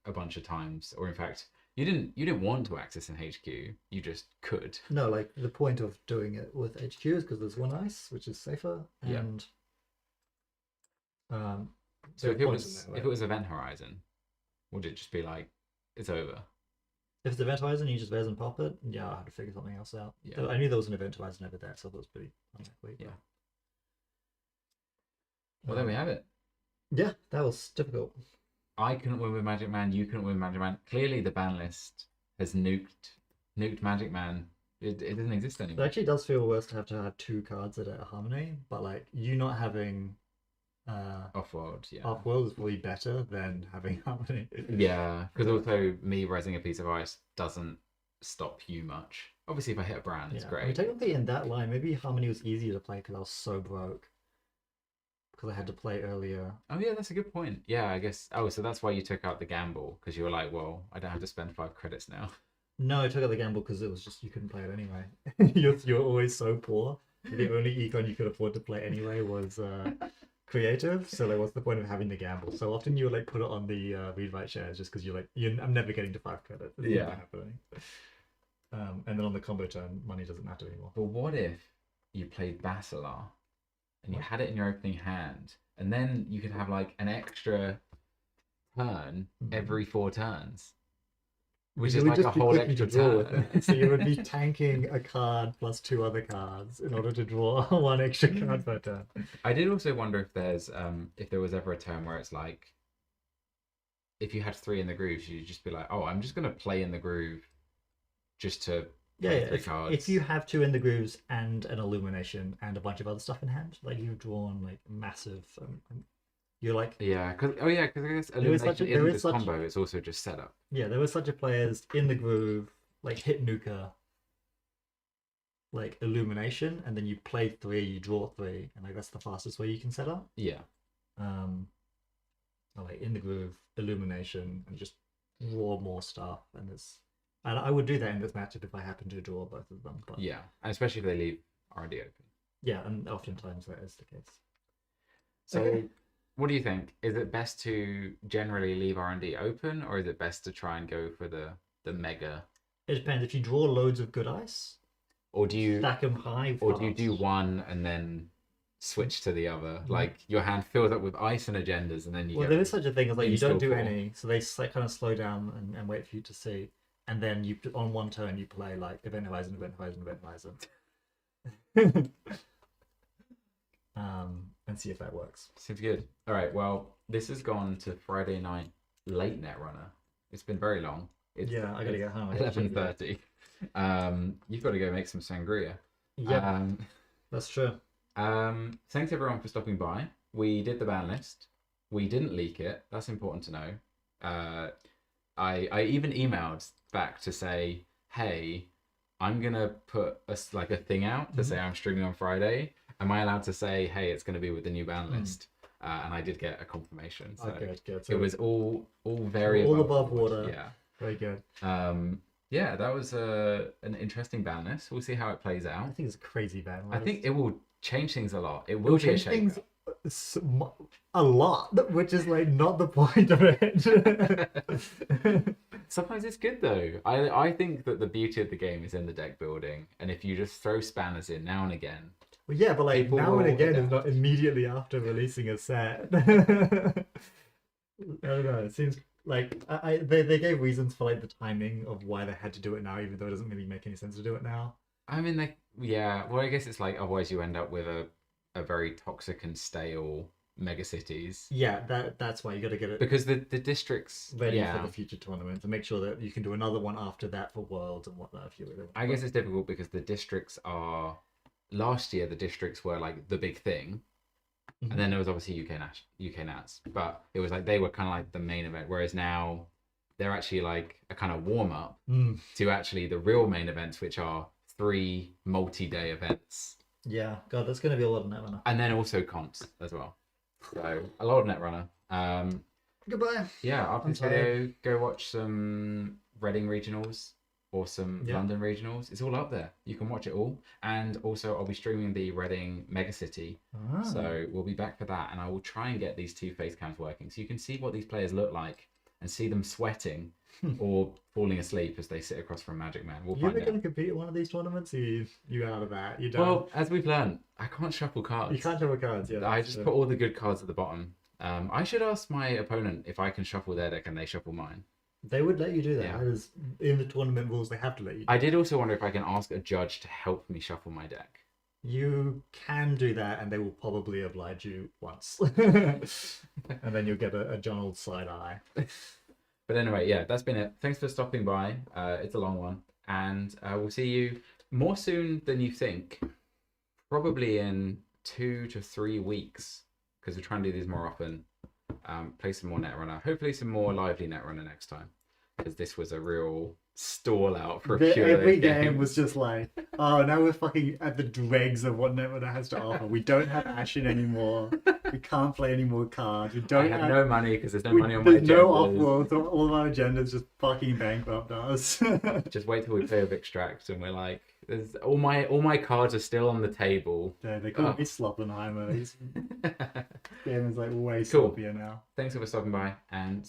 a bunch of times, or in fact, you didn't want to access an HQ, you just could. No, like the point of doing it with HQ is because there's one ice, which is safer, and so if it was Event Horizon, would it just be like it's over? If it's Event Horizon, you just res and pop it. Yeah, I had to figure something else out. Yeah. I knew there was an Event Horizon over there, so that was pretty unlikely. Yeah. Well, there we have it. Yeah, that was difficult. I couldn't win with Magic Man. You couldn't win with Magic Man. Clearly, the ban list has nuked Magic Man. It doesn't exist It anymore. actually does feel worse to have 2 cards that are Harmony, but like you not having Off-world, yeah. Off-world is probably better than having Harmony. Yeah, because also me resing a piece of ice doesn't stop you much. Obviously, if I hit a brand, it's great. I mean, technically, in that line, maybe Harmony was easier to play because I was so broke. because I had to play earlier. Oh yeah, that's a good point. Yeah, I guess. Oh, so that's why you took out the gamble, because you were like, well, I don't have to spend 5 credits now. No, I took out the gamble because it was just you couldn't play it anyway. You're always so poor. The only econ you could afford to play anyway was creative. So like, what's the point of having the gamble? So often you would like put it on the read write shares just because you're like, I'm never getting to 5 credits. It's Yeah. never happening. And then on the combo turn, money doesn't matter anymore. But what if you played Basilar and you What? had it in your opening hand, and then you could have like an extra turn every 4 turns, which You is would like just a be whole clicking extra to draw with turn. it. So you would be tanking a card plus 2 other cards in order to draw 1 extra card per turn. I did also wonder if there was ever a turn where it's like, if you had 3 in the grooves, you'd just be like, oh, I'm just gonna play in the groove just to play 3 cards. If you have 2 in the grooves and an illumination and a bunch of other stuff in hand, like you've drawn like massive. You're like Yeah, because I guess There is Illumination such a- there isn't is just such- combo; it's also just setup. yeah, there were such a players in the groove like hit Nuka, like illumination, and then you play 3, you draw 3, and like that's the fastest way you can set up. Yeah, Or, like in the groove, illumination, and just draw more stuff, and I would do that in this matchup if I happen to draw both of them. But yeah, and especially if they leave R&D open. yeah, and oftentimes that is the case. So, Okay. what do you think? Is it best to generally leave R&D open, or is it best to try and go for the mega? It depends. If you draw loads of good ice, Or do you stack them high. or do you do fast. one and then switch to the other? Like your hand fills up with ice and agendas, and then you Well, get there is such a thing as like you don't install do four. any, so they like kind of slow down and wait for you to see, and then you on one turn you play like event horizon, event horizon, event horizon, and see if that works. Seems good. All right. Well, this has gone to Friday Night Late Netrunner. It's been very long. It's, Yeah, I gotta get home. 11:30. You've got to go make some sangria. Yeah, that's true. Thanks everyone for stopping by. We did the ban list. We didn't leak it. That's important to know. I even emailed back to say, hey, I'm gonna put a thing out to say I'm streaming on Friday. Am I allowed to say, hey, it's gonna be with the new ban list? And I did get a confirmation. So Good. it was all very all above above board. water. Yeah. Very good. Yeah, that was an interesting ban list. We'll see how it plays I out. think it's a crazy ban. I think it will change things a lot. It It will will be a change things shakeup. a lot, which is like not the point of it. Sometimes it's good though. I think that the beauty of the game is in the deck building, and if you just throw spanners in now and again. Well, yeah, but like People now and will again is adapt. not immediately after releasing a set. I don't know. It seems like they gave reasons for like the timing of why they had to do it now, even though it doesn't really make any sense to do it now. I mean, yeah. Well, I guess it's like otherwise you end up with a very toxic and stale mega cities. Yeah, that's why you got to get it Because the districts, ready yeah. for the future tournament to make sure that you can do another one after that for Worlds and whatnot. If you really want. I guess it's difficult because the districts are. Last year, the districts were like the big thing, and then there was obviously UK Nats, but it was like they were kind of like the main event. Whereas now, they're actually like a kind of warm up to actually the real main events, which are 3 multi-day events. Yeah, God, that's going to be a lot of Netrunner. And then also comps as well. So a lot of Netrunner. Goodbye. Yeah, after I'm this video, go watch some Reading regionals or some London regionals. It's all up there. You can watch it all. And also I'll be streaming the Reading Megacity. So we'll be back for that. And I will try and get these 2 face cams working so you can see what these players look like and see them sweating or falling asleep as they sit across from Magic Man. We'll You find ever out. going to compete in one of these tournaments? Or you out of that? You don't. Well, as we've learned, I can't shuffle cards. You can't have a cards. Yeah. I just put all the good cards at the bottom. I should ask my opponent if I can shuffle their deck and they shuffle mine. They would let you do that. Yeah. That is in the tournament rules. They have to let you. I did also wonder if I can ask a judge to help me shuffle my deck. You can do that, and they will probably oblige you once, and then you'll get a John Old side eye. But anyway, yeah, that's been it. Thanks for stopping by. It's a long one, and we'll see you more soon than you think. Probably in 2 to 3 weeks, because we're trying to do these more often. Play some more Netrunner. Hopefully some more lively Netrunner next time, because this was a real stall out for a few of Every those game games. was just like, oh, now we're fucking at the dregs of what Netrunner has to offer. We don't have Ashen anymore. We can't play any more cards. We I don't have no money because there's no money on my there's no agendas. off-world, so all of our agendas just fucking bankrupt us. Just wait till we play with Extract and we're like, there's all my cards are still on the table. Yeah, they call me Sloppenheimer. This game is like way Cool. sloppier now. Thanks for stopping by and